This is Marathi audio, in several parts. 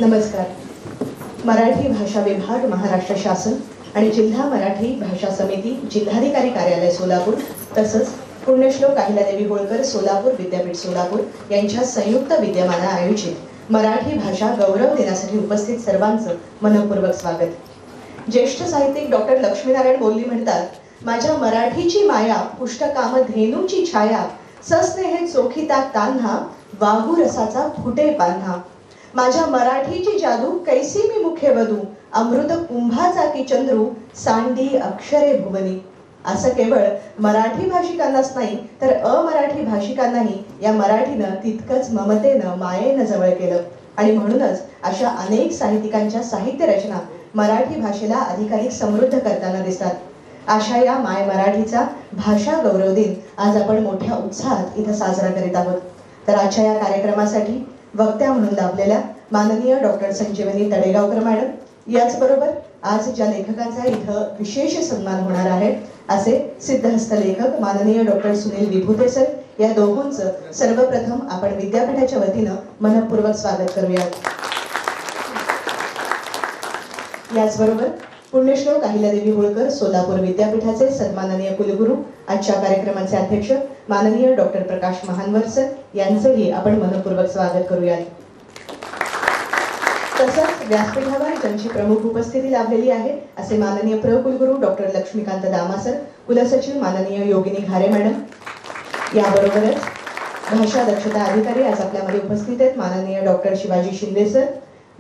नमस्कार. मराठी भाषा विभाग, महाराष्ट्र शासन आणि जिल्हा मराठी भाषा समिती, जिल्हाधिकारी कार्यालय सोलापूर तसंच पुण्यश्लोक अहिल्यादेवी होळकर सोलापूर विद्यापीठ सोलापूर यांच्या संयुक्त विद्यमाने आयोजित मराठी भाषा गौरव दिनासाठी उपस्थित सर्वांचं मनपूर्वक स्वागत. ज्येष्ठ साहित्यिक डॉक्टर लक्ष्मीनारायण बोल्ली म्हणतात, माझ्या मराठीची माया पुष्टकाम धेनूची छाया, सस्नेहे चोखिता तान्हा, वाहू रसाचा फुटे पान्हा. माझ्या मराठीची जादू कैसी मी मुखे वधू, अमृत कुंभाचा की चंद्रू, सांडी अक्षरे भुवनी. असं केवळ मराठी भाषिकांनाच नाही तर अमराठी भाषिकांनाही या मराठीनं तितकंच ममतेनं मायेनं जवळ केलं. आणि म्हणूनच अशा अनेक साहित्यिकांच्या साहित्य रचना मराठी भाषेला अधिकाधिक समृद्ध करताना दिसतात. अशा या माय मराठीचा भाषा गौरव दिन आज आपण मोठ्या उत्साहात इथं साजरा करीत आहोत. तर आजच्या या कार्यक्रमासाठी वक्त्या म्हणून लाभलेल्या माननीय डॉक्टर संजीवनी तडेगावकर मॅडम, याचबरोबर आज ज्या लेखकांचा इथं विशेष सन्मान होणार आहे असे सिद्धहस्त लेखक माननीय डॉक्टर सुनील विभूते सर, या दोघांचं सर्वप्रथम आपण विद्यापीठाच्या वतीनं मनपूर्वक स्वागत करूयात. याचबरोबर पुण्यश्लोक अहिल्यादेवी होळकर सोलापूर विद्यापीठाचे सन्माननीय कुलगुरू, आजच्या कार्यक्रमाचे अध्यक्ष माननीय डॉक्टर प्रकाश महानवर सर यांचंही आपण मनपूर्वक स्वागत करूयात. तसंच व्यासपीठावर ज्यांची प्रमुख उपस्थिती लाभलेली आहे असे माननीय प्र कुलगुरू डॉक्टर लक्ष्मीकांत दामा सर, कुलसचिव माननीय योगिनी घारे मॅडम, याबरोबरच भाषा दक्षता अधिकारी आज आपल्यामध्ये उपस्थित आहेत माननीय डॉक्टर शिवाजी शिंदे सर,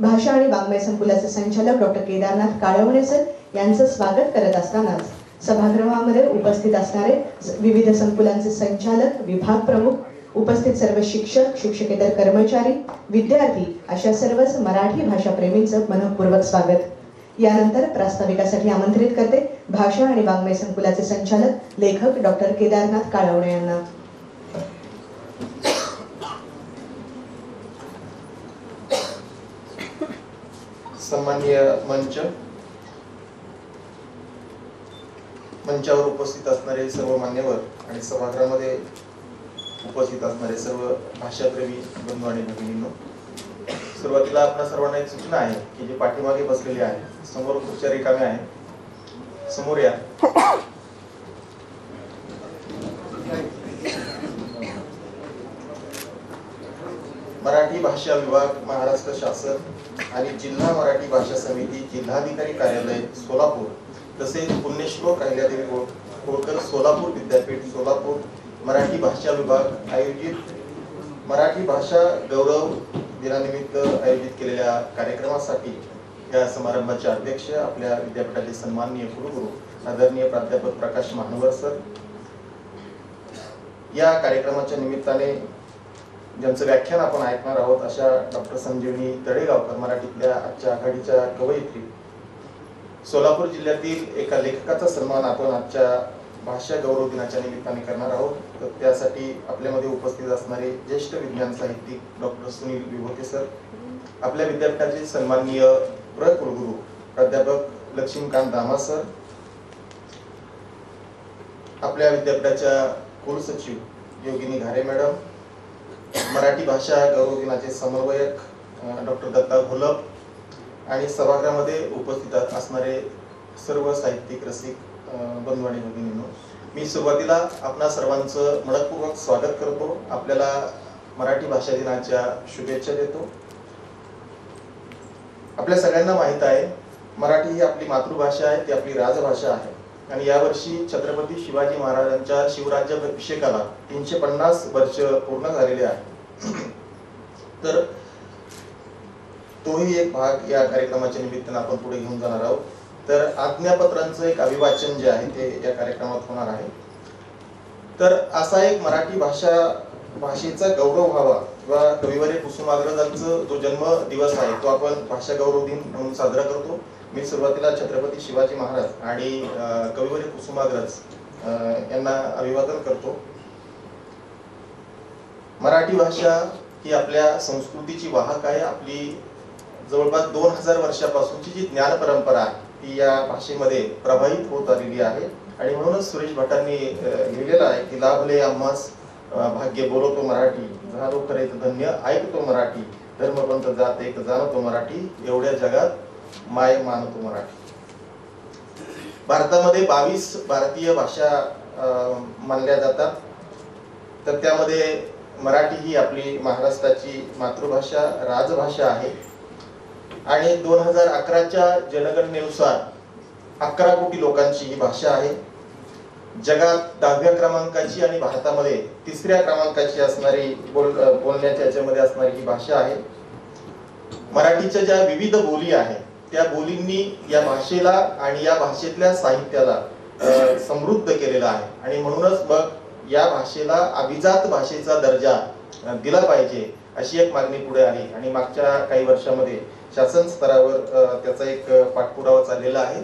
भाषा आणि वाङ्मय संकुलाचे संचालक डॉक्टर केदारनाथ काळवणे सर यांचं स्वागत करत असतानाच सभागृहामध्ये उपस्थित असणारे विविध संकुलांचे संचालक, विभाग प्रमुख, उपस्थित सर्व शिक्षक, शिक्षकेतर कर्मचारी, विद्यार्थी अशा सर्वच मराठी भाषा प्रेमींचं मनपूर्वक स्वागत. यानंतर प्रास्ताविकासाठी आमंत्रित करते भाषा आणि वाङ्मय संकुलाचे संचालक लेखक डॉक्टर केदारनाथ काळवणे यांना. सन्माननीय मंचावर उपस्थित असणारे सर्व मान्यवर आणि सभागृहामध्ये उपस्थित असणारे सर्व भाषाप्रेमी बंधू आणि भगिनींनो, सुरुवातीला आपल्या सर्वांना एक सूचना आहे की जे पाठीमागे बसलेले आहे, समोर खुर्च्या रिकाम्या आहे, समोर या. मराठी भाषा विभाग, महाराष्ट्र शासन आणि जिल्हा मराठी भाषा समिती, जिल्हाधिकारी कार्यालय सोलापूर तसेच पुण्यश्लोक अहिल्यादेवी होळकर सोलापूर विद्यापीठ सोलापूर मराठी भाषा विभाग आयोजित मराठी भाषा गौरव दिनानिमित्त आयोजित केलेल्या कार्यक्रमासाठी या समारंभाचे अध्यक्ष आपल्या विद्यापीठाचे सन्माननीय कुलगुरू आदरणीय प्राध्यापक प्रकाश महानवर सर, या कार्यक्रमाच्या निमित्ताने ज्यांचं व्याख्यान आपण ऐकणार आहोत अशा डॉक्टर संजीवनी तडेगावकर, मराठीतल्या आजच्या आघाडीच्या कवयित्री, सोलापूर जिल्ह्यातील एका लेखकाचा सन्मान आपण आजच्या भाषा गौरव दिनाच्या निमित्ताने करणार आहोत. तर त्यासाठी आपल्यामध्ये उपस्थित असणारे ज्येष्ठ विज्ञान साहित्यिक डॉक्टर सुनील विभूते सर, आपल्या विद्यापीठाचे सन्माननीय प्र कुलगुरू प्राध्यापक लक्ष्मीकांत दामा सर, आपल्या विद्यापीठाच्या कुलसचिव योगिनी घारे मॅडम, मराठी भाषा गौरव दिनाचे समन्वयक डॉक्टर दत्ता घोलप आणि सभागृहामध्ये उपस्थित असणारे सर्व साहित्यिक रसिक बंधू आणि भगिनींनो, मी सुरुवातीला आपणा सर्वांचं मनपूर्वक स्वागत करतो. आपल्याला मराठी भाषा दिनाच्या शुभेच्छा देतो. आपल्या सगळ्यांना माहित आहे मराठी ही आपली मातृभाषा आहे, ती आपली राजभाषा आहे आणि यावर्षी छत्रपती शिवाजी महाराजांच्या शिवराज्याभिषेकाला 350 वर्ष पूर्ण झालेले आहे. तर तोही एक भाग या कार्यक्रमाच्या निमित्ताने आपण पुढे घेऊन जाणार आहोत. तर आज्ञापत्रांचं एक अभिवाचन जे आहे ते या कार्यक्रमात होणार आहे. तर असा एक मराठी भाषेचा गौरव व्हावा किंवा कविवर्य कुसुमाग्रजांचा जो जन्म दिवस आहे तो आपण भाषा गौरव दिन म्हणून साजरा करतो. मी सुरुवातीला छत्रपती शिवाजी महाराज आणि कविवर्य कुसुमाग्रज यांना अभिवादन करतो. मराठी भाषा ही आपल्या संस्कृतीची वाहक आहे. आपली जवळपास 2000 वर्षापासूनची जी ज्ञान परंपरा आहे ती या भाषेमध्ये प्रभावित होत आलेली आहे आणि म्हणूनच सुरेश भटांनी लिहिलेलं आहे की लाभले आम्हास भाग्य बोलतो मराठी, झालो खरेच धन्य ऐकतो मराठी, धर्मपंथ जात एक जाणतो मराठी, एवढ्या जगात माय मानतो मराठी. भारतामध्ये 22 भारतीय भाषा मानल्या जातात. तर त्यामध्ये मराठी ही आपली महाराष्ट्राची मातृभाषा, राजभाषा आहे. आणि 2011च्या जनगणनेनुसार 11 कोटी लोकांची ही भाषा आहे. जगात 10व्या क्रमांकाची आणि भारतामध्ये 3ऱ्या क्रमांकाची असणारी बोलण्याच्या याच्यामध्ये असणारी ही भाषा आहे. मराठीच्या ज्या विविध बोली आहेत त्या बोलींनी या भाषेला आणि या भाषेतल्या साहित्याला समृद्ध केलेला आहे. आणि म्हणूनच मग या भाषेला अभिजात भाषेचा दर्जा दिला पाहिजे अशी एक मागणी पुढे आली. आणि मागच्या काही वर्षामध्ये शासन स्तरावर त्याचा एक पाठपुरावा चाललेला आहे.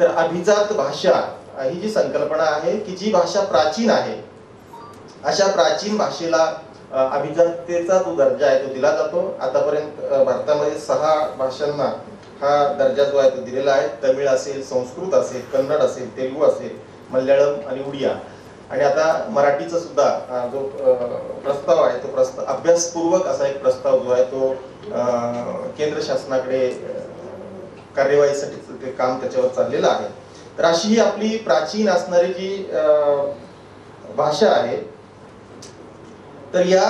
तर अभिजात भाषा ही जी संकल्पना आहे की जी भाषा प्राचीन आहे, अशा प्राचीन भाषेला अभिजाततेचा जो दर्जा आहे तो दिला जातो. आतापर्यंत भारतामध्ये 6 भाषांना हा दर्जा जो आहे तो दिलेला आहे. तमिळ असेल, संस्कृत असेल, कन्नड असेल, तेलुगू असेल, मल्याळम आणि उडिया. आणि आता मराठीचा सुद्धा जो प्रस्ताव आहे तो अभ्यासपूर्वक असा एक प्रस्ताव जो आहे तो केंद्र शासनाकडे कार्यवाहीसाठी ते काम त्याच्यावर चाललेलं आहे. तर अशी ही आपली प्राचीन असणारी जी भाषा आहे, तर या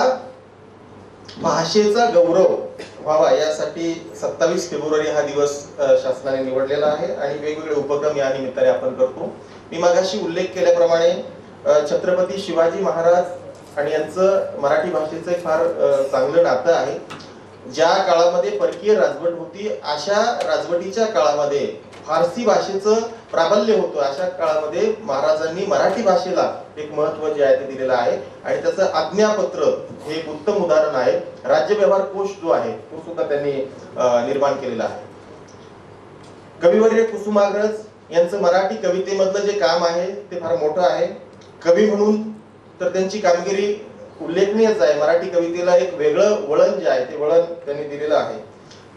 भाषेचा गौरव व्हावा यासाठी 27 फेब्रुवारी हा दिवस शासनाने निवडलेला आहे. आणि वेगवेगळे उपक्रम या निमित्ताने आपण करतो. मी मागाशी उल्लेख केल्याप्रमाणे छत्रपती शिवाजी महाराज आणि यांचं मराठी भाषेचं फार चांगलं नातं आहे. ज्या काळामध्ये परकीय राजवट होती अशा राजवटीच्या काळामध्ये फारसी भाषेचं प्राबल्य होतं. अशा काळामध्ये महाराजांनी मराठी भाषेला एक महत्त्व जे आहे ते दिलेलं आहे. आणि त्याचं आज्ञापत्र हे एक उत्तम उदाहरण आहे. राज्य व्यवहार कोश जो आहे तो सुद्धा त्यांनी निर्माण केलेला आहे. कविवर्य कुसुमाग्रज यांचं मराठी कवितेमधलं जे काम आहे ते फार मोठं आहे. कवी म्हणून तर त्यांची कामगिरी उल्लेखनीयच आहे. मराठी कवितेला एक वेगळं वळण जे आहे ते वळण त्यांनी दिलेलं आहे.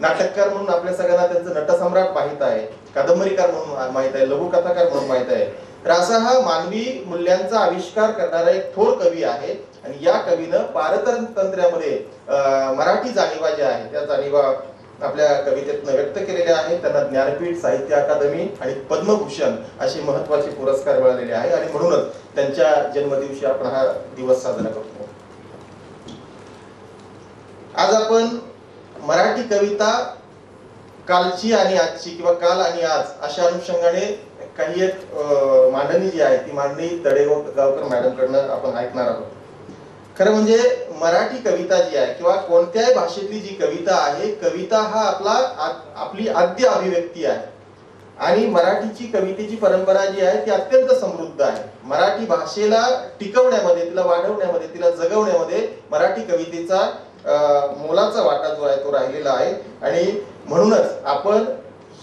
नाटककार म्हणून आपल्या सगळ्यांना त्यांचं नटसम्राट माहित आहे, कादंबरीकार म्हणून माहित आहे, लघुकथाकार म्हणून माहित आहे. तर असा हा मानवी मूल्यांचा आविष्कार करणारा एक थोर कवी आहे. आणि या कवीनं पारतंत्र्यामध्ये मराठी जाणीवा ज्या आहे त्या जाणीवा आपल्या कवितेतनं व्यक्त केलेल्या आहेत. त्यांना ज्ञानपीठ, साहित्य अकादमी आणि पद्मभूषण असे महत्त्वाचे पुरस्कार मिळालेले आहे. आणि म्हणूनच त्यांच्या जन्मदिवशी आपण हा दिवस साजरा करतो. आज आपण मराठी कविता कालची आणि आजची किंवा काल आणि आज अशा अनुषंगाने काही एक मांडणी जी आहे ती मांडणी तडेगावकर मॅडम कडनं आपण ऐकणार आहोत. खरं म्हणजे मराठी कविता जी आहे किंवा कोणत्याही भाषेतली जी कविता आहे, कविता हा आपली आद्य अभिव्यक्ती आहे. आणि मराठीची कवितेची परंपरा जी आहे ती अत्यंत समृद्ध आहे. मराठी भाषेला टिकवण्यामध्ये, तिला वाढवण्यामध्ये, तिला जगवण्यामध्ये मराठी कवितेचा मोलाचा वाटा जो आहे तो राहिलेला आहे. आणि म्हणूनच आपण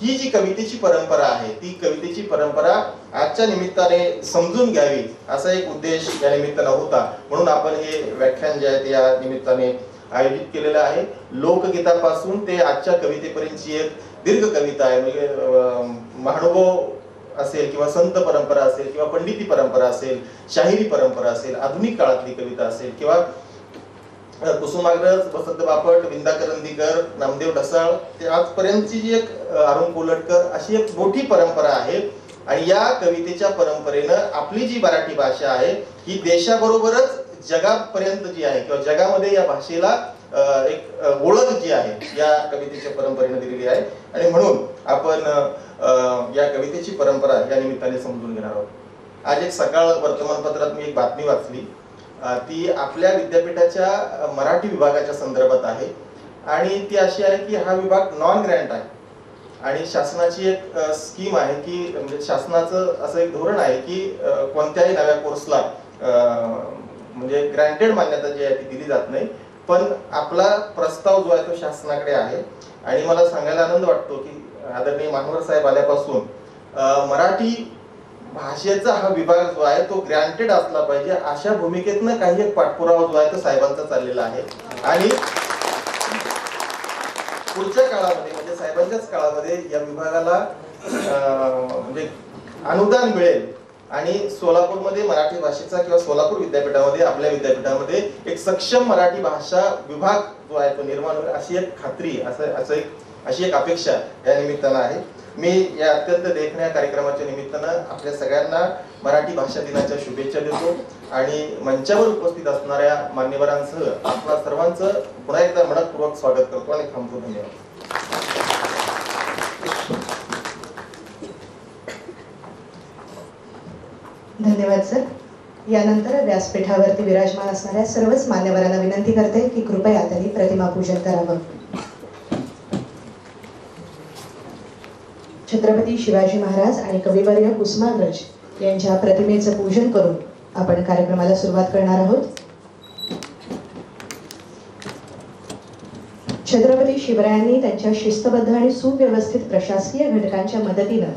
ही जी कवितेची परंपरा आहे ती कवितेची परंपरा आजच्या निमित्ताने समजून घ्यावी असा एक उद्देश या निमित्तानं होता. म्हणून आपण हे व्याख्यान जे आहे ते या निमित्ताने आयोजित केलेलं आहे. लोकगीतापासून ते आजच्या कवितेपर्यंतची एक दीर्घ कविता आहे. म्हणजे महानुभव असेल किंवा संत परंपरा असेल किंवा पंडिती परंपरा असेल, शाहिरी परंपरा असेल, आधुनिक काळातली कविता असेल किंवा कुसुमाग्रज, वसंत बापट, विंदा करंदीकर, नामदेव ढसाळ ते आजपर्यंतची जी एक अरुण कोलटकर अशी एक मोठी परंपरा आहे. आणि या कवितेच्या परंपरेनं आपली जी मराठी भाषा आहे ही देशाबरोबरच जगापर्यंत जी आहे किंवा जगामध्ये या भाषेला एक ओळख जी आहे या कवितेच्या परंपरेनं दिलेली आहे. आणि म्हणून आपण या कवितेची परंपरा या निमित्ताने समजून घेणार आहोत. आज एक सकाळ वर्तमानपत्रात मी एक बातमी वाचली. ती आपल्या विद्यापीठाच्या मराठी विभागाच्या संदर्भात आहे. आणि ती अशी आहे की हा विभाग नॉन ग्रँट आहे. आणि शासनाची एक स्कीम आहे की म्हणजे शासनाचं असं एक धोरण आहे की कोणत्याही नव्या कोर्सला म्हणजे ग्रँटेड मान्यता जी आहे ती दिली जात नाही. पण आपला प्रस्ताव जो आहे तो शासनाकडे आहे. आणि मला सांगायला आनंद वाटतो की आदरणीय मानवर साहेब आल्यापासून मराठी भाषेचा हा विभाग जो आहे तो ग्रँटेड असला पाहिजे अशा भूमिकेतनं काही एक पाठपुरावा जो आहे तो साहेबांचा चाललेला आहे. आणि पुढच्या काळामध्ये म्हणजे साहेबांच्याच काळामध्ये या विभागाला म्हणजे अनुदान मिळेल आणि सोलापूरमध्ये मराठी भाषेचा किंवा सोलापूर विद्यापीठामध्ये आपल्या विद्यापीठामध्ये एक सक्षम मराठी भाषा विभाग जो आहे तो निर्माण होईल अशी एक खात्री अशी एक अपेक्षा या निमित्तानं आहे. मी या अत्यंत देखण्या कार्यक्रमाच्या निमित्तानं आपल्या सगळ्यांना मराठी भाषा दिनाच्या शुभेच्छा देतो आणि मंचावर उपस्थित असणाऱ्या मान्यवरांसह आपल्या सर्वांचं पुन्हा एकदा मनपूर्वक स्वागत करतो आणि थांबतो. धन्यवाद. धन्यवाद सर. यानंतर व्यासपीठावरती विराजमान असणाऱ्या सर्वच मान्यवरांना विनंती करते की कृपया त्यांनी प्रतिमा पूजन करावं. छत्रपती शिवाजी महाराज आणि कविवर्य कुसुमाग्रज यांच्या प्रतिमेचं पूजन करून आपण कार्यक्रमाला सुरुवात करणार आहोत. छत्रपती शिवरायांनी त्यांच्या शिस्तबद्ध आणि सुव्यवस्थित प्रशासकीय घटकांच्या मदतीनं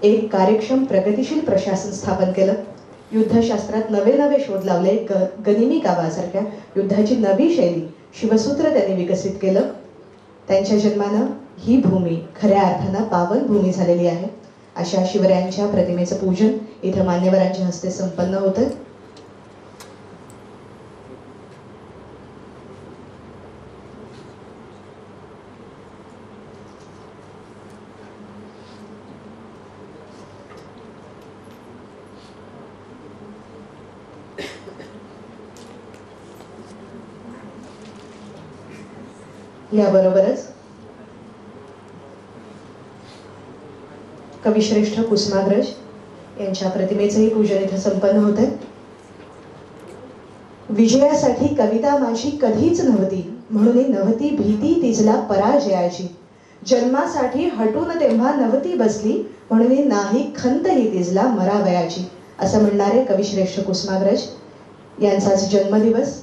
एक कार्यक्षम प्रगतिशील प्रशासन स्थापन केलं. युद्धशास्त्रात नवे शोध लावले. गनिमी कावासारख्या युद्धाची नवी शैली शिवसूत्र त्यांनी विकसित केलं. त्यांच्या जन्मानं ही भूमी खऱ्या अर्थानं पावन भूमी झालेली आहे. अशा शिवरायांच्या प्रतिमेचं पूजन इथं मान्यवरांच्या हस्ते संपन्न होतं. याबरोबरच कविश्रेष्ठ कुसुमाग्रज यांच्या प्रतिमेचंही पूजन इथं संपन्न होतंय. विजयासाठी कविता माझी कधीच नव्हती, म्हणून नव्हती भीती तिजला पराजयाची. जन्मासाठी हटून तेव्हा नव्हती बसली, म्हणून नाही खंत ही तिजला मरावयाची. असं म्हणणारे कविश्रेष्ठ कुसुमाग्रज यांचाच जन्मदिवस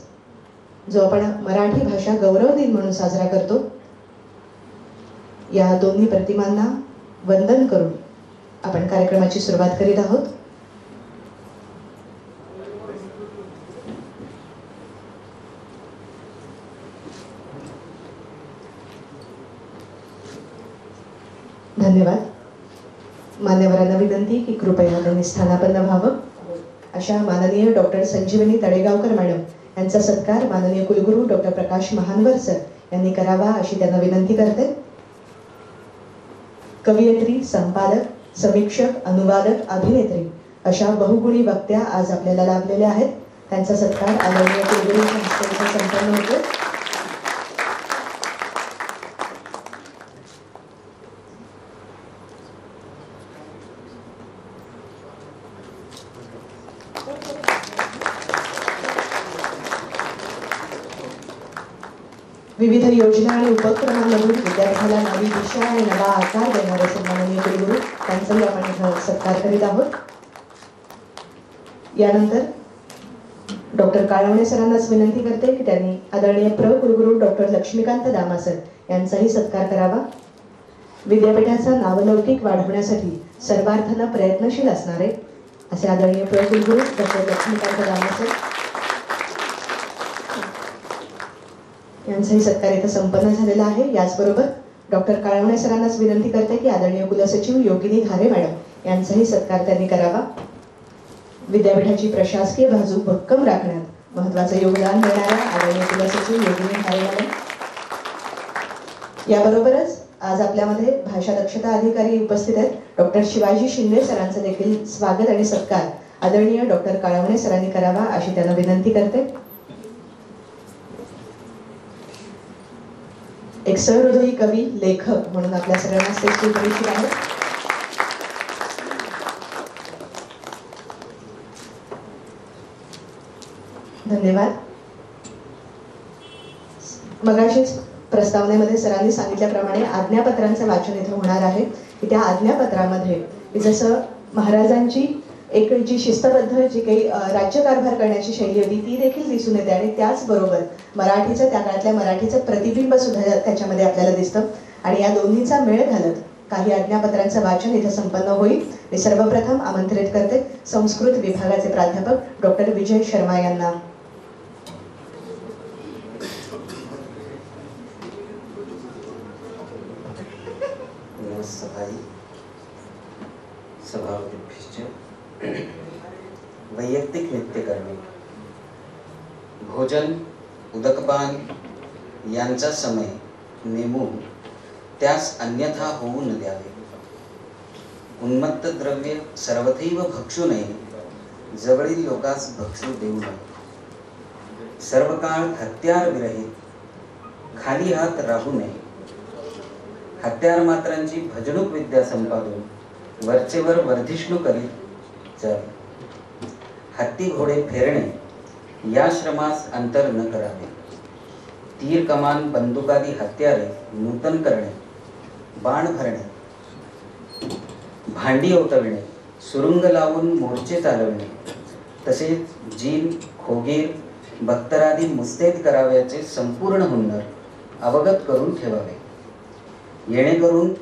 जो आपण मराठी भाषा गौरव दिन म्हणून साजरा करतो. या दोन्ही प्रतिमांना वंदन करून आपण कार्यक्रमाची सुरुवात करीत आहोत. धन्यवाद. मान्यवरांना विनंती की कृपया त्यांनी स्थानापन्न व्हावं. अशा माननीय डॉक्टर संजीवनी तळेगावकर मॅडम यांचा सत्कार माननीय कुलगुरू डॉक्टर प्रकाश महानवर सर यांनी करावा अशी त्यांना विनंती करते. कवयित्री, संपादक, समीक्षक, अनुवादक, अभिनेत्री अशा बहुगुणी वक्त्या आज आपल्याला लाभलेल्या आहेत. त्यांचा सत्कार आदरणीय कुलगुरूंच्या हस्ते संपन्न होतो. विविध योजना आणि उपक्रमांमधून विद्यार्थ्याला नवी दिशा आणि नवा आकार देणारे सन्माननीय कुलगुरू त्यांचाही आपण इथं सत्कार करीत आहोत. यानंतर डॉक्टर काळवणे सरांनाच विनंती करते की त्यांनी आदरणीय प्र कुलगुरू डॉक्टर लक्ष्मीकांत दामासर यांचाही सत्कार करावा. विद्यापीठाचा नावलौकिक वाढवण्यासाठी सर्वार्थानं प्रयत्नशील असणारे असे आदरणीय प्र कुलगुरू डॉक्टर लक्ष्मीकांत दामासर यांचाही सत्कार इथं संपन्न झालेला आहे. याचबरोबर डॉक्टर काळवणे सरांनाच विनंती करते की आदरणीय कुलसचिव योगिनी घारे मॅडम यांचाही सत्कार त्यांनी करावा. विद्यापीठाची प्रशासकीय बाजू भक्कम राखण्यात महत्त्वाचं योगदान देणाऱ्या आदरणीय कुलसचिव योगिनी घारे मॅडम. याबरोबरच आज आपल्यामध्ये भाषा दक्षता अधिकारी उपस्थित आहेत. डॉक्टर शिवाजी शिंदे सरांचं देखील स्वागत आणि सत्कार आदरणीय डॉक्टर काळवणे सरांनी करावा अशी त्यांना विनंती करते. एक सहृदयी कवी, लेखक म्हणून आपल्या सगळ्यांना स्टेजवर परिचित आहेत. धन्यवाद. मगाशीच प्रस्तावनेमध्ये सरांनी सांगितल्याप्रमाणे आज्ञापत्रांचं वाचन इथं होणार आहे की त्या आज्ञापत्रामध्ये जसं महाराजांची एक जी शिस्तबद्ध जी काही राज्यकारभार करण्याची शैली होती ती देखील दिसून येते आणि त्याचबरोबर मराठीचं त्या काळातल्या मराठीचं प्रतिबिंब सुद्धा त्याच्यामध्ये आपल्याला दिसतं. आणि या दोन्हीचा मेळ घालत काही आज्ञापत्रांचं वाचन इथं संपन्न होईल. मी सर्वप्रथम आमंत्रित करते संस्कृत विभागाचे प्राध्यापक डॉक्टर विजय शर्मा यांना. सभापती वैयक्तिक नित्य कर्मे, भोजन उदकपान यांचा समय नेमून त्यास अन्यथा होऊ न द्यावे. उन्मत्त द्रव्य सर्वथैव भक्षू नये, जवळील लोकास भक्षू देऊ नये. सर्व काळ हत्यार विरहित खाली हात राहू नये. हत्यार मात्रांची भजणूक विद्या संपादून वरचेवर वर्धिष्णू करीत जावे. हत्ती घोडे फेरणे या श्रमास अंतर न करावे. तीर कमान बंदुकादी हत्यारे नूतन करणे, बाण भरणे, भांडी ओतविणे, सुरुंग लावून मोर्चे चालवणे, तसेच जीन खोगीर बख्तरादी मुस्तैद कराव्याचे संपूर्ण हुन्नर अवगत करून ठेवावे. येणेकरून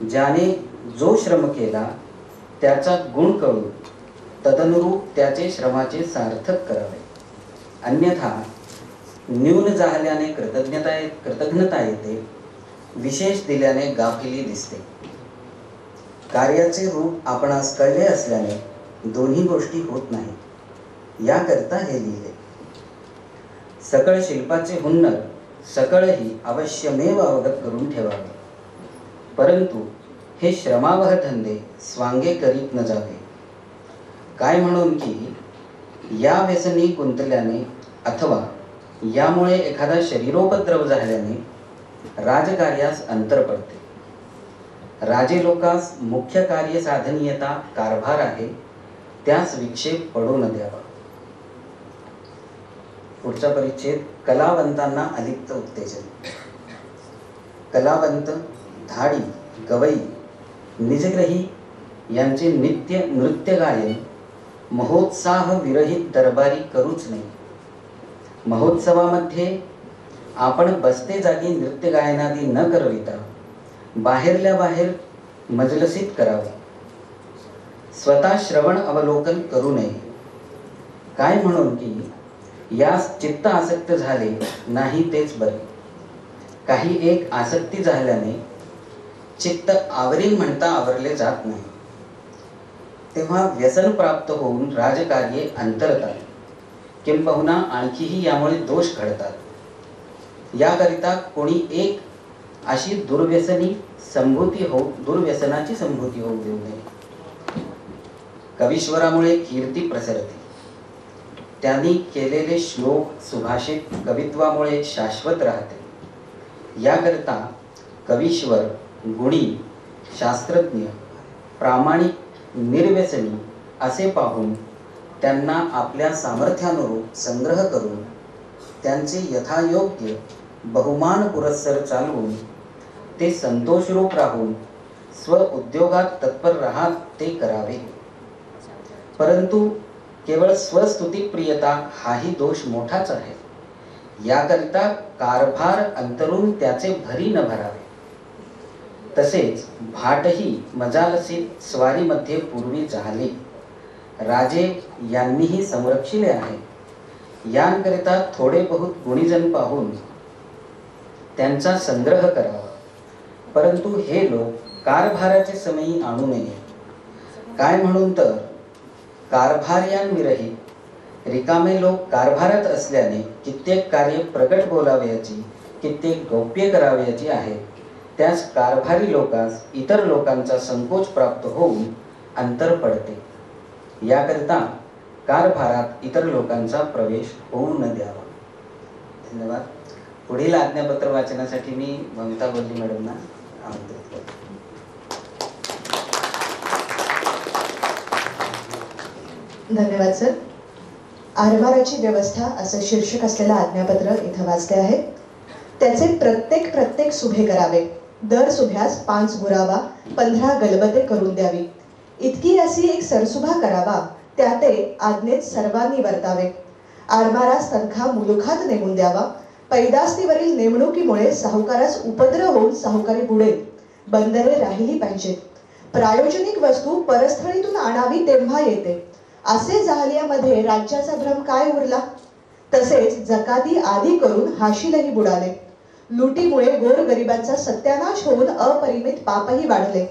ज्याने जो श्रम केला त्याचा गुण कळून तदनुरूप त्याचे श्रमाचे सार्थक करावे. अन्यथा न्यून जाहल्याने कृतज्ञता येते, विशेष दिल्याने गाफिली दिसते. कार्याचे रूप आपणास कळले असल्याने दोन्ही गोष्टी होत नाहीत, याकरता हे लिहिले. सकळ शिल्पाचे हुन्नर सकळही अवश्यमेव अवगत करून ठेवावे, परंतु हे श्रमावह धंदे स्वांगे करीत न जावे. काय म्हणून की या व्यसनी गुंतल्याने अथवा यामुळे एखादा शरीरोपद्रव झाल्याने राजकार्यास अंतर पडते. राजे लोकास मुख्य कार्य साधनीयता कारभार आहे, त्यास विक्षेप पडू न द्यावा. पुढचा परिच्छेद कलावंतांना अलिप्त उत्तेजन. कलावंत, धाडी, गवई, निजग्रही यांचे नित्य नृत्य गायन महोत्साह विरहित दरबारी करूच नये. महोत्सवामध्ये आपण बसते जागी नृत्य गायनादी न करविता बाहेरल्या बाहेर मजलसीत करावे. स्वतः श्रवण अवलोकन करू नये. काय म्हणून की यास चित्त आसक्त झाले नाही तेच बरे. काही एक आसक्ती झाल्याने चित्त आवरील म्हणता आवरले जात नाही, तेव्हा व्यसन प्राप्त होऊन राजकार्ये अंतरतात, किंबहुना आणखीही यामुळे दोष घडतात. याकरिता कोणी एक अशी दुर्व्यसनाची संभूती होऊ देऊ नये. कवीश्वरामुळे कीर्ती प्रसरते. त्यांनी केलेले श्लोक सुभाषित कवित्वामुळे शाश्वत राहते. याकरता कवीश्वर गुणी, शास्त्रज्ञ, प्रामाणिक, निर्व्यसनी असे पाहून त्यांना आपल्या सामर्थ्यानुरूप संग्रह करून त्यांचे यथायोग्य बहुमान पुरस्सर चालवून ते संतोषरूप राहून स्व उद्योगात तत्पर राहत ते करावे. परंतु केवळ स्वस्तुतिप्रियता हाही दोष मोठाच आहे. याकरिता कारभार अंतरून त्याचे भरी न भरावे. तसेच भाटही मजालसीत स्वारीमध्ये पूर्वी झाले. राजे यांनीही संरक्षिले आहे. यांकरिता थोडे बहुत गुणीजन पाहून त्यांचा संग्रह करावा. परंतु हे लोक कारभाराचे समयी आणू नये. काय म्हणून तर कारभार्यांविरहित रिकामे लोक कारभारात असल्याने कित्येक कार्य प्रगट बोलावयाची, कित्येक गौप्य करावयाची आहे. त्यास कारभारी लोकांस इतर लोकांचा संकोच प्राप्त होऊन अंतर पडते. याकरिता कारभारात इतर लोकांचा प्रवेश होऊ न द्यावा. धन्यवाद. पुढील आज्ञापत्र वाचनासाठी मी ममता बोल्ली मॅडमना आमंत्रित करतो. धन्यवाद सर. आरभाराची व्यवस्था असं शीर्षक असलेलं आज्ञापत्र इथं वाचले आहे. त्याचे प्रत्येक सुभे करावे. दर सुभ्यास 5 गुरावा, 15 गलबते करून द्यावी. इतकी अशी एक सरसुभा करावा, त्या ते आज्ञेत सर्वांनी वर्तावे. आरभारास तनखा मुलुखात नेमून द्यावा. पैदास्तीवरील नेमणुकीमुळे साहुकारास उपद्रव होऊन साहुकारी बुडेल. बंदरे राहिली पाहिजेत. प्रायोजनिक वस्तू परस्थळीतून आणावी तेव्हा येते. असे जाहल्यामध्ये राज्याचा भ्रम काय उरला. तसेच जकाती आदी करून हाशीलही बुडाले. लुटीमुळे गोरगरिबांचा सत्यानाश होऊन अपरिमित पापही वाढले.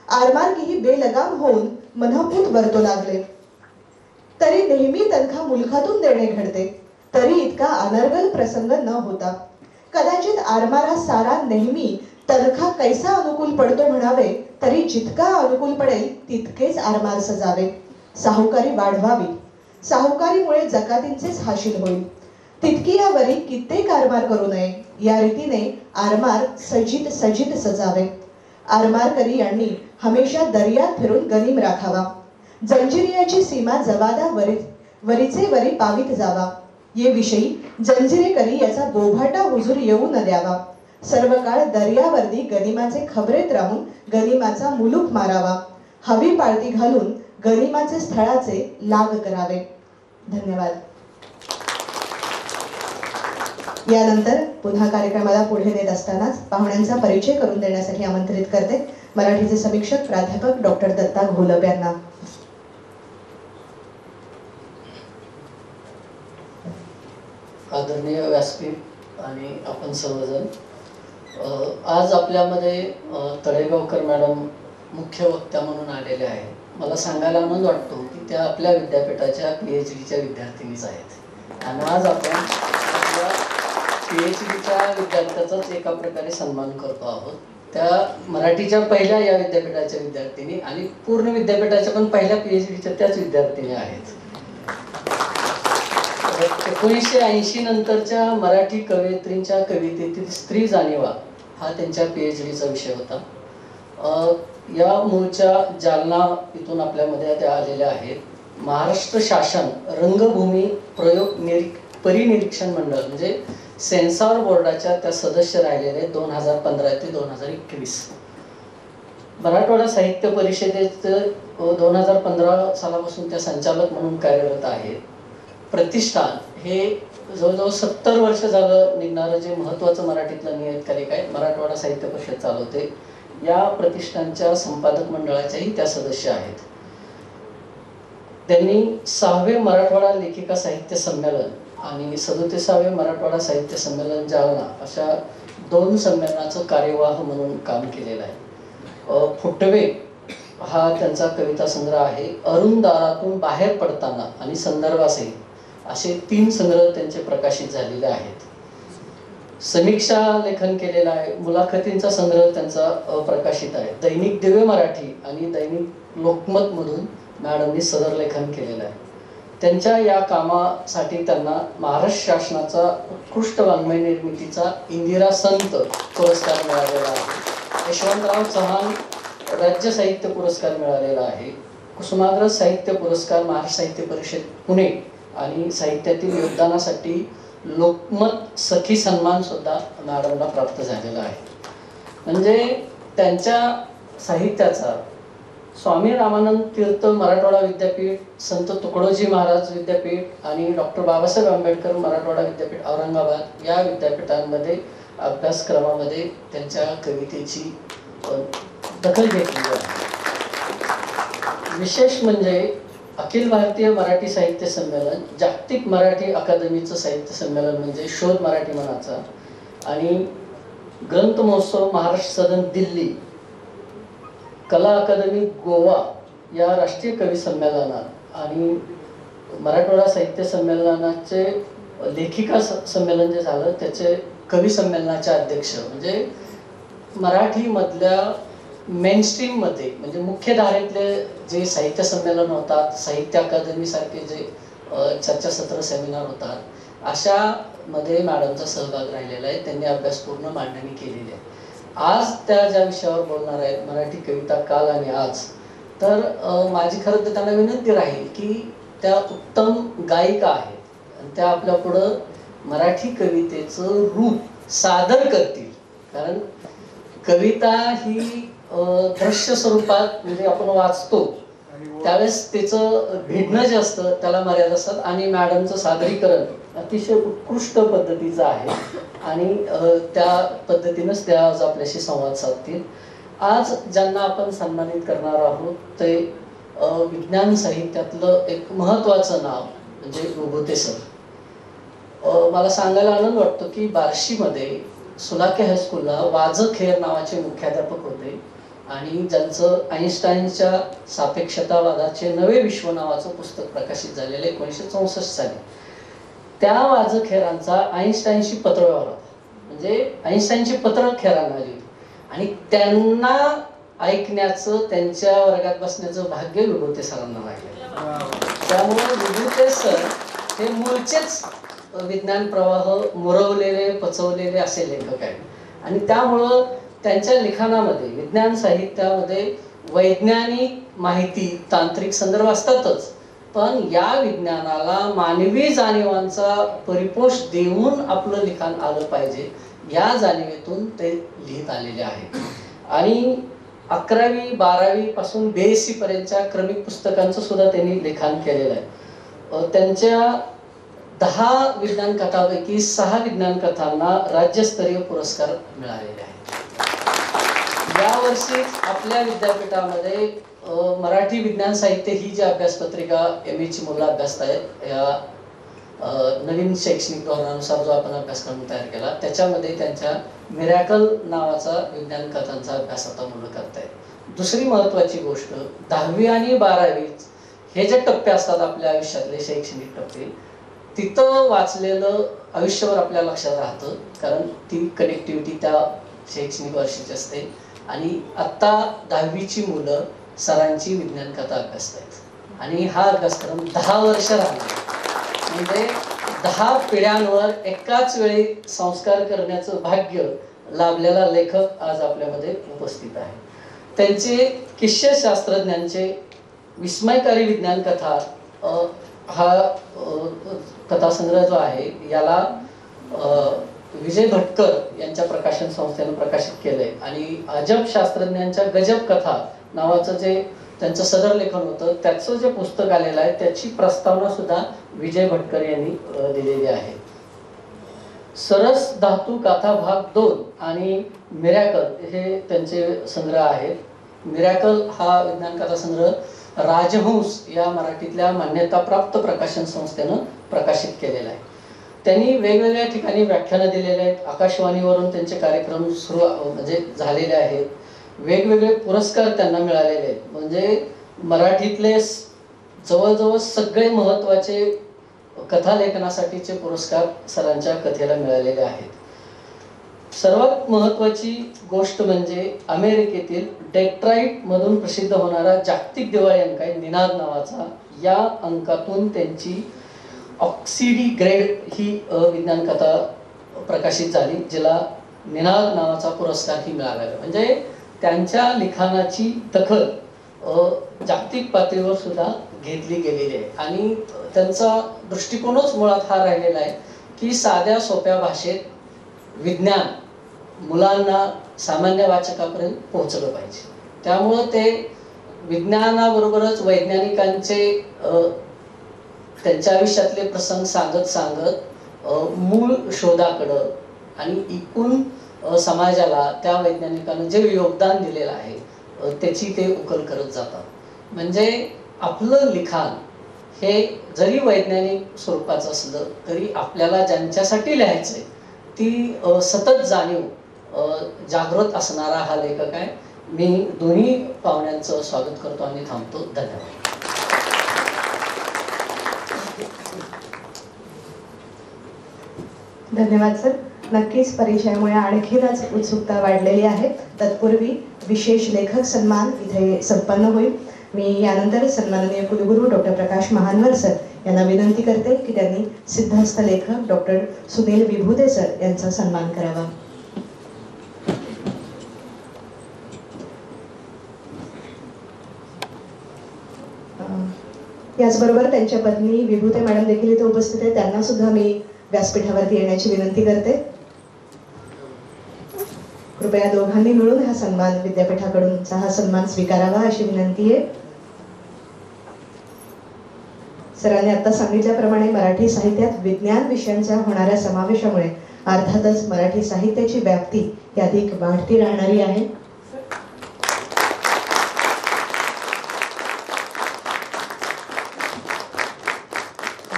आरमार्गीही बेलगाम होऊन मनहपूत वर्तो लागले. तरी नेहमी तनखा मुलखातून देणे घडते, तरी इतका अनर्गल प्रसंग न होता. कदाचित आरमारा सारा नेहमी तनखा कैसा अनुकूल पडतो म्हणावे, तरी जितका अनुकूल पडेल तितकेच आरमार सजावे. साहुकारी वाढवावी, साहुकारीमुळे जकातींचेच हाशील होईल. तितकी यावरी कित्येक आरमार करू नये, या रीतीने आरमार सजित सजित सजावे. आरमारकरी यांनी हमेशा दर्यात फिरून गनीम राखावा. जंजिरियाची सीमा जवादा वरीचे वरी पावित जावा. ये विषयी जंजिरेकरी याचा बोभाटा हुजूर येऊ न द्यावा. सर्व काळ दर्यावर्दी गनिमाचे खबरेत राहून गनिमाचा मुलूक मारावा. हवी पाळती घालून गनिमाचे स्थळाचे लाग करावे. धन्यवाद. यानंतर पुन्हा कार्यक्रमाला पुढे नेत असतानाच पाहुण्यांचा परिचय करून देण्यासाठी आमंत्रित करते मराठीचे समीक्षक प्राध्यापक डॉक्टर दत्ता घोलप यांना. आदरणीय व्यासपीठ आणि आपण सर्वजण, आज आपल्यामध्ये तळेगावकर मॅडम मुख्य वक्त्या म्हणून आलेल्या आहेत. मला सांगायला आनंद वाटतो की त्या आपल्या विद्यापीठाच्या PhDच्या विद्यार्थिनीच आहेत आणि आज आपण आपल्या PhDच्या विद्यार्थ्याचाच एका प्रकारे सन्मान करतो आहोत. त्या मराठीच्या पहिल्या या विद्यापीठाच्या विद्यार्थिनी आणि पूर्ण विद्यापीठाच्या पण पहिल्या PhDच्या त्याच विद्यार्थिनी आहेत. 1980 नंतरच्या मराठी कवयित्रींच्या कवितेतील स्त्री जाणीवा हा त्यांच्या PhDचा विषय होता. या मूळच्या जालना इथून आपल्यामध्ये त्या आलेल्या आहेत. महाराष्ट्र शासन रंगभूमी परिनिरीक्षण मंडळ म्हणजे सेन्सॉर बोर्डाच्या त्या सदस्य राहिलेले 2015 ते 2021. मराठवाडा साहित्य परिषदेत 2015 सालापासून त्या संचालक म्हणून कार्यरत आहेत. प्रतिष्ठान हे जवळजवळ 70 वर्ष झालं निघणारं जे महत्त्वाचं मराठीतलं नियतकालिक आहे, मराठवाडा साहित्य परिषद चालवते. या प्रतिष्ठानच्या संपादक मंडळाच्याही त्या सदस्य आहेत. त्यांनी 6वे मराठवाडा लेखिका साहित्य संमेलन आणि 37वे मराठवाडा साहित्य संमेलन जालना अशा 2 संमेलनाचं कार्यवाह म्हणून काम केलेलं आहे. फुटवे हा त्यांचा कविता संग्रह आहे. अरुण दारातून बाहेर पडताना आणि संदर्भासहित असे 3 संग्रह त्यांचे प्रकाशित झालेले आहेत. समीक्षा लेखन केलेलं आहे. मुलाखतींचा संग्रह त्यांचा प्रकाशित आहे. दैनिक दिव्य मराठी आणि दैनिक लोकमत मधून मॅडमनी सदर लेखन केलेलं आहे. त्यांच्या या कामासाठी त्यांना महाराष्ट्र शासनाचा उत्कृष्ट वाङ्मय निर्मितीचा इंदिरा संत पुरस्कार मिळालेला आहे. यशवंतराव चव्हाण राज्य साहित्य पुरस्कार मिळालेला आहे. कुसुमाग्रज साहित्य पुरस्कार महाराष्ट्र साहित्य परिषद पुणे आणि साहित्यातील योगदानासाठी लोकमत सखी सन्मान सुद्धा मॅडमला प्राप्त झालेला आहे. म्हणजे त्यांच्या साहित्याचा स्वामी रामानंद तीर्थ मराठवाडा विद्यापीठ, संत तुकडोजी महाराज विद्यापीठ आणि डॉक्टर बाबासाहेब आंबेडकर मराठवाडा विद्यापीठ औरंगाबाद या विद्यापीठांमध्ये अभ्यासक्रमामध्ये त्यांच्या कवितेची दखल घेतली आहे. विशेष म्हणजे अखिल भारतीय मराठी साहित्य संमेलन, जागतिक मराठी अकादमीचं साहित्य संमेलन म्हणजे शोध मराठी मनाचा आणि ग्रंथ महोत्सव महाराष्ट्र सदन दिल्ली, कला अकादमी गोवा या राष्ट्रीय कवी संमेलनात आणि मराठवाडा साहित्य संमेलनाचे लेखिका संमेलन जे झालं त्याचे कवी संमेलनाचे अध्यक्ष म्हणजे मराठीमधल्या मेनस्ट्रीम मध्ये म्हणजे मुख्य धारेतले जे साहित्य संमेलन होतात, साहित्य अकादमी सारखे जे चर्चासत्र सेमिनार होतात, अशा मध्ये मॅडमचा सहभाग राहिलेला आहे. त्यांनी अभ्यासपूर्ण मांडणी केलेली आहे. आज त्या ज्या विषयावर बोलणार आहेत, मराठी कविता काल आणि आज, तर माझी खरं तर त्यांना विनंती राहील की त्या उत्तम गायिका आहेत आणि त्या आपल्या पुढं मराठी कवितेचं रूप सादर करतील. कारण कविता ही दृश्य स्वरूपात म्हणजे आपण वाचतो त्यावेळेस त्याचं भिडणं जे असतं त्याला मर्यादा असतात आणि मॅडमचं सादरीकरण अतिशय उत्कृष्ट पद्धतीचं आहे आणि त्या पद्धतीनंच त्या आज आपल्याशी संवाद साधतील. आज ज्यांना आपण सन्मानित करणार आहोत ते विज्ञान साहित्यातलं एक महत्त्वाचं नाव म्हणजे विभूते सर. मला सांगायला आनंद वाटतो की बार्शीमध्ये सुलाके हायस्कूलला वाजखेर नावाचे मुख्याध्यापक होते. आणि ज्यांचं आईन्स्टाईनच्या सापेक्षतावादाचे नवे विश्व नावाचं पुस्तक प्रकाशित झालेलं 1964 साली. त्या वाजखेरांचा आईन्स्टाईनशी पत्रव्यवहार होता. म्हणजे आईन्स्टाईनची पत्र खेरांना आली आणि त्यांना ऐकण्याचं, त्यांच्या वर्गात बसण्याचं भाग्य विभूते सरांना लागलं. त्यामुळे विभूते सर हे मूळचेच विज्ञान प्रवाह मुरवलेले, पचवलेले असे लेखक आहेत आणि त्यामुळं त्यांच्या लिखाणामध्ये, विज्ञान साहित्यामध्ये वैज्ञानिक माहिती, तांत्रिक संदर्भ असतातच, पण या विज्ञानाला मानवी जाणीवांचा परिपोष देऊन आपलं लिखाण आलं पाहिजे या जाणीवेतून ते लिहित आलेले आहेत. आणि 11वी 12वी पासून BSc पर्यंतच्या क्रमिक पुस्तकांचं सुद्धा त्यांनी लिखाण केलेलं आहे. त्यांच्या 10 विज्ञान कथांपैकी 6 विज्ञान कथांना राज्यस्तरीय पुरस्कार मिळालेले आहेत. यावर्षी आपल्या विद्यापीठामध्ये मराठी विज्ञान साहित्य ही जी अभ्यासपत्रिका MA ची मुलं अभ्यासत आहेत, या नवीन शैक्षणिक धोरणानुसार जो आपण अभ्यासक्रम तयार केला त्याच्यामध्ये त्यांच्या मिरॅकल नावाचा विज्ञान कथांचा अभ्यास आता मुलं करतायत. दुसरी महत्त्वाची गोष्ट, 10वी आणि 12वी हे जे टप्पे असतात आपल्या आयुष्यातले शैक्षणिक टप्पे, तिथं वाचलेलं आयुष्यभर आपल्या लक्षात राहतं, कारण ती कनेक्टिव्हिटी त्या शैक्षणिक वर्षाची असते. आणि आत्ता 10वीची मुलं सरांची विज्ञान कथा अभ्यासत आहेत आणि हा अभ्यासक्रम 10 वर्ष राहणार. म्हणजे 10 पिढ्यांवर एकाच वेळी संस्कार करण्याचं भाग्य लाभलेला लेखक आज आपल्यामध्ये उपस्थित आहे. त्यांचे किस्सेशास्त्रज्ञांचे विस्मयकारी विज्ञान कथा हा कथासंग्रह जो आहे याला विजय भटकर यांच्या प्रकाशन संस्थेनं प्रकाशित केलंय. आणि अजब शास्त्रज्ञांच्या गजब कथा नावाचं जे त्यांचं सदर लेखन होतं त्याचं जे पुस्तक आलेलं आहे त्याची प्रस्तावना सुद्धा विजय भटकर यांनी दिलेली आहे. सरस धातू गाथा भाग 2 आणि मिरॅकल हे त्यांचे संग्रह आहेत. मिरॅकल हा विज्ञान कथा संग्रह राजहंस या मराठीतल्या मान्यताप्राप्त प्रकाशन संस्थेनं प्रकाशित केलेला आहे. त्यांनी वेगवेगळ्या ठिकाणी व्याख्यानं दिलेले आहेत. आकाशवाणीवरून त्यांचे कार्यक्रम सुरू म्हणजे झालेले आहेत. वेगवेगळे पुरस्कार त्यांना मिळालेले आहेत. म्हणजे मराठीतले जवळजवळ सगळे महत्त्वाचे कथालेखनासाठीचे पुरस्कार सरांच्या कथेला मिळालेले आहेत. सर्वात महत्त्वाची गोष्ट म्हणजे अमेरिकेतील डेट्रॉईट मधून प्रसिद्ध होणारा जागतिक दिवाळी अंक आहे निनाद नावाचा. या अंकातून त्यांची ऑक्सिडी ग्रेड ही विज्ञान कथा प्रकाशित झाली, जिला निनाद नावाचा पुरस्कार ही मिळाला. म्हणजे त्यांच्या लिखाणाची दखल जागतिक पातळीवर सुद्धा घेतली गेलेली आहे. आणि त्यांचा दृष्टिकोनच मुळात हा राहिलेला आहे की साध्या सोप्या भाषेत विज्ञान मुलांना, सामान्य वाचकापर्यंत पोहोचलं पाहिजे. त्यामुळं ते विज्ञानाबरोबरच वैज्ञानिकांचे त्यांच्या आयुष्यातले प्रसंग सांगत सांगत मूळ शोधाकडं आणि एकूण समाजाला त्या वैज्ञानिकांना जे योगदान दिलेलं आहे त्याची ते उकल करत जातात. म्हणजे आपलं लिखाण हे जरी वैज्ञानिक स्वरूपाचं असलं तरी आपल्याला ज्यांच्यासाठी लिहायचंय ती सतत जाणीव जागृत असणारा हा लेखक आहे. मी दोन्ही पाहुण्यांचं स्वागत करतो आणि थांबतो. धन्यवाद. धन्यवाद सर. नक्कीच परिचयामुळे आणखीनच उत्सुकता वाढलेली आहे. तत्पूर्वी विशेष लेखक सन्मान इथे संपन्न होईल. मी यानंतर सन्माननीय कुलगुरू डॉक्टर प्रकाश महानवर सर यांना विनंती करते की त्यांनी सिद्धहस्त लेखक डॉक्टर सुनील विभूते सर यांचा सन्मान करावा. याचबरोबर त्यांच्या पत्नी विभूते मॅडम देखील इथे उपस्थित आहेत. त्यांना सुद्धा मी व्यासपीठावरती येण्याची विनंती करते. कृपया दोघांनी मिळून हा सन्मान, विद्यापीठाकडूनचा हा सन्मान स्वीकारावा अशी विनंती आहे. सरांनी आता सांगितल्याप्रमाणे मराठी साहित्यात विज्ञान विषयांच्या होणाऱ्या समावेशामुळे अर्थातच मराठी साहित्याची व्याप्ती ही अधिक वाढती राहणारी आहे.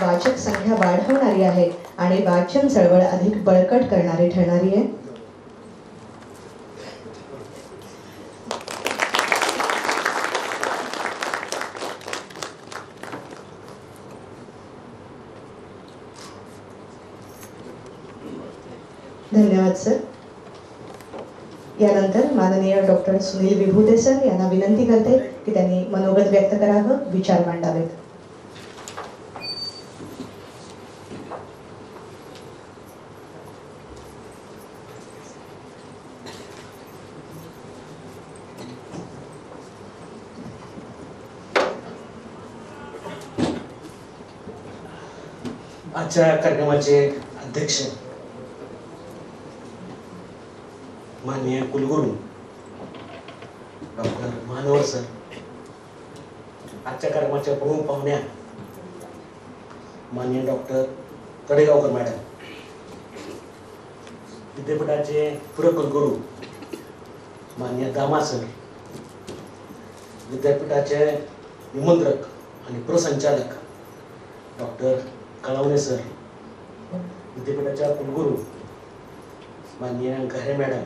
वाचक संख्या वाढवणारी आहे आणि वाचन चळवळ अधिक बळकट करणारी ठरणारी आहे. धन्यवाद सर. यानंतर माननीय डॉक्टर सुनील विभूते सर यांना विनंती करते की त्यांनी मनोगत व्यक्त करावं, विचार मांडावेत. आजच्या कार्यक्रमाचे अध्यक्ष माननीय कुलगुरू डॉक्टर महानवर सर, आजच्या कार्यक्रमाच्या प्रमुख पाहुण्या माननीय डॉक्टर तडेगावकर मॅडम, विद्यापीठाचे कुलगुरू माननीय दामा सर, विद्यापीठाचे निमंत्रक आणि प्रसंचालक डॉक्टर कळवणे सर, विद्यापीठाच्या कुलगुरू माननीय घरे मॅडम,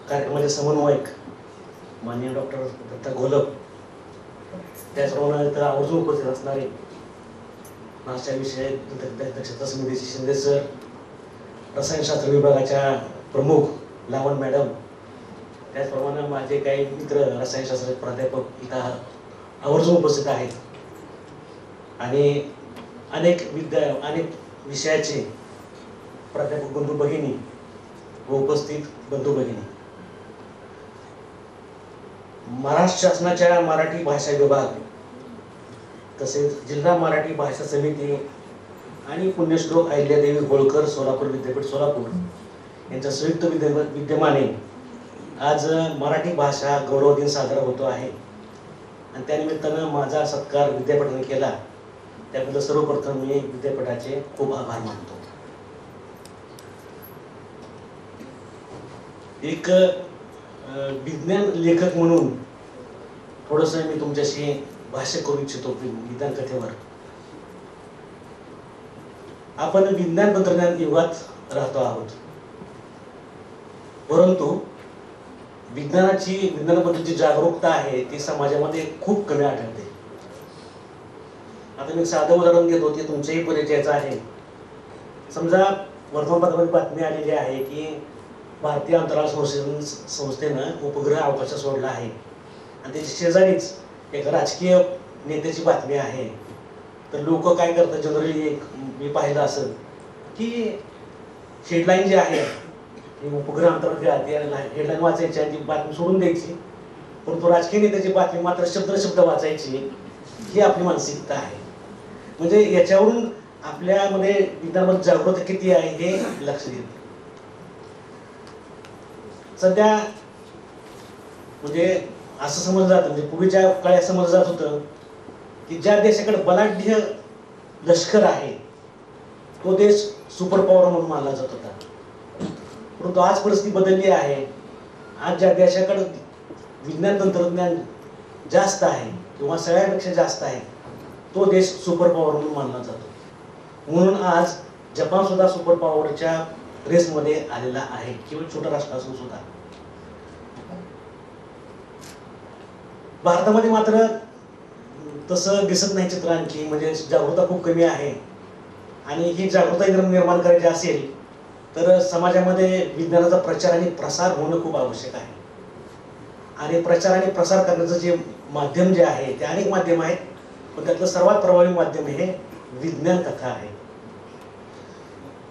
कार्यक्रमाचे समन्वयक माननीय डॉक्टर दत्ता घोलप, त्याचप्रमाणे इतर आवर्जून उपस्थित असणारे नाश्ता विषय दक्षता समितीचे शिंदे सर, रसायनशास्त्र विभागाच्या प्रमुख लावण मॅडम, त्याचप्रमाणे माझे काही मित्र रसायनशास्त्र प्राध्यापक इथं आवर्जून उपस्थित आहेत आणि अनेक विषयाचे प्राध्यापक बंधू भगिनी व उपस्थित बंधू भगिनी, महाराष्ट्र शासनाच्या मराठी भाषा विभाग तसेच जिल्हा मराठी भाषा समिती आणि पुण्यश्लोक अहिल्यादेवी होळकर सोलापूर विद्यापीठ सोलापूर यांच्या संयुक्त विद्यमाने आज मराठी भाषा गौरव दिन साजरा होतो आहे आणि त्यानिमित्तानं माझा सत्कार विद्यापीठाने केला, त्याबद्दल सर्वप्रथम मी विद्यापीठाचे खूप आभार मानतो. एक विज्ञान लेखक म्हणून थोडंसं मी तुमच्याशी भाष्य करू इच्छितो विज्ञान कथेवर. आपण विज्ञान तंत्रज्ञान युगात राहतो आहोत, परंतु विज्ञानाबद्दलची जी जागरूकता आहे ती समाजामध्ये खूप कमी आढळते. आता मी साधं उदाहरण देतो, ते तुमच्याही परिचयाचं आहे. समजा वर्तमानपत्रामध्ये बातमी आलेली आहे की भारतीय अंतराळ संस्थेनं उपग्रह अवकाशात सोडला आहे आणि त्याच्या शेजारीच एक राजकीय नेत्याची बातमी आहे. तर लोक काय करतात, जनरली मी पाहिलं असेल की हेडलाईन जी आहे उपग्रह अंतराळ हेडलाईन वाचायची आणि ती बातमी सोडून द्यायची, परंतु राजकीय नेत्याची बातमी मात्र शब्द वाचायची. ही आपली मानसिकता आहे. म्हणजे याच्यावरून आपल्यामध्ये विज्ञानामध्ये जागृती किती आहे हे लक्ष देते. सध्या म्हणजे असं समजलं जातं, म्हणजे पूर्वीच्या काळी असं समजलं जात होतं की ज्या देशाकडे बलाढ्य लष्कर आहे तो देश सुपर पॉवर म्हणून मानला जात होता, परंतु आज परिस्थिती बदलली आहे. आज ज्या देशाकडे विज्ञान तंत्रज्ञान जास्त आहे किंवा सगळ्यापेक्षा जास्त आहे तो देश सुपर पॉवर म्हणून मानला जातो. म्हणून आज जपान सुद्धा सुपर पॉवरच्या रेसमध्ये आलेला आहे, किंवा छोटं राष्ट्र असून सुद्धा. भारतामध्ये मात्र तसं दिसत नाही चित्र, आणखी म्हणजे जागरूकता खूप कमी आहे. आणि ही जागरूकता निर्माण करायची असेल तर समाजामध्ये विज्ञानाचा प्रचार आणि प्रसार होणं खूप आवश्यक आहे. आणि प्रचार आणि प्रसार करण्याचं जे माध्यम जे आहे ते अनेक माध्यम आहेत, पण त्यातलं सर्वात प्रभावी माध्यम हे विज्ञान कथा आहे.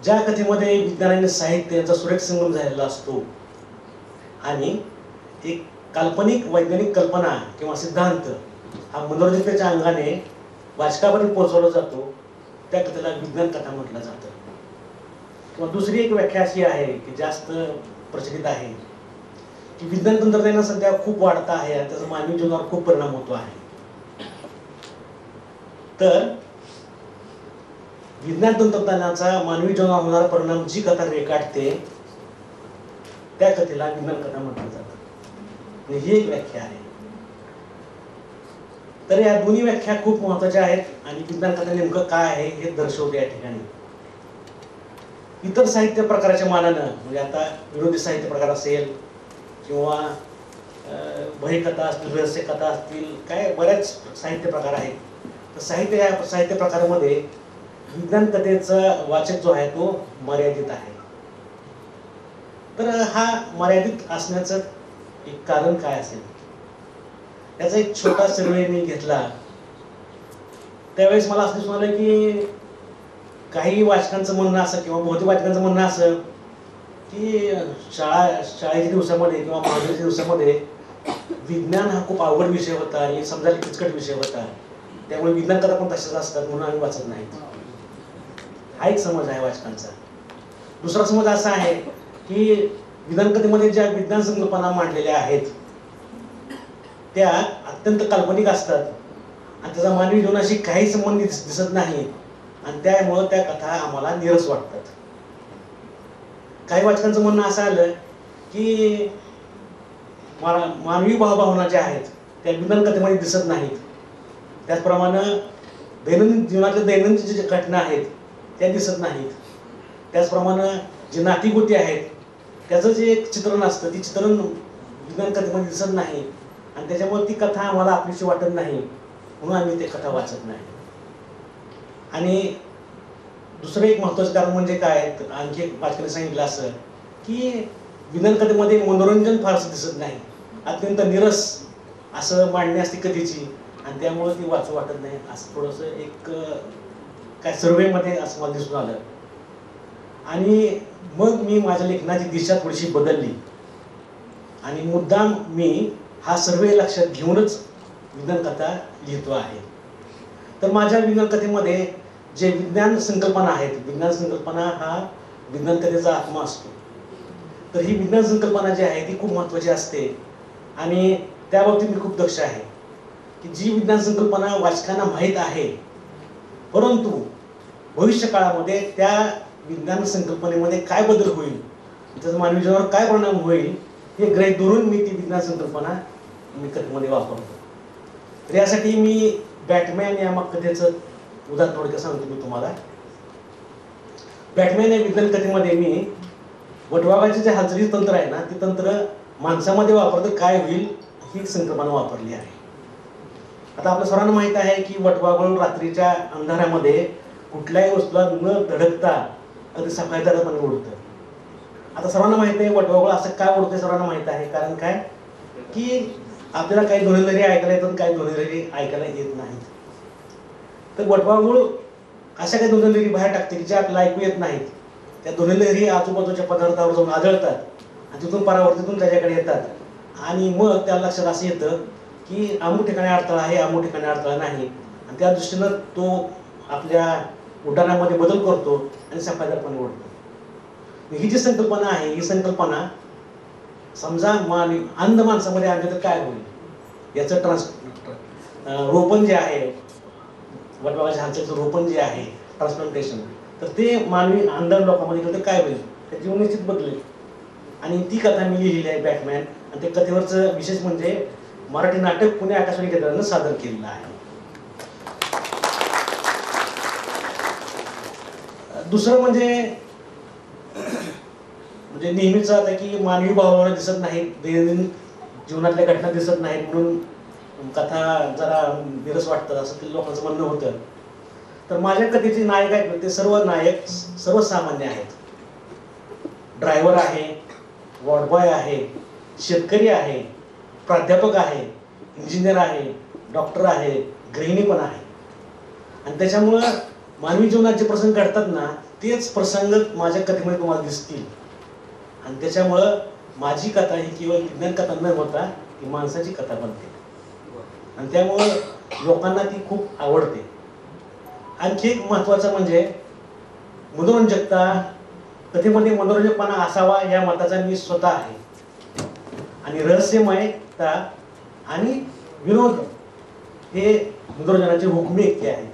ज्या कथेमध्ये विज्ञान आणि साहित्य यांचा सुरेख संगम झालेला असतो आणि एक काल्पनिक वैज्ञानिक कल्पना किंवा सिद्धांत हा मनोरंजकतेच्या अंगाने वाचकापर्यंत पोहोचवला जातो, त्या कथेला विज्ञान कथा म्हटलं जातं. किंवा दुसरी एक व्याख्या अशी आहे की जास्त प्रचलित आहे की विज्ञान तंत्रज्ञान सध्या खूप वाढत आहे आणि त्याचा मानवी जीवनावर खूप परिणाम होतो आहे. तर विज्ञान तंत्रज्ञानाचा मानवी जीवनावर होणारा परिणाम जी कथा रेखाटते त्या कथेला विज्ञान कथा म्हटलं जातं. ही एक व्याख्या आहे. तर या दोन्ही व्याख्या खूप महत्त्वाच्या आहेत आणि विज्ञान कथा नेमकं काय आहे हे दर्शवते या ठिकाणी. इतर साहित्य प्रकाराच्या मानानं, म्हणजे आता विरोधी साहित्य प्रकार असेल किंवा भयकथा असतील, रहस्य कथा असतील, काय बऱ्याच साहित्य प्रकार आहेत. तर साहित्य प्रकारामध्ये विज्ञान कथेचा वाचक जो आहे तो मर्यादित आहे. तर हा मर्यादित असण्याचं एक कारण काय असेल? याचा एक छोटा सर्वे मी घेतला. त्यावेळेस मला असं दिसून आलं की काही वाचकांचं म्हणणं असं किंवा बहुतेक वाचकांचं म्हणणं असं की शाळेच्या दिवसामध्ये किंवा महाविद्यालयाच्या दिवसामध्ये विज्ञान हा खूप अवघड विषय होता आणि समजायला किचकट विषय होता, त्यामुळे विज्ञान कथा पण तशाच असतात म्हणून आम्ही वाचत नाहीत. हा एक समज आहे वाचकांचा. दुसरा समज असा आहे की विज्ञान कथेमध्ये ज्या विज्ञान संकल्पना मांडलेल्या आहेत त्या अत्यंत काल्पनिक असतात आणि त्याचा मानवी जीवनाशी काही संबंध दिसत नाही आणि त्यामुळं त्या कथा आम्हाला नीरस वाटतात. काही वाचकांचं म्हणणं असं आलं की मानवी भावभावना ज्या आहेत त्या विज्ञान कथेमध्ये दिसत नाहीत, त्याचप्रमाणे दैनंदिन जीवनातल्या दैनंदिन ज्या घटना आहेत त्या दिसत नाहीत, त्याचप्रमाणे जे नातीगोती आहेत त्याचं जे एक चित्रण असतं ती चित्रण विज्ञान कथेमध्ये दिसत नाही आणि त्याच्यामुळे ती कथा आम्हाला आपलीशी वाटत नाही म्हणून आम्ही ते कथा वाचत नाही. आणि दुसरं एक महत्त्वाचं कारण म्हणजे काय, आणखी एक वाचकाने सांगितलं असं की विज्ञान कथेमध्ये मनोरंजन फारसं दिसत नाही, अत्यंत निरस असं मांडणी असते कथेची आणि त्यामुळे ती वाचू वाटत नाही, असं थोडंसं एक काय सर्वेमध्ये असं मला दिसून आलं. आणि मग मी माझ्या लेखनाची दिशा थोडीशी बदलली आणि मुद्दाम मी हा सर्वे लक्षात घेऊनच विज्ञान कथा लिहितो आहे. तर माझ्या विज्ञान कथेमध्ये जे विज्ञान संकल्पना आहेत, विज्ञान संकल्पना हा विज्ञान कथेचा आत्मा असतो. तर ही विज्ञान संकल्पना जी आहे ती खूप महत्त्वाची असते आणि त्या बाबतीत मी खूप दक्ष आहे की जी विज्ञान संकल्पना वाचकांना माहीत आहे परंतु भविष्य काळामध्ये त्या विज्ञान संकल्पनेमध्ये काय बदल होईल, त्याचा मानवी जीवनावर काय परिणाम होईल हे गृहीत धरून मी ती विज्ञान संकल्पना मी कथेमध्ये वापरतो. तर यासाठी मी बॅटमॅन या कथेचं उदाहरण थोडक्यात सांगतो मी तुम्हाला. बॅटमॅन या विज्ञान कथेमध्ये मी वटवाघाचे जे हालचालीचे तंत्र आहे ना ते तंत्र माणसामध्ये वापरतं काय होईल ही संकल्पना वापरली आहे. आता आपल्या सर्वांना माहित आहे की वटवाघूळ रात्रीच्या अंधारामध्ये कुठल्याही वस्तूला न धडकता अगदी सफाईदारपणे उडतं. आता सर्वांना माहित आहे वटवाघूळ असं काय उडतं, सर्वांना माहित आहे. कारण काय की आपल्याला काही ध्वनिलहरी ऐकायला येतात, काही ध्वनिलहरी ऐकायला येत नाहीत. तर वटवाघूळ अशा काही ध्वनिलहरी बाहेर टाकते की ज्या आपल्याला ऐकू येत नाहीत. त्या ध्वनिलहरी आजूबाजूच्या पदार्थावर जाऊन आदळतात आणि तिथून परावर्तीतून त्याच्याकडे येतात आणि मग त्या लक्षात असं येतं की अमुक ठिकाणी अडथळा आहे, अमुक ठिकाणी अडथळा नाही आणि त्या दृष्टीनं तो आपल्या उड्डाणामध्ये बदल करतो आणि सफाईदारपणे उडतो. ही जी संकल्पना आहे ही संकल्पना समजा अंध माणसामध्ये आणली तर काय होईल याचं रोपण जे आहे, वटवाघाच्या हालचालीचं रोपण जे आहे ट्रान्सप्लांटेशन, तर ते मानवी अंध लोकांमध्ये गेलं तर काय होईल, त्या जीवन निश्चित बदलेल. आणि ती कथा मी लिहिलेली आहे बॅटमॅन. आणि त्या कथेवरचं विशेष म्हणजे मराठी नाटक पुणे आकाशवाणी केंद्रानं सादर केलेलं आहे. दुसरं म्हणजे नेहमीच आता की मानवी भावना दिसत नाहीत, दैनंदिन जीवनातल्या घटना दिसत नाहीत म्हणून कथा जरा निरस वाटतात असं ते लोकांचं म्हणणं होतं. तर माझ्या कथेचे नायक आहेत ते सर्व नायक सर्वसामान्य आहेत. ड्रायव्हर आहे, वॉर्डबॉय आहे, शेतकरी आहे, प्राध्यापक आहे, इंजिनियर आहे, डॉक्टर आहे, गृहिणी पण आहे. आणि त्याच्यामुळं मानवी जीवनात जे प्रसंग घडतात ना तेच प्रसंग माझ्या कथेमध्ये तुम्हाला दिसतील. आणि त्याच्यामुळं माझी कथा ही केवळ विज्ञान कथा न होता ती माणसाची कथा बनते आणि त्यामुळं लोकांना ती खूप आवडते. आणखी एक महत्त्वाचं म्हणजे मनोरंजकता. कथेमध्ये मनोरंजकपणा असावा या मताचा मी स्वतः आहे. आणि रहस्यमयता आणि विनोद हे मनोरंजनाचे हुकमी ऐक्य आहेत.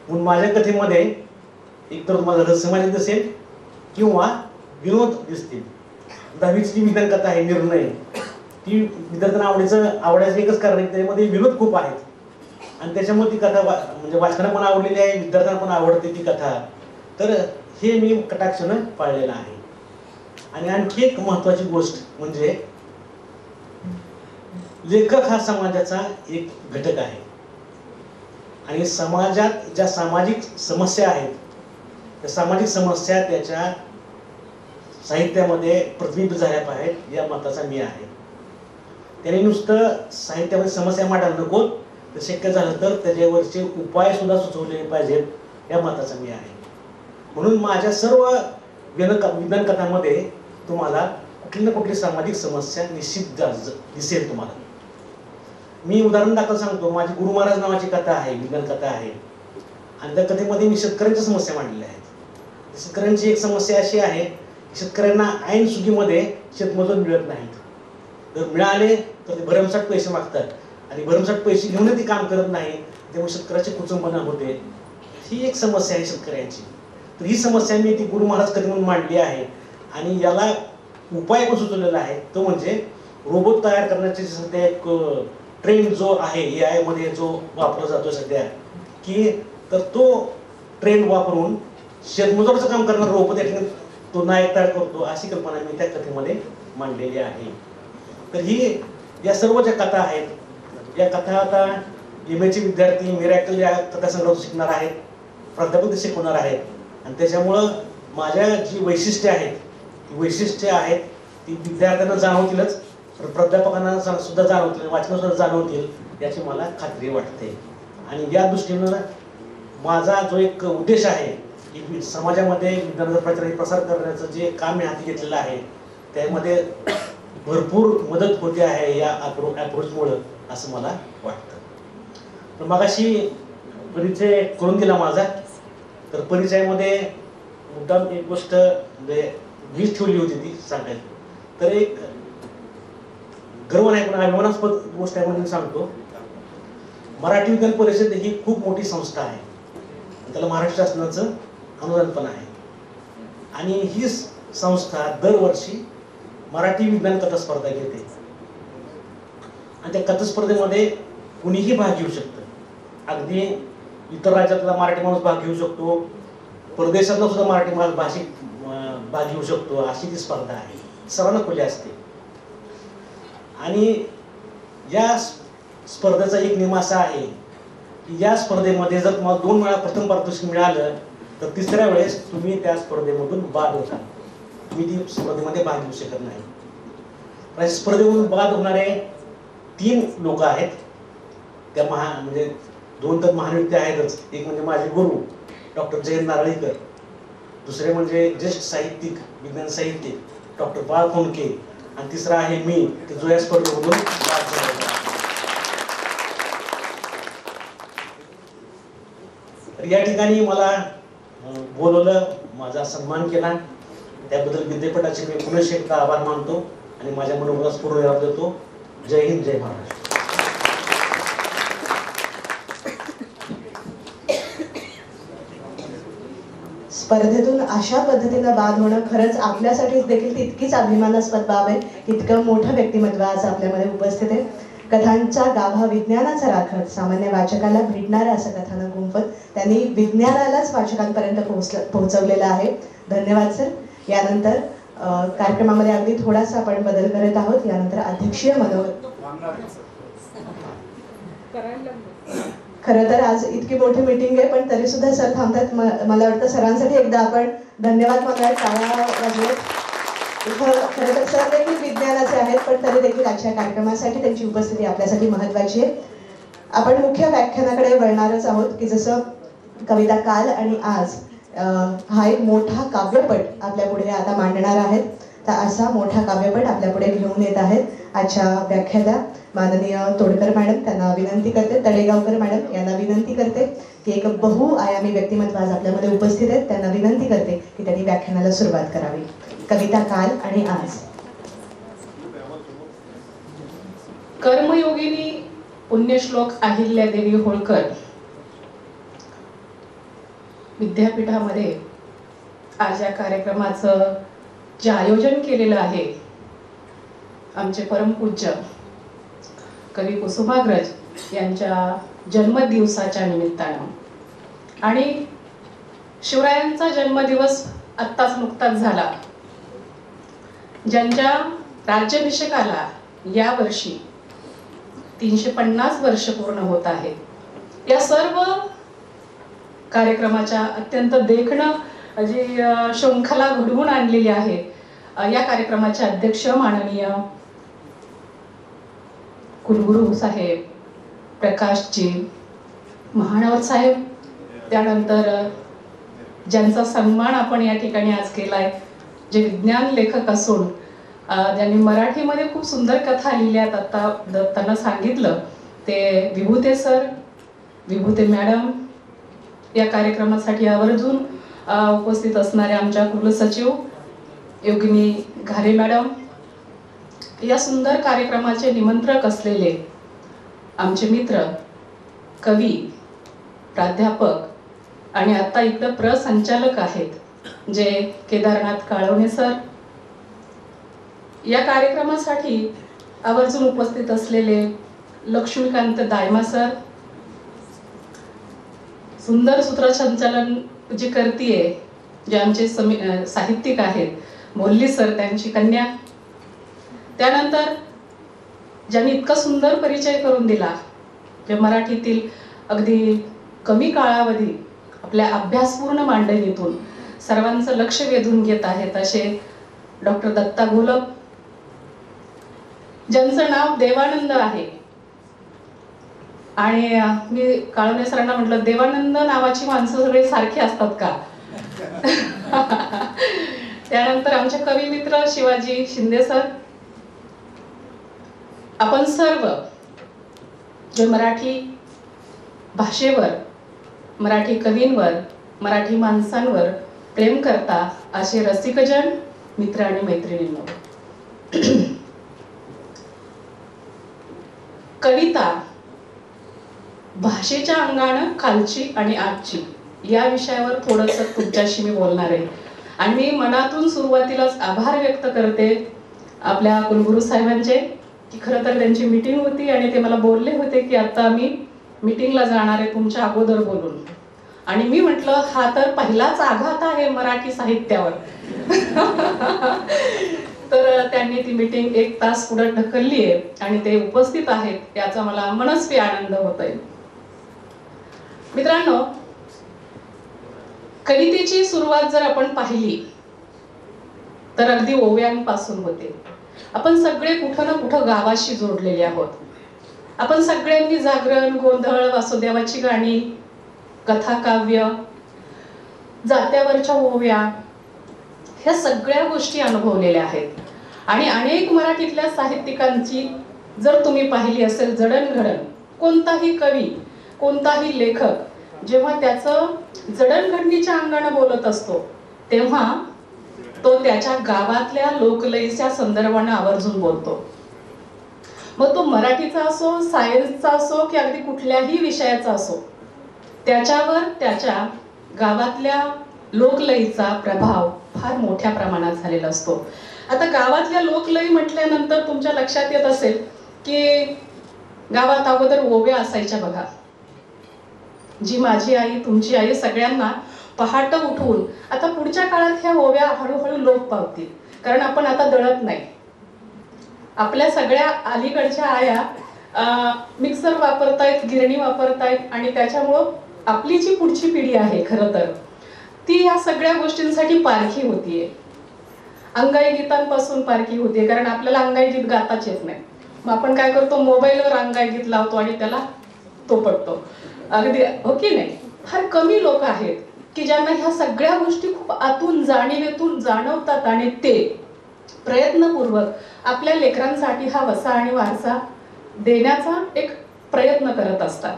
म्हणून माझ्या कथेमध्ये एकतर तुम्हाला रहस्यमय दिसेल किंवा विनोद दिसतील. 10वीची विज्ञान कथा आहे निर्णय, ती विद्यार्थ्यांना आवडायचं एकच कारण आहे त्यामध्ये विनोद खूप आहेत आणि त्याच्यामुळे ती कथा म्हणजे वाचकांना पण आवडलेली आहे, विद्यार्थ्यांना पण आवडते ती कथा. तर हे मी कटाक्षानं पाळलेलं आहे. आणि आणखी एक महत्त्वाची गोष्ट म्हणजे लेखक हा समाजाचा एक घटक आहे आणि समाजात ज्या सामाजिक समस्या आहेत त्या सामाजिक समस्या त्याच्या साहित्यामध्ये प्रतिबिंबित झाल्या पाहिजेत या मताचा मी आहे. त्याने नुसतं साहित्यामध्ये समस्या मांडायला नको, तर शक्य झालं तर त्याच्यावरचे उपाय सुद्धा सुचवले पाहिजेत या मताचा मी आहे. म्हणून माझ्या सर्व विज्ञान कथांमध्ये तुम्हाला कुठली ना कुठली सामाजिक समस्या निश्चित दिसेल तुम्हाला. मी उदाहरण दाखल सांगतो. माझी गुरु महाराज नावाची कथा आहे, विज्ञान कथा आहे, आणि त्या कथेमध्ये मी शेतकऱ्यांच्या समस्या मांडलेल्या आहेत. शेतकऱ्यांची एक समस्या अशी आहे की शेतकऱ्यांना ऐन सुगीमध्ये शेतमजूर मिळत नाहीत. जर मिळाले तर ते भरमसाठ पैसे मागतात आणि भरमसाठ पैसे घेऊन ते काम करत नाही, त्यामुळे शेतकऱ्याची कुचंबना होते. ही एक समस्या आहे शेतकऱ्यांची. तर ही समस्या मी ती गुरु महाराज कथेमधून मांडली आहे आणि याला उपाय पण सुचवलेला आहे. तो म्हणजे रोबोट तयार करण्याची सध्या एक ट्रेंड जो आहे AI मध्ये जो वापरला जातो सध्या, की तर तो ट्रेंड वापरून शेतमजुराचं काम करणारा रोबोट त्या ठिकाणी तो नायक तयार करतो, अशी कल्पना मी त्या कथेमध्ये मांडलेली आहे. तर ही या सर्व ज्या कथा आहेत, या कथा आता MA चे विद्यार्थी मिरॅकल या कथासंग्रहातून शिकणार आहेत, प्राध्यापक शिकवणार आहेत, आणि त्याच्यामुळं माझ्या जी वैशिष्ट्ये आहेत ती वैशिष्ट्ये आहेत ती विद्यार्थ्यांना जाणवतीलच, प्राध्यापकांना सुद्धा जाणवतील, वाचकांना सुद्धा जाणवतील याची मला खात्री वाटते. आणि या दृष्टीनं माझा जो एक उद्देश आहे की समाजामध्ये विज्ञानाचा प्रचार आणि प्रसार करण्याचं जे काम मी हाती घेतलेलं आहे त्यामध्ये भरपूर मदत होते आहे या अप्रोचमुळं, असं मला वाटतं. तर मगाशी परिचय करून दिला माझा. तर परिचयामध्ये मुद्दाम एक गोष्ट म्हणजे मीच ठेवली होती ती सांगायला. तर एक गर्व नाही पण अभिमानास्पद गोष्ट आहे म्हणून सांगतो. मराठी विज्ञान परिषद ही खूप मोठी संस्था आहे, त्याला महाराष्ट्र शासनाचं अनुदान पण आहे, आणि ही संस्था दरवर्षी मराठी विज्ञान कथा स्पर्धा घेते. आणि त्या कथा स्पर्धेमध्ये कुणीही भाग घेऊ शकतं. अगदी इतर राज्यातला मराठी माणूस भाग घेऊ शकतो, परदेशातला सुद्धा मराठी माणूस भाषिक भाग घेऊ शकतो, अशी ती स्पर्धा आहे. सर्वांना खुली असते. आणि या स्पर्धेचा एक नियम असा आहे की या स्पर्धेमध्ये जर तुम्हाला 2 वेळा प्रथम पारितोषिक मिळालं तर तिसऱ्या वेळेस तुम्ही त्या स्पर्धेमधून बाद होता. तुम्ही ती स्पर्धेमध्ये भाग घेऊ शकत नाही. स्पर्धेमधून बाद होणारे 3 लोक आहेत. त्या म्हणजे 2 तर महान व्यक्ती आहेतच. एक म्हणजे माझे गुरु डॉक्टर जयंत नारळीकर, दुसरे म्हणजे ज्येष्ठ साहित्यिक, विज्ञान साहित्यिक डॉक्टर बाळ फोंडके, आणि तिसरा आहे मी, जो या स्पर्धेमधून बाद झालेला आहे. तर या ठिकाणी मला बोलवलं, माझा सन्मान केला, त्याबद्दल विद्यापीठाचे मी पुनश्च एकदा आभार मानतो आणि माझ्या मनोभावास पूर्ण जबाब देतो. जय हिंद, जय महाराष्ट्र. स्पर्धेतून अशा पद्धतीनं बाद होणं खरंच आपल्यासाठीच देखील तितकीच अभिमानास्पद बाब आहे. इतकं मोठं व्यक्तिमत्व आज आपल्यामध्ये उपस्थित आहे. कथांचा गाभा विज्ञानाचा राखत, सामान्य वाचकाला भेटणाऱ्या असं कथानक गुंफत त्यांनी विज्ञानालाच वाचकांपर्यंत पोहोचवलेलं आहे. धन्यवाद सर. यानंतर कार्यक्रमामध्ये अगदी थोडासा आपण बदल करत आहोत. यानंतर अध्यक्षीय मनोगत. खरं तर आज इतकी मोठी मीटिंग आहे पण तरी सुद्धा सर थांबतात. मला वाटतं सरांसाठी एकदा आपण धन्यवाद मानूयात, टाळ्या वाजवत. खरं तर सर देखील विज्ञानाचे आहेत पण तरी देखील आजच्या कार्यक्रमासाठी त्यांची उपस्थिती आपल्यासाठी महत्त्वाची आहे. आपण मुख्य व्याख्यानाकडे वळणारच आहोत की जसं कविता काल आणि आज हा एक मोठा काव्यपट आपल्या पुढे आता मांडणार आहेत. तर असा मोठा काव्यपट आपल्या पुढे घेऊन येत आहेत आजच्या व्याख्याता माननीय तोडकर मॅडम. त्यांना विनंती करते, तळेगावकर मॅडम यांना विनंती करते की एक बहुआयामी व्यक्तिमत्व आज आपल्यामध्ये उपस्थित आहेत. त्यांना विनंती करते की त्यांनी व्याख्यानाला सुरुवात करावी. कविता काल आणि आज. कर्मयोगिनी पुण्यश्लोक अहिल्यादेवी होळकर विद्यापीठामध्ये आज या कार्यक्रमाचं जे आयोजन केलेलं आहे आमचे परमपूज्य कवी कुसुमाग्रज यांच्या जन्मदिवसाच्या निमित्तानं, आणि शिवरायांचा जन्मदिवस आत्ताच नुकताच झाला, ज्यांच्या राज्याभिषेकाला यावर्षी 350 वर्ष पूर्ण होत आहेत. या सर्व कार्यक्रमाच्या अत्यंत देखणं जी शृंखला घडवून आणलेली आहे या कार्यक्रमाचे अध्यक्ष माननीय कुलगुरू साहेब, प्रकाशजी, महानवर साहेब, त्यानंतर ज्यांचा सन्मान आपण या ठिकाणी आज केलाय, जे विज्ञान लेखक असून ज्यांनी मराठीमध्ये खूप सुंदर कथा लिहिल्यात, आता दत्तानं सांगितलं, ते विभूते सर, विभूते मॅडम, या कार्यक्रमासाठी आवर्जून उपस्थित असणाऱ्या आमच्या कुलसचिव योगिनी घारे मॅडम, या सुंदर कार्यक्रमाचे निमंत्रक असलेले आमचे मित्र, कवी, प्राध्यापक आणि आता इकडं प्रसंचालक आहेत जे केदारनाथ काळवणे सर, या कार्यक्रमासाठी आवर्जून उपस्थित असलेले लक्ष्मीकांत दायमा सर, सुंदर सूत्रसंचालन जी करतीये जे आमचे साहित्यिक आहेत मोल्ली सर, त्यांची कन्या, त्यानंतर ज्यांनी इतका सुंदर परिचय करून दिला, जे मराठीतील अगदी कमी काळावधी आपल्या अभ्यासपूर्ण मांडणीतून सर्वांचं लक्ष वेधून घेत आहेत, असे डॉक्टर दत्ता घोलप, ज्यांचं नाव देवानंद आहे. आणि मी काळवणे सरांना म्हटलं, देवानंद नावाची माणसं सगळे सारखी असतात का? त्यानंतर आमचे कवी मित्र शिवाजी शिंदे सर, आपण सर्व जे मराठी भाषेवर, मराठी कवींवर, मराठी माणसांवर प्रेम करता असे रसिकजन, मित्र आणि मैत्रिणींनो, कविता भाषेच्या अंगानं खालची आणि आजची या विषयावर थोडंसं तुमच्याशी मी बोलणार आहे. आणि मी मनातून सुरुवातीलाच आभार व्यक्त करते आपल्या कुलगुरू साहेबांचे, की खरं तर त्यांची मीटिंग होती आणि ते मला बोलले होते की आता मी मीटिंगला जाणार आहे तुमच्या अगोदर बोलून. आणि मी म्हटलं, हा तर पहिलाच आघात आहे मराठी साहित्यावर. तर त्यांनी ती मीटिंग 1 तास पुढे ढकलली आहे आणि ते उपस्थित आहेत याचा मला मनस्वी आनंद होतोय. मित्रांनो, कवितेची सुरुवात जर आपण पाहिली तर अगदी ओव्यांपासून होते. आपण सगळे कुठं ना कुठं गावाशी जोडलेले आहोत. आपण सगळ्यांनी जागरण, गोंधळ, वासुदेवाची गाणी, कथा, काव्य, जात्यावरच्या ओव्या, ह्या सगळ्या गोष्टी अनुभवलेल्या आहेत. आणि अनेक मराठीतल्या साहित्यिकांची जर तुम्ही पाहिली असेल जडणघडण, कोणताही कवी, कोणताही लेखक जेव्हा त्याचं जडणघडणीच्या अंगानं बोलत असतो तेव्हा तो त्याच्या गावातल्या लोकलयीच्या संदर्भानं आवर्जून बोलतो. मग तो मराठीचा असो, सायन्सचा असो की अगदी कुठल्याही विषयाचा असो, त्याच्यावर त्याच्या गावातल्या लोकलयीचा प्रभाव फार मोठ्या प्रमाणात झालेला असतो. आता गावातल्या लोकलयी म्हटल्यानंतर तुमच्या लक्षात येत असेल की गावात अगोदर ओव्या असायच्या बघा, जी माझी आई, तुमची आई, सगळ्यांना पहाट उठवून, आता पुढच्या काळात ह्या ओव्या हळूहळू लोप पावतील, कारण आपण आता दळत नाही. आपल्या सगळ्या अलीकडच्या आया मिक्सर वापरतायत, गिरणी वापरतायत आणि त्याच्यामुळं आपली जी पुढची पिढी आहे खरं तर ती या सगळ्या गोष्टींसाठी पारखी होतीये. अंगाई गीतांपासून पारखी होते, कारण आपल्याला अंगाई गीत गाताच येत नाही. मग आपण काय करतो, मोबाईलवर अंगाई गीत लावतो आणि त्याला तो पडतो. अगदी हो की नाही? फार कमी लोक आहेत की ज्यांना ह्या सगळ्या गोष्टी खूप आतून जाणीवेतून जाणवतात आणि ते प्रयत्नपूर्वक आपल्या लेकरांसाठी हा वसा आणि वारसा देण्याचा एक प्रयत्न करत असतात.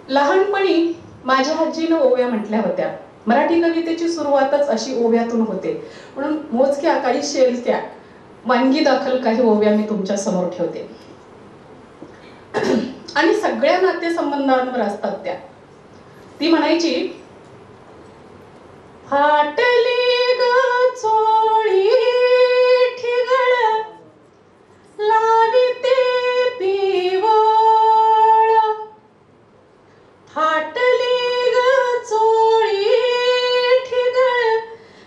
लहानपणी माझ्या आजीनं ओव्या म्हटल्या होत्या. मराठी कवितेची सुरुवातच अशी ओव्यातून होते. म्हणून मोजक्या काही शेलक्या वानगी दाखल काही ओव्या मी तुमच्या समोर ठेवते आणि सगळ्या नातेसंबंधांवर असतात त्या. ती म्हणायची, फाटली ग चोळी ठिगळ लाविते पिवळ, फाटली ग चोळी ठिगळ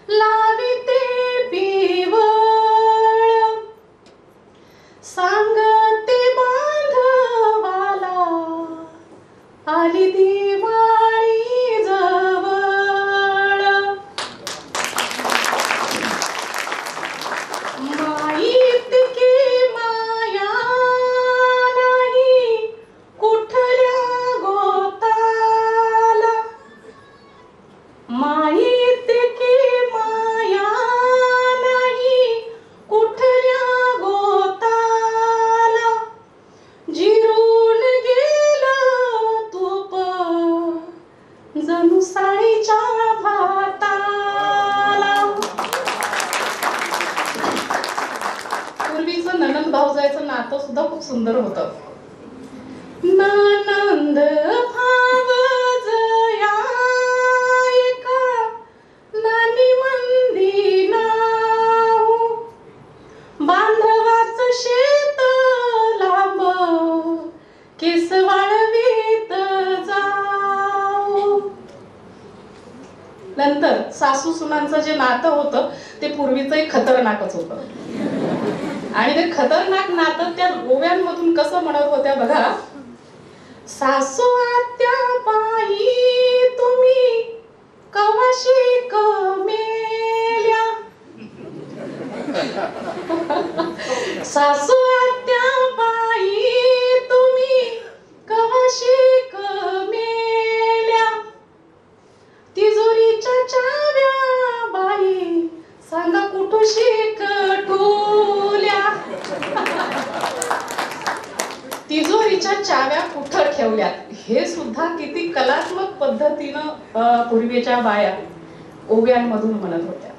लाविते पिवळ, सांगते बांधवाला आली दिवाळी जवळ. जणू साळीच्या भाताला. पूर्वीचं नणंद भावजायचं नातं सुद्धा खूप सुंदर होतं. नणंद भावजया एका नानी मंदी नाव, बांधवाचं शेत लांब केस वाळवीत जाऊ. नंतर सासू सुनांचं जे नातं होतं ते पूर्वीचं एक खतरनाकच होतं. आणि ते खतरनाक नातं त्या ओव्यांमधून कसं म्हणत होत्या बघा. सासू आत्या पायी तुम्ही कवाशी कमेल्या, सासू आत्या पायी तुम्ही कवाशी कमेल्या, तिजोरीच्या चाव्या बाई सांगा कुठुशी कठुल्या. तिजोरीच्या चाव्या कुठं ठेवल्यात हे सुद्धा किती कलात्मक पद्धतीनं पूर्वीच्या बाया ओव्यांमधून म्हणत होत्या.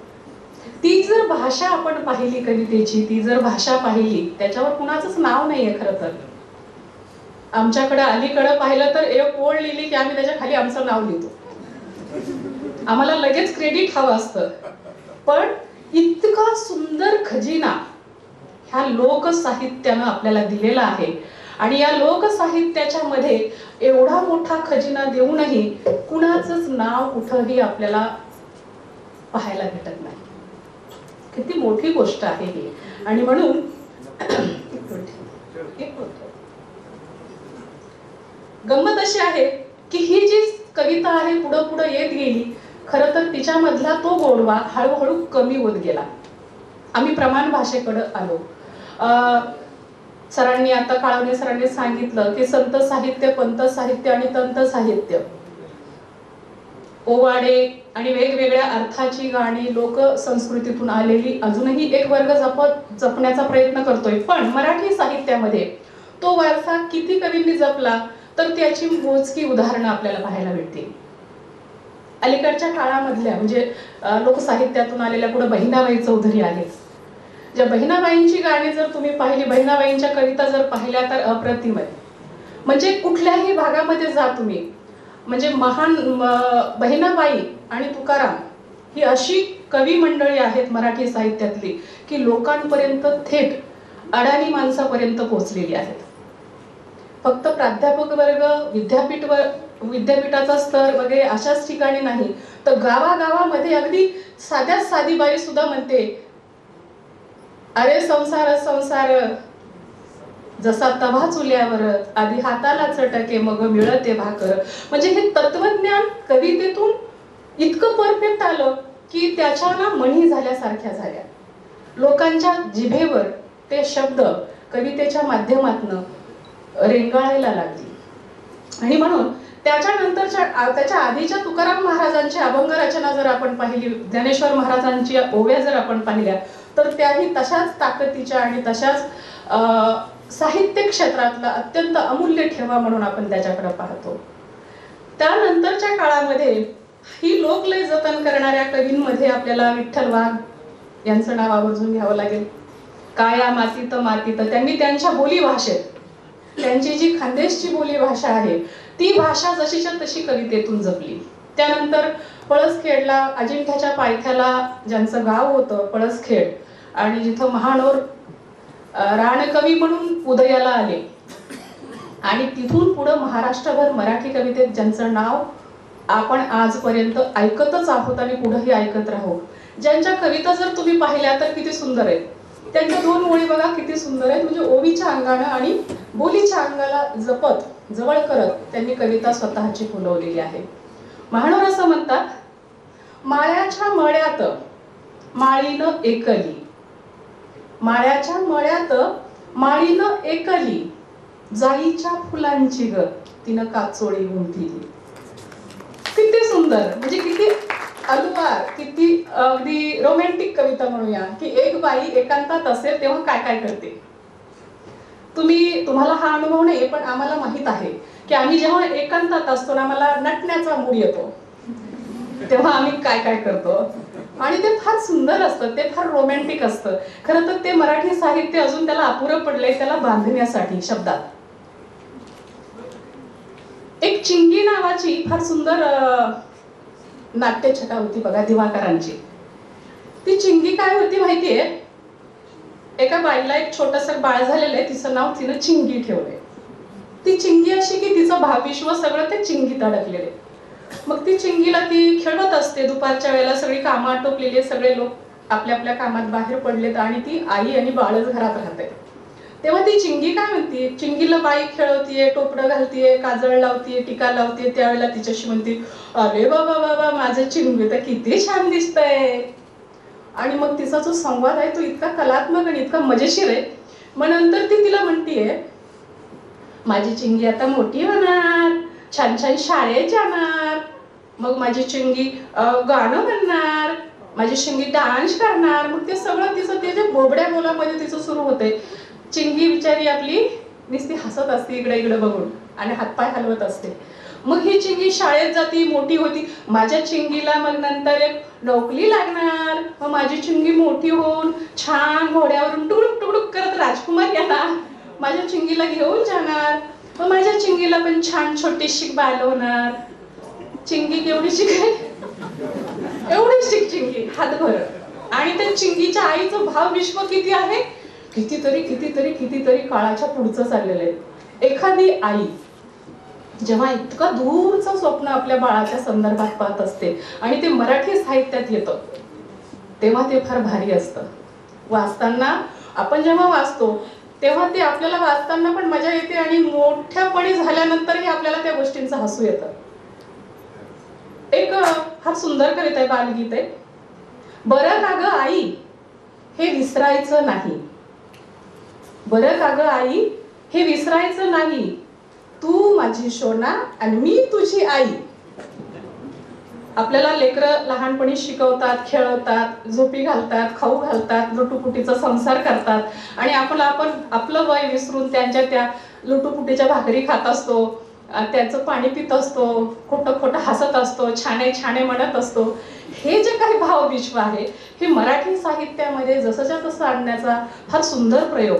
ती जर भाषा आपण पाहिली कवितेची, ती जर भाषा पाहिली, त्याच्यावर कुणाचंच नाव नाहीये खरं तर. आमच्याकडे अलीकडे पाहिलं तर एक ओळ लिहिली की आम्ही त्याच्या खाली आमचं नाव लिहितो. आम्हाला लगेच क्रेडिट हवं असतं. पण इतका सुंदर खजिना ह्या लोकसाहित्यानं आपल्याला दिलेला आहे. आणि या लोकसाहित्याच्या मध्ये एवढा मोठा खजिना देऊनही कुणाचंच नाव कुठंही आपल्याला पाहायला भेटत नाही. किती मोठी गोष्ट आहे ही. आणि म्हणून गंमत अशी आहे की ही जी कविता आहे पुढं पुढं येत गेली, खरं तर तिच्यामधला तो गोडवा हळूहळू कमी होत गेला. आम्ही प्रमाण भाषेकडे आलो. सरांनी आता काळवणे सरांनी सांगितलं की संत साहित्य, पंत साहित्य आणि तंत साहित्य, ओवाडे आणि वेगवेगळ्या अर्थाची गाणी लोक संस्कृतीतून आलेली अजूनही एक वर्ग जपण्याचा प्रयत्न करतोय. पण मराठी साहित्यामध्ये तो वारसा किती कवींनी जपला तर त्याची मोजकी उदाहरणं आपल्याला पाहायला भेटतील. अलीकडच्या काळामधल्या म्हणजे लोकसाहित्यातून आलेल्या पुढे बहिणाबाई चौधरी आहेच. ज्या बहिणाबाईंची गाणी जर तुम्ही पाहिली, बहिणाबाईंच्या कविता जर पाहिल्या तर अप्रतिम आहे. म्हणजे कुठल्याही भागामध्ये जा तुम्ही, म्हणजे महान बहिणाबाई आणि तुकाराम ही अशी कवी मंडळी आहेत मराठी साहित्यातली की लोकांपर्यंत थेट अडाणी माणसापर्यंत पोहोचलेली आहेत. फक्त प्राध्यापक वर्ग, विद्यापीठाचा स्तर वगैरे अशाच ठिकाणी नाही, तर गावागावामध्ये अगदी साध्यात साधी बाई सुद्धा म्हणते, अरे संसार संसार जसा तवा चुल्यावर, आधी हाताला चटके मग मिळते भाकर. म्हणजे हे तत्वज्ञान कवितेतून इतकं परफेक्ट आलं की त्याच्याला मणी झाल्यासारख्या झाल्या. लोकांच्या जिभेवर ते शब्द कवितेच्या माध्यमातून रेंगाळायला लागली. आणि म्हणून त्याच्या आधीच्या तुकाराम महाराजांची अभंग रचना जर आपण पाहिली, ज्ञानेश्वर महाराजांची ओव्या जर आपण पाहिल्या तर त्याही तशाच ताकदीच्या आणि तशाच साहित्य क्षेत्रातला अत्यंत अमूल्य ठेवा म्हणून आपण त्याच्याकडे पाहतो. त्यानंतरच्या काळामध्ये ही लोकलय जतन करणाऱ्या कवींमध्ये आपल्याला विठ्ठल वाघ यांचं नाव आवर्जून घ्यावं लागेल. काया मातीत मातीत त्यांनी त्यांच्या बोली भाषेत, त्यांची जी खानदेशची बोली भाषा आहे ती भाषा जशीच्या तशी कवितेतून जपली. त्यानंतर पळसखेडला, अजिंठ्याच्या पायथ्याला ज्यांचं गाव होतं पळसखेड, आणि जिथं महानोर राणकवी म्हणून उदयाला आले, आणि तिथून पुढे महाराष्ट्रभर मराठी कवितेत ज्यांचं नाव आपण आजपर्यंत ऐकतच आहोत आणि पुढेही ऐकत राहू, ज्यांच्या कविता जर तुम्ही पाहिल्या तर किती सुंदर आहेत. त्यांच्या दोन ओळी बघा किती सुंदर आहेत. म्हणजे ओवीच्या अंगानं आणि बोलीच्या अंगाला जपत जवळ करत त्यांनी कविता स्वतःची फुलवलेली आहे. महानोर असं म्हणतात, माळ्याच्या मळ्यात माळीनं एकली, माळ्याच्या मळ्यात माळीनं एकली, जाईच्या फुलांची ग तिनं काचोळी गुंफिली. किती सुंदर, म्हणजे किती अलुवार, किती अगदी रोमॅन्टिक कविता म्हणूया की एक बाई एकांतात असेल तेव्हा काय काय करते. तुम्हाला हा अनुभव नाही पण आम्हाला माहित आहे की आम्ही जेव्हा एकांतात असतो ना, आम्हाला नटण्याचा मूड येतो. तेव्हा आम्ही काय काय करतो. आणि ते फार सुंदर असतं, ते फार रोमॅन्टिक असतं. खरं तर ते मराठी साहित्य अजून त्याला अपुरं पडलंय, त्याला बांधण्यासाठी शब्दात. एक चिंगी नावाची फार सुंदर नाट्यछटा होती बघा दिवाकरांची. ती चिंगी काय होती माहितीये, एका बाईला एक छोटस बाळ झालेलं आहे, तिचं नाव तिनं चिंगी ठेवलंय. ती चिंगी अशी की तिचं भावविश्व सगळं ते चिंगीत अडकलेले. मग ती चिंगीला ती खेळत असते. दुपारच्या वेळेला सगळी कामं आटोपलेली, सगळे लोक आपल्या आपल्या कामात बाहेर पडलेत आणि ती आई आणि बाळच घरात राहते. तेव्हा ती चिंगी काय म्हणते, चिंगीला बाई खेळवतीये, टोपडं घालतीये, काजळ लावतीये, टिका लावतीये. त्यावेळेला तिच्याशी म्हणते, अरे बाबा बाबा माझं चिंगी तर किती छान दिसतंय. आणि मग तिचा जो संवाद आहे तो इतका कलात्मक आणि इतका मजेशीर आहे. मग नंतर ती तिला म्हणतीये, माझी चिंगी आता मोठी होणार, छान छान शाळेत जाणार, मग माझी चिंगी गाणं म्हणणार, माझी चिंगी डान्स करणार. मग ते सगळं तिचं ते जे बोबड्या बोलामध्ये तिचं सुरू होते. चिंगी बिचारी आपली नुसती हसत असते इकडे इकडे बघून आणि हातपाय हलवत असते. मग ही चिंगी शाळेत जाती, मोठी होती. माझ्या चिंगीला मग नंतर एक नोकरी लागणार, मग माझी चिंगी मोठी होऊन छान घोड्यावरून टुकडुक टुकडुक करत राजकुमार येणार, माझ्या चिंगीला घेऊन जाणार. मग माझ्या चिंगीला पण छान छोटीशी बाल होणार. चिंगी केवढीशी काय, एवढीशी चिंगी हातभर. आणि त्या चिंगीच्या आईचं भावविश्व किती आहे, कितीतरी कितीतरी कितीतरी काळाच्या पुढचं चाललेलं आहे. एखादी आई जेव्हा इतकं दूरचं स्वप्न आपल्या बाळाच्या संदर्भात पाहत असते आणि ते मराठी साहित्यात येतं, तेव्हा ते फार भारी असतं. वाचताना आपण जेव्हा वाचतो तेव्हा ते आपल्याला वाचताना पण मजा येते आणि मोठ्यापणी झाल्यानंतरही आपल्याला त्या गोष्टींचं हसू येतं. एक फार सुंदर कविता आहे, बालगीत आहे. बरं का ग आई हे विसरायचं नाही, बरं का ग आई हे विसरायचं नाही, तू माझी शोना आणि मी तुझी आई. आपल्याला लेकरं लहानपणी शिकवतात, खेळवतात, झोपी घालतात, खाऊ घालतात, लुटुपुटीचा संसार करतात आणि आपण आपलं वय विसरून त्यांच्या त्या लुटुपुटीच्या भाकरी खात असतो, त्याचं पाणी पित असतो, खोटं खोटं हसत असतो, छाने छाने म्हणत असतो. हे जे काही भावविश्व आहे हे मराठी साहित्यामध्ये जसंच्या तसं आणण्याचा फार सुंदर प्रयोग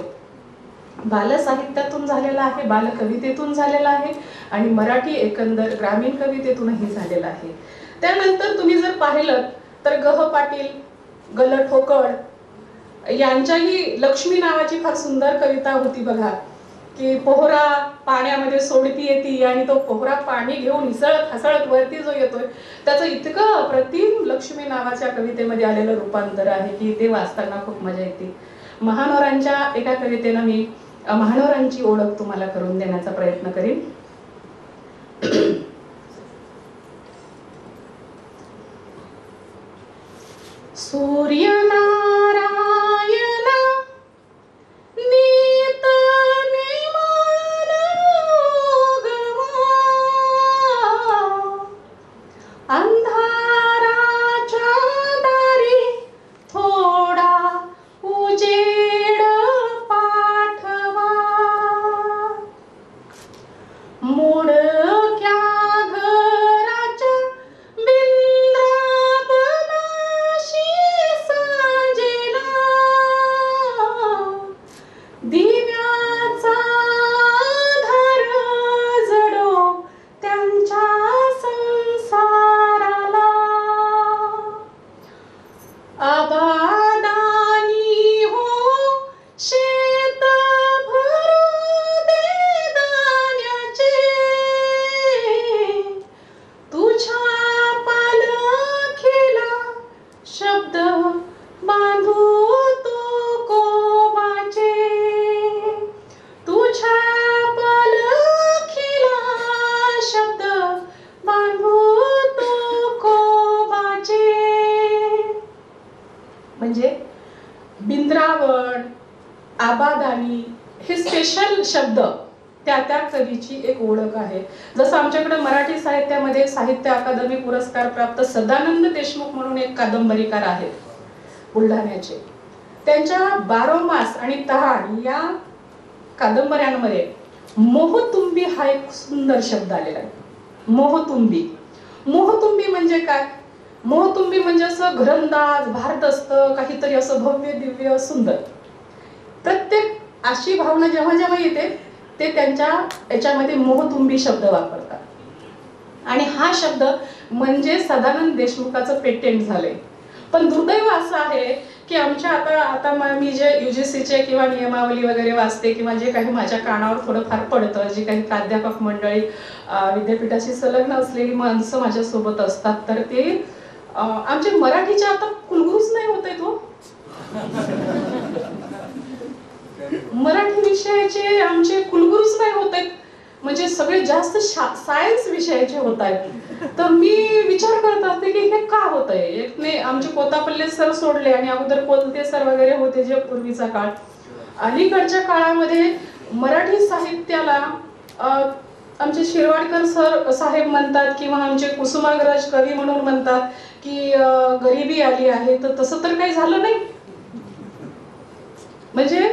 बालसाहित्यातून झालेला आहे, बालकवितेतून झालेला आहे आणि मराठी एकंदर ग्रामीण कवितेतूनही झालेला आहे. त्यानंतर तुम्ही जर पाहिलं तर ग. पाटील, ग. ठोकळ यांच्याही लक्ष्मी नावाची फार सुंदर कविता होती बघा, की पोहरा पाण्यामध्ये सोडती येते आणि तो पोहरा पाणी घेऊन इसळत हसळत वरती जो येतोय त्याचं इतकं अप्रतिम लक्ष्मी नावाच्या कवितेमध्ये आलेलं रूपांतर आहे की ते वाचताना खूप मजा येते. महानोरांच्या एका कवितेनं मी महानोरांची ओळख तुम्हाला करून देण्याचा प्रयत्न करीन. सूर्यनारायण नीत निमान उगवा, अंधाराच्या दारी थोडा उजेड पाठवा, मोडक्या घराच्या बिंद्राबनाशी सांजेला, दिव्याचा धार जडो त्यांच्या संसाराला, आबादानी हो शेत भरू दे दाण्याचे, तुझ्या पालखीला शब्द बांधू तो कोबाचे, तुझ्या पालखीला शब्द बांधू तो कोबाचे. म्हणजे बिंद्रावण, आबादानी हे स्पेशल शब्द त्या त्या कवीची एक ओळख आहे. जसं आमच्याकडे मराठी साहित्यामध्ये साहित्य अकादमी पुरस्कार प्राप्त सदानंद देशमुख म्हणून एक कादंबरीकार आहेत बुलढाण्याचे, त्यांच्या 12 मास आणि तहान या कादंबऱ्यांमध्ये मोहतुंबी हा एक सुंदर शब्द आलेला आहे. मोहतुंबी, मोहतुंबी म्हणजे काय, मोहतुंबी म्हणजे असं घरंदाज भारदस्त काहीतरी असं भव्य दिव्य सुंदर. प्रत्येक अशी भावना जेव्हा जेव्हा येते ते त्यांच्या याच्यामध्ये मोहतुंबी शब्द वापरतात. आणि हा शब्द म्हणजे सदानंद देशमुखाचं पेटेंट झालंय. पण दुर्दैव असं आहे की आमच्या आता मी जे UGCचे किंवा नियमावली वगैरे वाचते किंवा जे काही माझ्या कानावर थोडंफार पडतं, जी काही प्राध्यापक मंडळी विद्यापीठाशी संलग्न असलेली माणसं माझ्यासोबत असतात, तर ते आमचे मराठीचे आता कुलगुरूच नाही होत आहे तो. मराठी विषयाचे आमचे कुलगुरूच नाही होत आहेत, म्हणजे सगळे जास्त सायन्स विषयाचे होत आहेत. तर मी विचार करत असते की हे का होत आहे. एकने आमचे कोतापल्ले सर सोडले आणि अगोदर कोलते सर वगैरे होते जे पूर्वीचा काळ. अलीकडच्या काळामध्ये मराठी साहित्याला आमचे शिरवाडकर सर साहेब म्हणतात किंवा आमचे कुसुमाग्रज कवी म्हणून म्हणतात की गरिबी आली आहे. तर तसं तर काही झालं नाही. म्हणजे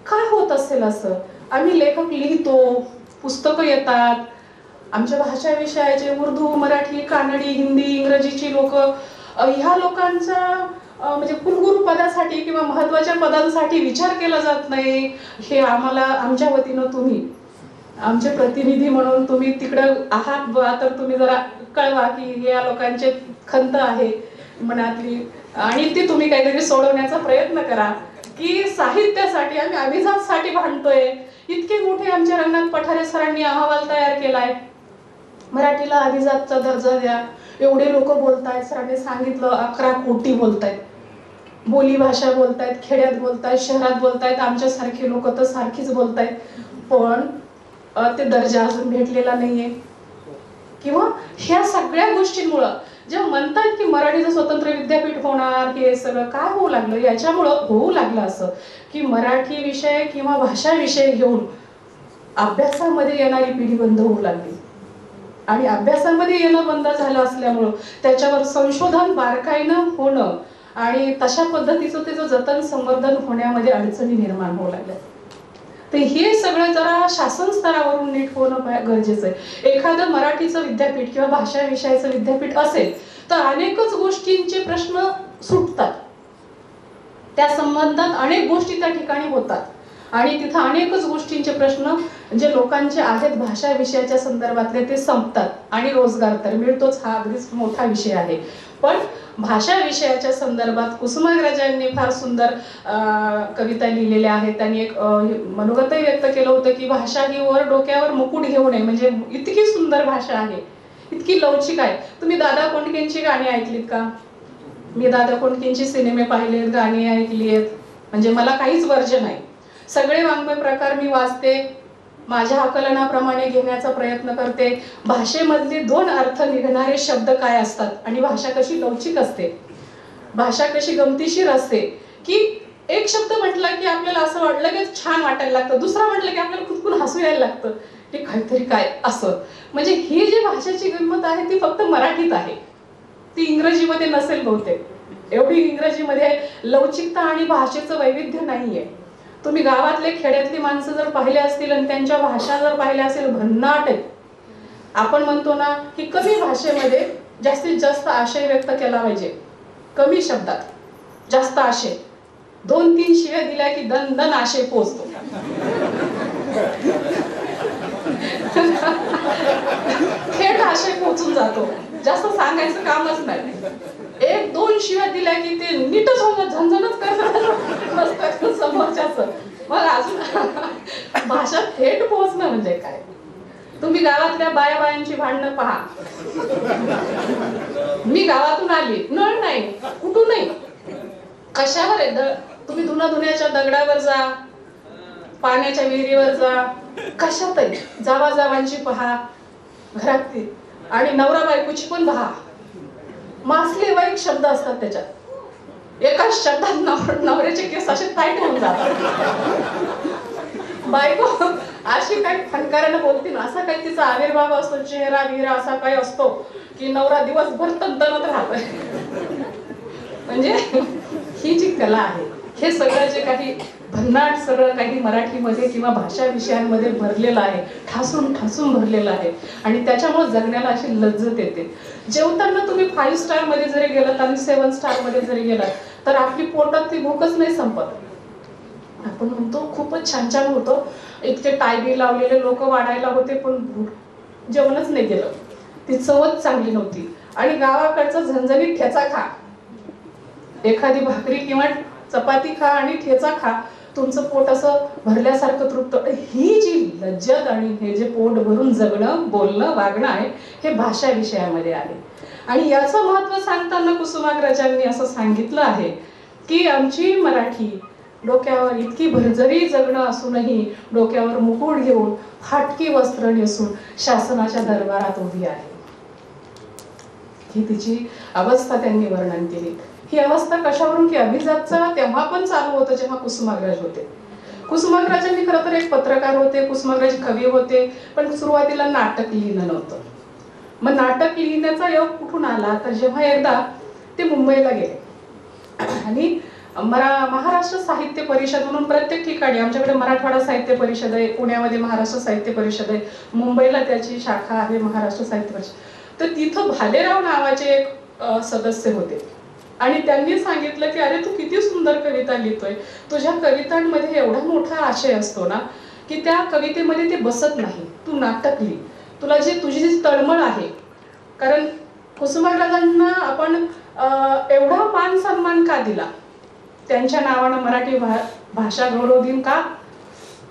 काय होत असेल असं. आम्ही लेखक लिहितो, पुस्तकं येतात, आमच्या भाषा विषयाचे उर्दू, मराठी, कानडी, हिंदी, इंग्रजीची लोक, ह्या लोकांचा म्हणजे कुलगुरू पदासाठी किंवा महत्वाच्या पदांसाठी विचार केला जात नाही. हे आम्हाला आमच्या वतीनं तुम्ही आमचे प्रतिनिधी म्हणून तुम्ही तिकडं आहात बा, तर तुम्ही जरा कळवा की या लोकांचे खंत आहे मनातली आणि ती तुम्ही काहीतरी सोडवण्याचा प्रयत्न करा. की साहित्यासाठी आम्ही अभिजातसाठी भांडतोय. इतके मोठे आमच्या रंगनाथ पठारे सरांनी अहवाल तयार केलाय, मराठीला अभिजातचा दर्जा द्या. एवढे लोक बोलतायत, सरांनी सांगितलं 11 कोटी बोलतायत, बोली भाषा बोलतायत, खेड्यात बोलतायत, शहरात बोलतायत, आमच्यासारखे लोक तर सारखीच बोलतायत. पण ते दर्जा अजून भेटलेला नाहीये. किंवा ह्या सगळ्या गोष्टींमुळं जेव्हा म्हणतात की मराठीचं स्वतंत्र विद्यापीठ होणार, हे सगळं काय होऊ लागलं, याच्यामुळं होऊ लागलं असं की मराठी विषय किंवा भाषा विषय घेऊन अभ्यासामध्ये येणारी पिढी बंद होऊ लागली. आणि अभ्यासामध्ये येणं बंद झालं असल्यामुळं त्याच्यावर संशोधन बारकाईनं होणं आणि तशा पद्धतीचं त्याचं जतन संवर्धन होण्यामध्ये अडचणी निर्माण होऊ लागल्या. तर हे सगळं जरा शासन स्तरावरून नीट होणं गरजेचं आहे. एखादं मराठीचं विद्यापीठ किंवा भाषा विषयाचं विद्यापीठ असेल तर अनेकच गोष्टींचे प्रश्न सुटतात, त्या संबंधात अनेक गोष्टी त्या ठिकाणी होतात आणि तिथं अनेकच गोष्टींचे प्रश्न जे लोकांचे आहेत भाषा विषयाच्या संदर्भातले ते संपतात आणि रोजगार तर मिळतोच. हा अगदीच मोठा विषय आहे. पण भाषा विषयाच्या संदर्भात कुसुमाग्रजांनी फार सुंदर कविता लिहिलेल्या आहेत. त्यांनी एक मनोगतही व्यक्त केलं होतं की भाषा ही वर डोक्यावर मुकुट घेऊ नये. म्हणजे इतकी सुंदर भाषा आहे, इतकी लवचिक आहे. तुम्ही दादा कोंडकेंची गाणी ऐकलीत का? मी दादा कोंडकेंची सिनेमे पाहिलेत, गाणी ऐकली आहेत. म्हणजे मला काहीच वर्ज नाही. सगळे वाङ्मय प्रकार मी वाचते, माझ्या आकलनाप्रमाणे घेण्याचा प्रयत्न करते. भाषेमधले 2 अर्थ निघणारे शब्द काय असतात आणि भाषा कशी लवचिक असते, भाषा कशी गमतीशीर असते की एक शब्द म्हटला की आपल्याला असं वाटलं की छान वाटायला लागतं, दुसरा म्हटलं की आपल्याला खुदकून हसू यायला लागतं की काहीतरी काय असं. म्हणजे ही जी भाषेची गंमत आहे ती फक्त मराठीत आहे, ती इंग्रजीमध्ये नसेल बहुतेक. एवढी इंग्रजीमध्ये लवचिकता आणि भाषेचं वैविध्य नाहीये. तुम्ही गावातले खेड्यातली माणसं जर पाहिले असतील आणि त्यांच्या भाषा जर पाहिल्या असेल भन्नाट आहेत. आपण म्हणतो ना की कमी भाषेमध्ये जास्तीत जास्त आशय व्यक्त केला पाहिजे, कमी शब्दात जास्त आशय. 2-3 शिव्या दिल्या की दन दन आशय पोचतो. थेट आशय पोचून जातो, जास्त सांगायचं कामच नाही. 1-2 शिव्या दिल्या की ते नीटच होऊन झणझणच करतात समोरच्याच. मग अजून भाषा थेट पोहोचणं म्हणजे काय. तुम्ही गावातल्या बायांची भांडणं पहा. मी गावातून आली, नळ नाही, कुठूनही कशावर आहे, तुम्ही धुण्याच्या दगडावर जा, पाण्याच्या विहिरीवर जा, कशातही जावाजावांची पहा घरात. आणि नवरा बायकोची पण पहा. मासले वाईट शब्द असतात त्याच्यात. एकाच शब्दात नवऱ्याचे केस असे टाईट होऊन जातात. बायको अशी काही फणकारानं बोलते ना, असा काही तिचा आविर्भाव असतो, चेहरा बिहरा असा काही असतो की नवरा दिवसभर तणतणत राहतोय. म्हणजे ही जी कला आहे, हे सगळं जे काही भन्नाट सगळं काही मराठीमध्ये किंवा भाषा विषयांमध्ये भरलेलं आहे, ठासून ठासून भरलेलं आहे. आणि त्याच्यामुळे जगण्याला अशी लज्जत येते. जेवताना तुम्ही 5 स्टारमध्ये जरी गेलात आणि 7 स्टारमध्ये जरी गेलात तर आपली पोटात ती भूकच नाही संपत. आपण म्हणतो खूपच छान छान होतं, इतके टायबी लावलेले लोक वाढायला होते, पण जेवणच नाही गेलं, ती चवच चांगली नव्हती. आणि गावाकडचा झणझणीत ठेचा खा, एखादी भाकरी किंवा चपाती खा आणि ठेचा खा, तुमचं पोट असं भरल्यासारखं तृप्त. ही जी लज्जत आणि हे जे पोट भरून जगणं, बोलणं, वागणं आहे, हे भाषा विषयामध्ये आहे. आणि याचं महत्त्व सांगताना कुसुमाग्रजांनी असं सांगितलं आहे की आमची मराठी डोक्यावर इतकी भरजरी जगणं असूनही डोक्यावर मुकुट घेऊन फाटकी वस्त्र नेसून शासनाच्या दरबारात उभी आहे. ही तिची अवस्था त्यांनी वर्णन केली. ही अवस्था कशावरून की अभिजातचा तेव्हा पण चालू होतं जेव्हा कुसुमाग्रज होते. कुसुमाग्रजांनी खरं तर एक पत्रकार होते, कुसुमाग्रज कवी होते, पण सुरुवातीला नाटक लिहिलं नव्हतं. मग नाटक लिहिण्याचा योग कुठून आला तर जेव्हा एकदा ते मुंबईला गेले आणि महाराष्ट्र साहित्य परिषद म्हणून प्रत्येक ठिकाणी, आमच्याकडे मराठवाडा साहित्य परिषद आहे, पुण्यामध्ये महाराष्ट्र साहित्य परिषद आहे, मुंबईला त्याची शाखा आहे महाराष्ट्र साहित्य परिषद. तर तिथं भालेराव नावाचे एक सदस्य होते आणि त्यांनी सांगितलं की अरे तू किती सुंदर कविता लिहितोय, तुझ्या कवितांमध्ये एवढा मोठा आशय असतो ना की त्या कवितेमध्ये ते बसत नाही, तू नाटक लिही, तुला तुझी जी तळमळ आहे. कारण कुसुमाग्रजांना आपण एवढा मान सन्मान का दिला, त्यांच्या नावानं मराठी भाषा गौरव दिन का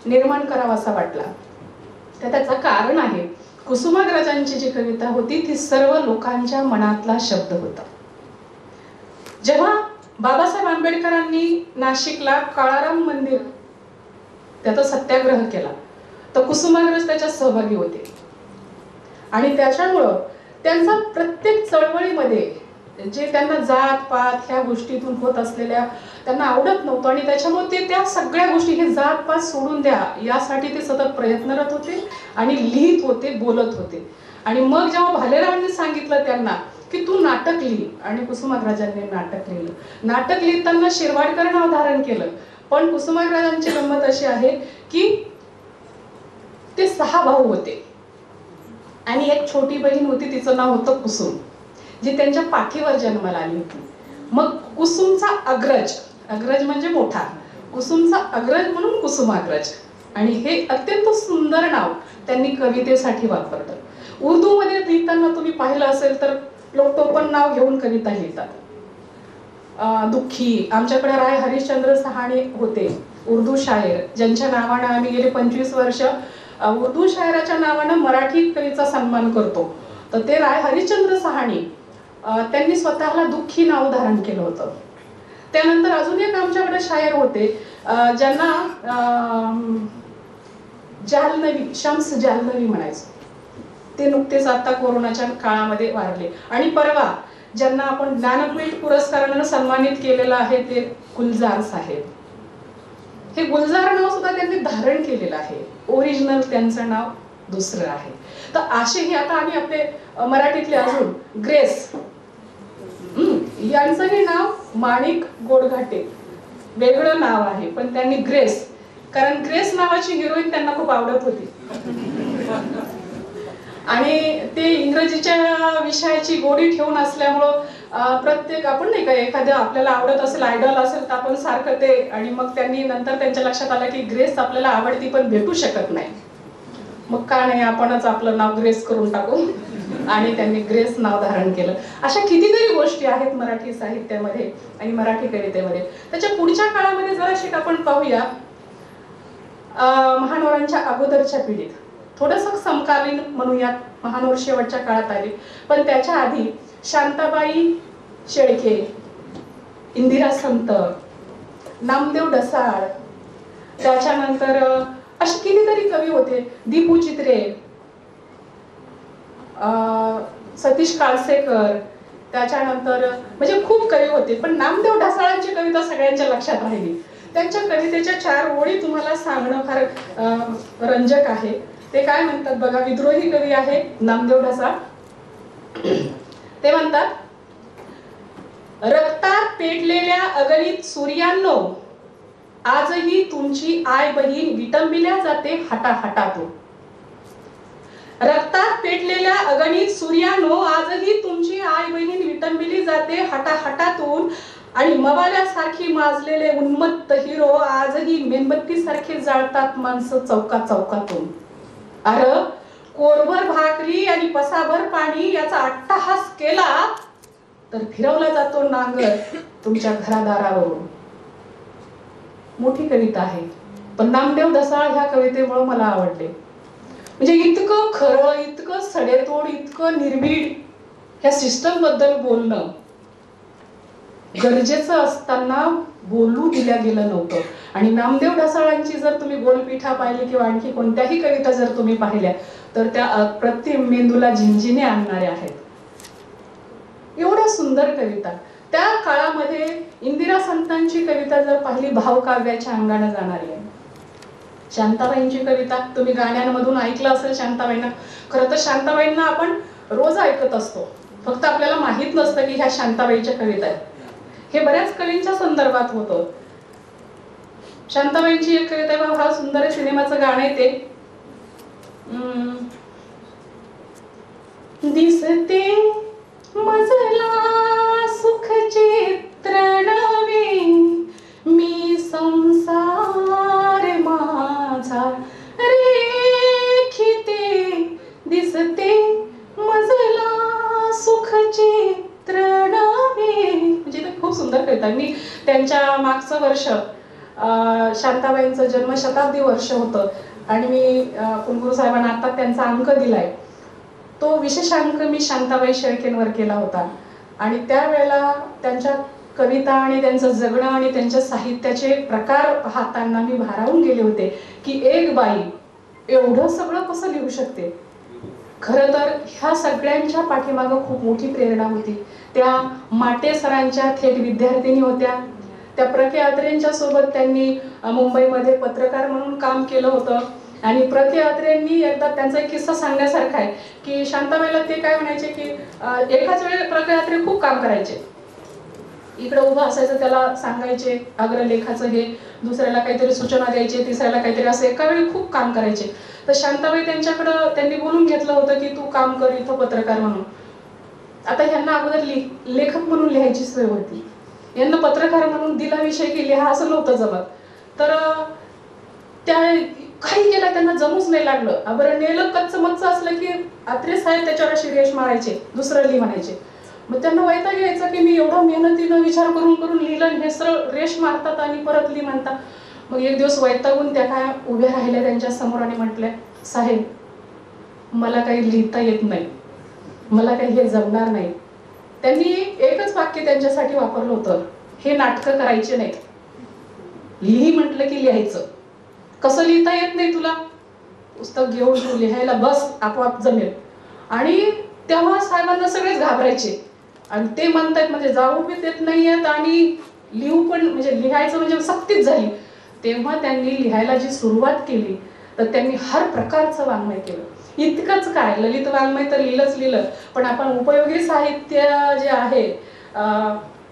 निर्माण करावा असा वाटला, तर त्याचं कारण आहे कुसुमाग्रजांची जी कविता होती ती सर्व लोकांच्या मनातला शब्द होता. जेव्हा बाबासाहेब आंबेडकरांनी नाशिकला काळाराम मंदिर त्याचा सत्याग्रह केला तर कुसुमाग्रज त्याच्यात सहभागी होते आणि त्याच्यामुळं त्यांचा प्रत्येक चळवळीमध्ये जे त्यांना जात पात ह्या गोष्टीतून होत असलेल्या त्यांना आवडत नव्हतं आणि त्याच्यामुळे ते त्या सगळ्या गोष्टी हे जात पात सोडून द्या यासाठी ते सतत प्रयत्नरत होते आणि लिहित होते, बोलत होते. आणि मग जेव्हा भालेरावांनी सांगितलं त्यांना की तू नाटक लिही, आणि कुसुमाग्रजांनी नाटक लिहिलं. नाटक लिहिताना शिरवाडकर नाव धारण केलं, पण कुसुमाग्रजांची गंमत अशी आहे की ते 6 भाऊ होते आणि एक छोटी बहीण होती, तिचं नाव होतं कुसुम, जी त्यांच्या पाठीवर जन्माला आली होती. मग कुसुमचा अग्रज, अग्रज म्हणजे मोठा, कुसुमचा अग्रज म्हणून कुसुमाग्रज. आणि हे अत्यंत सुंदर नाव त्यांनी कवितेसाठी वापरलं. उर्दूमध्ये लिहिताना तुम्ही पाहिलं असेल तर लोक टोपण नाव घेऊन कविता लिहितात. दुःखी, आमच्याकडे राय हरिश्चंद्र सहाणे होते उर्दू शायर, ज्यांच्या नावानं आम्ही गेले 25 वर्ष उर्दू शायराच्या नावानं मराठी कवीचा सन्मान करतो. तर ते राय हरिश्चंद्र सहाणे त्यांनी स्वतःला दुःखी नाव धारण केलं होतं. त्यानंतर अजून एक आमच्याकडे शायर होते ज्यांना जालनवी, शम्स जालनवी म्हणायचं, ते नुकतेच आता कोरोनाच्या काळामध्ये वारले. आणि परवा ज्यांना आपण ज्ञानपीठ पुरस्कारानं सन्मानित केलेलं आहे ते गुलजार साहेब. हे गुलजार नाव सुद्धा त्यांनी धारण केलेलं आहे, ओरिजिनल त्यांचं नाव दुसरं आहे. तर असेही आता आम्ही आपले मराठीतले अजून ग्रेस, यांचंही नाव माणिक गोडघाटे, वेगळं नाव आहे पण त्यांनी ग्रेस, कारण ग्रेस नावाची हिरोईन त्यांना खूप आवडत होती आणि ते इंग्रजीच्या विषयाची गोडी ठेवून असल्यामुळं प्रत्येक आपण नाही का एखाद्या आपल्याला आवडत असेल, आयडॉल असेल तर आपण सारखं ते, आणि मग त्यांनी नंतर त्यांच्या लक्षात आलं की ग्रेस आपल्याला आवडती पण भेटू शकत नाही, मग का नाही आपणच आपलं नाव ग्रेस करून टाकू, आणि त्यांनी ग्रेस नाव धारण केलं. अशा कितीतरी गोष्टी आहेत मराठी साहित्यामध्ये आणि मराठी कवितेमध्ये. त्याच्या पुढच्या काळामध्ये जराशी आपण पाहूया महानोरांच्या अगोदरच्या पिढीत, थोडंसं समकालीन म्हणूयात, महानोर शेवटच्या काळात आले, पण त्याच्या आधी शांताबाई शेळके, इंदिरा संत, नामदेव ढसाळ, त्याच्यानंतर असे कितीतरी कवी होते, दीपू चित्रे, सतीश काळसेकर, त्याच्यानंतर म्हणजे खूप कवी होते. पण नामदेव ढसाळांची कविता सगळ्यांच्या लक्षात राहिली. त्यांच्या कवितेच्या 4 ओळी तुम्हाला सांगणं फार रंजक आहे. ते काय म्हणतात बघा, विद्रोही कवी आहे नामदेव ढसाळ. ते म्हणतात, रक्तात पेटलेल्या अगणित सूर्यांनो, आजही तुमची आई बहीण विटंबिल्या जाते हटाहटातून. रक्तात पेटलेल्या अगणित सूर्यानो, आजही तुमची आई बहीण विटंबिली जाते हटाहटातून. आणि मवाल्यासारखी माजलेले उन्मत्त हिरो आजही मेणबत्ती सारखे जाळतात माणसं चौका चौकातून. अरे कोरभर भाकरी आणि पसाभर पाणी याचा अट्टहास केला तर फिरवला जातो नांगर तुमच्या घरादारावरून. मोठी कविता आहे, पण नामदेव ढसाळ ह्या कवितेमुळे मला आवडले. म्हणजे इतकं खरं, इतकं सडेतोड, इतकं निर्भीड ह्या सिस्टम बद्दल बोलणं गरजेचं असताना बोलू दिल्या गेलं नव्हतं. आणि नामदेव ढसाळांची जर तुम्ही गोलपीठा पाहिली किंवा आणखी कोणत्याही कविता जर तुम्ही पाहिल्या तर त्या अप्रतिम मेंदूला झिंझिने आणणाऱ्या आहेत. एवढ्या सुंदर कविता. त्या काळामध्ये इंदिरा संतांची कविता जर पाहिली भावकाव्याच्या अंगाने जाणारी आहे. शांताबाईंची कविता तुम्ही गाण्यांमधून ऐकलं असेल शांताबाईंना. खरं तर शांताबाईंना आपण रोज ऐकत असतो, फक्त आपल्याला माहित नसतं की ह्या शांताबाईच्या कविता आहेत. हे बऱ्याच कवींच्या संदर्भात होतं. शांताबाईंची एक कविता आहे, हा सुंदर सिनेमाचं गाणं आहे ते. दिसते मजला सुख चित्र नवे, मी संसार माझा रेखिते. दिसते मजला सुख चित्र नवे. म्हणजे ते खूप सुंदर कविता. मी त्यांच्या मागचं वर्ष शांताबाईंचं जन्मशताब्दी वर्ष होतं आणि मी कुलगुरू साहेबांना आता त्यांचा अंक दिलाय. तो विशेष अंक मी शांताबाई शेळकेंवर केला होता. आणि त्यावेळेला त्यांच्या कविता आणि त्यांचं जगणं आणि त्यांच्या साहित्याचे प्रकार पाहताना मी भारावून गेले होते की एक बाई एवढं सगळं कसं लिहू शकते. खरं तर ह्या सगळ्यांच्या पाठीमागं खूप मोठी प्रेरणा होती. त्या माटे सरांच्या थेट विद्यार्थिनी होत्या. त्या प्र के अत्रेंच्या सोबत त्यांनी मुंबईमध्ये पत्रकार म्हणून काम केलं होतं. आणि प्र के अत्रेंनी एकदा त्यांचा एक किस्सा सांगण्यासारखा आहे की शांताबाईला ते काय म्हणायचे की एकाच वेळी प्र के अत्रे खूप काम करायचे. इकडे उभं असायचं, त्याला सांगायचे अग्रलेखाचं हे, दुसऱ्याला काहीतरी सूचना द्यायचे, तिसऱ्याला काहीतरी, असं एका वेळी खूप काम करायचे. तर शांताबाई त्यांच्याकडं त्यांनी बोलून घेतलं होतं की तू काम कर इथं पत्रकार म्हणून. आता ह्यांना अगोदर लेखक म्हणून लिहायची सोय होती, यांना पत्रकार म्हणून दिला विषय की लिहा असं नव्हतं जमत. तर त्या काही केलं त्यांना जमूच नाही लागलं. बरं नेलं कच्च मच्च असलं की अत्रे साहेब त्याच्यावर अशी रेष मारायचे, दुसरं लिह म्हणायचे. मग त्यांना वैताग यायचा की मी एवढा मेहनतीनं विचार करून करून लिहिलं, हे सरळ रेष मारतात आणि परत लिह म्हणतात. मग एक दिवस वैतागून त्या काय उभ्या राहिल्या त्यांच्या समोर आणि म्हटल्या, साहेब मला काही लिहिता येत नाही, मला काही हे जमणार नाही. त्यांनी एकच वाक्य त्यांच्यासाठी वापरलं होतं, हे नाटकं करायचे नाहीत, लिही म्हटलं की लिहायचं. कसं लिहिता येत नाही तुला, पुस्तक घेऊन तू लिहायला बस, आपोआप जमेल. आणि तेव्हा साहेबांना सगळेच घाबरायचे आणि ते म्हणतात म्हणजे जाऊ बी देत नाहीयेत आणि लिहू पण, म्हणजे लिहायचं म्हणजे सक्तीच झाली. तेव्हा त्यांनी लिहायला जी सुरुवात केली तर त्यांनी हर प्रकारचं वाङ्मय केलं. इतकंच काय, ललित वाङ्मय तर लिहिलं, पण आपण उपयोगी साहित्य जे आहे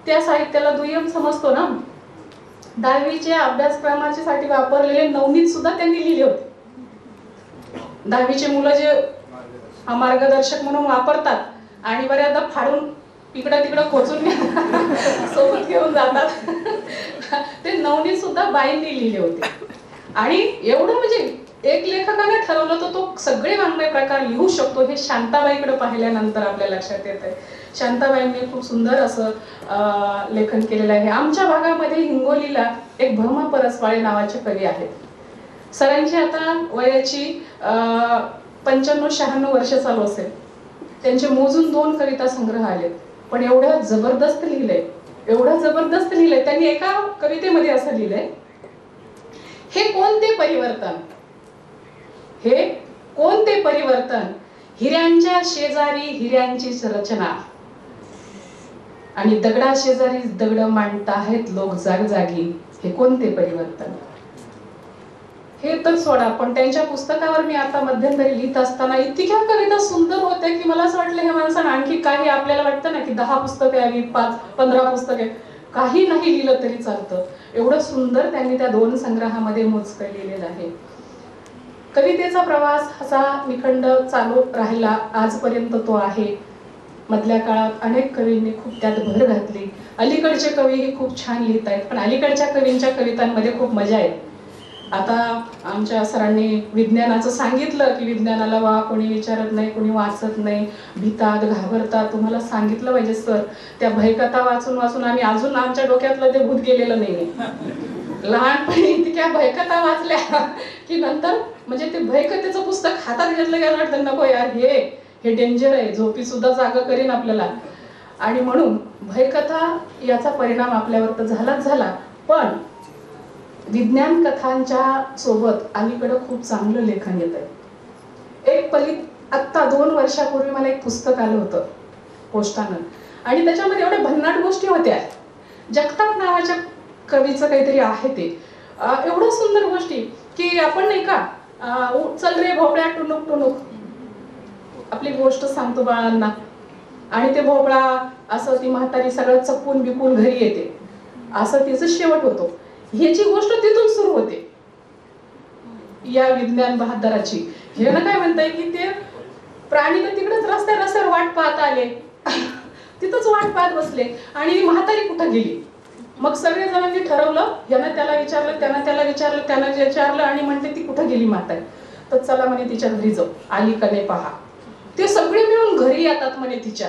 त्या साहित्याला दुय्यम समजतो ना. 10वीच्या अभ्यासक्रमाच्या साठी वापरलेले नवनीत सुद्धा त्यांनी लिहिले होते. 10वीचे मुलं जे मार्गदर्शक म्हणून वापरतात आणि बऱ्याचदा फाडून इकडं तिकडं खोचून सोबत घेऊन जातात, ते नवनीत सुद्धा बाईंनी लिहिले होते. आणि एवढं म्हणजे एक लेखकाने ठरवलं तर तो सगळे वाङ्मय प्रकार लिहू शकतो, हे शांताबाईकडे पाहिल्यानंतर आपल्या लक्षात येत आहे. शांताबाईंनी खूप सुंदर असं लेखन केलेलं आहे. आमच्या भागामध्ये हिंगोलीला एक भम परसवाळे नावाचे कवी आहेत. सरांची आता वयाची 95-96 वर्ष चालू असेल. त्यांचे मोजून 2 कविता संग्रह आलेत, पण एवढं जबरदस्त लिहिलंय, एवढं जबरदस्त लिहिलंय त्यांनी. एका कवितेमध्ये असं लिहिलंय, हे कोणते परिवर्तन, हे कोणते परिवर्तन, हिऱ्यांच्या शेजारी हिऱ्यांचीच रचना आणि दगडा शेजारी दगड मांडताहेत लोक जागजागी, हे कोणते परिवर्तन. हे तर सोडा, पण त्यांच्या पुस्तकावर मी आता मध्यंतरी लिहित असताना इतक्या कविता सुंदर होत्या की मला असं वाटलं हे माणसानं आणखी काही, आपल्याला वाटतं ना की 10 पुस्तकं यावी, 5-15 पुस्तके, काही नाही लिहिलं तरी चालतं, एवढं सुंदर त्यांनी त्या 2 संग्रहामध्ये मोजकं लिहिलेलं आहे. कवितेचा प्रवास असा निखंड चालू राहिला, आजपर्यंत तो आहे. मधल्या काळात अनेक कवींनी खूप त्यात भर घातली. अलीकडचे कवीही खूप छान लिहित आहेत, पण अलीकडच्या कवींच्या कवितांमध्ये खूप मजा आहे. आता आमच्या सरांनी विज्ञानाचं सांगितलं की विज्ञानाला वा कोणी विचारत नाही, कोणी वाचत नाही, भितात, घाबरतात. तुम्हाला सांगितलं पाहिजे सर, त्या भयकथा वाचून वाचून आम्ही अजून आमच्या डोक्यातलं ते भूत गेलेलं नाहीये. लहानपणी इतक्या भयकथा वाचल्या की नंतर म्हणजे ते भयकथेचं पुस्तक हातात घेतलं की वाटतं नको यार, हे डेंजर आहे, झोपी सुद्धा जागा करीन आपल्याला. आणि म्हणून भयकथा याचा परिणाम आपल्यावर तर झालाच झाला, पण विज्ञान कथांच्या सोबत अलीकडं खूप चांगलं लेखन येत आहे. एक आत्ता 2 वर्षापूर्वी मला एक पुस्तक आलं होतं पोस्टानं, आणि त्याच्यामध्ये एवढ्या भन्नाट गोष्टी होत्या. जगताप नावाच्या कवीचं काहीतरी आहे ते, एवढं सुंदर गोष्टी की आपण नाही का, चल रे भोपळ्या टुनुक टुनुक, आपली गोष्ट सांगतो बाळांना, आणि ते भोपळा असं ती म्हातारी सगळं चपून बिकून घरी येते, असं तिचं शेवट होतो. ह्याची गोष्ट तिथून सुरू होते या विज्ञान बहादराची. हे ना काय म्हणताय की ते प्राणी तर तिकडेच रस्त्यावर वाट पाहत आले, तिथंच वाट पाहत बसले, आणि म्हातारी कुठं गेली. मग सगळे जणांनी ठरवलं, यानं त्याला विचारलं, त्यानं त्याला विचारलं, त्यानं विचारलं, आणि म्हणते ती कुठं गेली म्हातारी. तर चला म्हणे तिच्या घरी जाऊ, आली का नाही पहा. ते सगळे मिळून घरी येतात म्हणे तिच्या.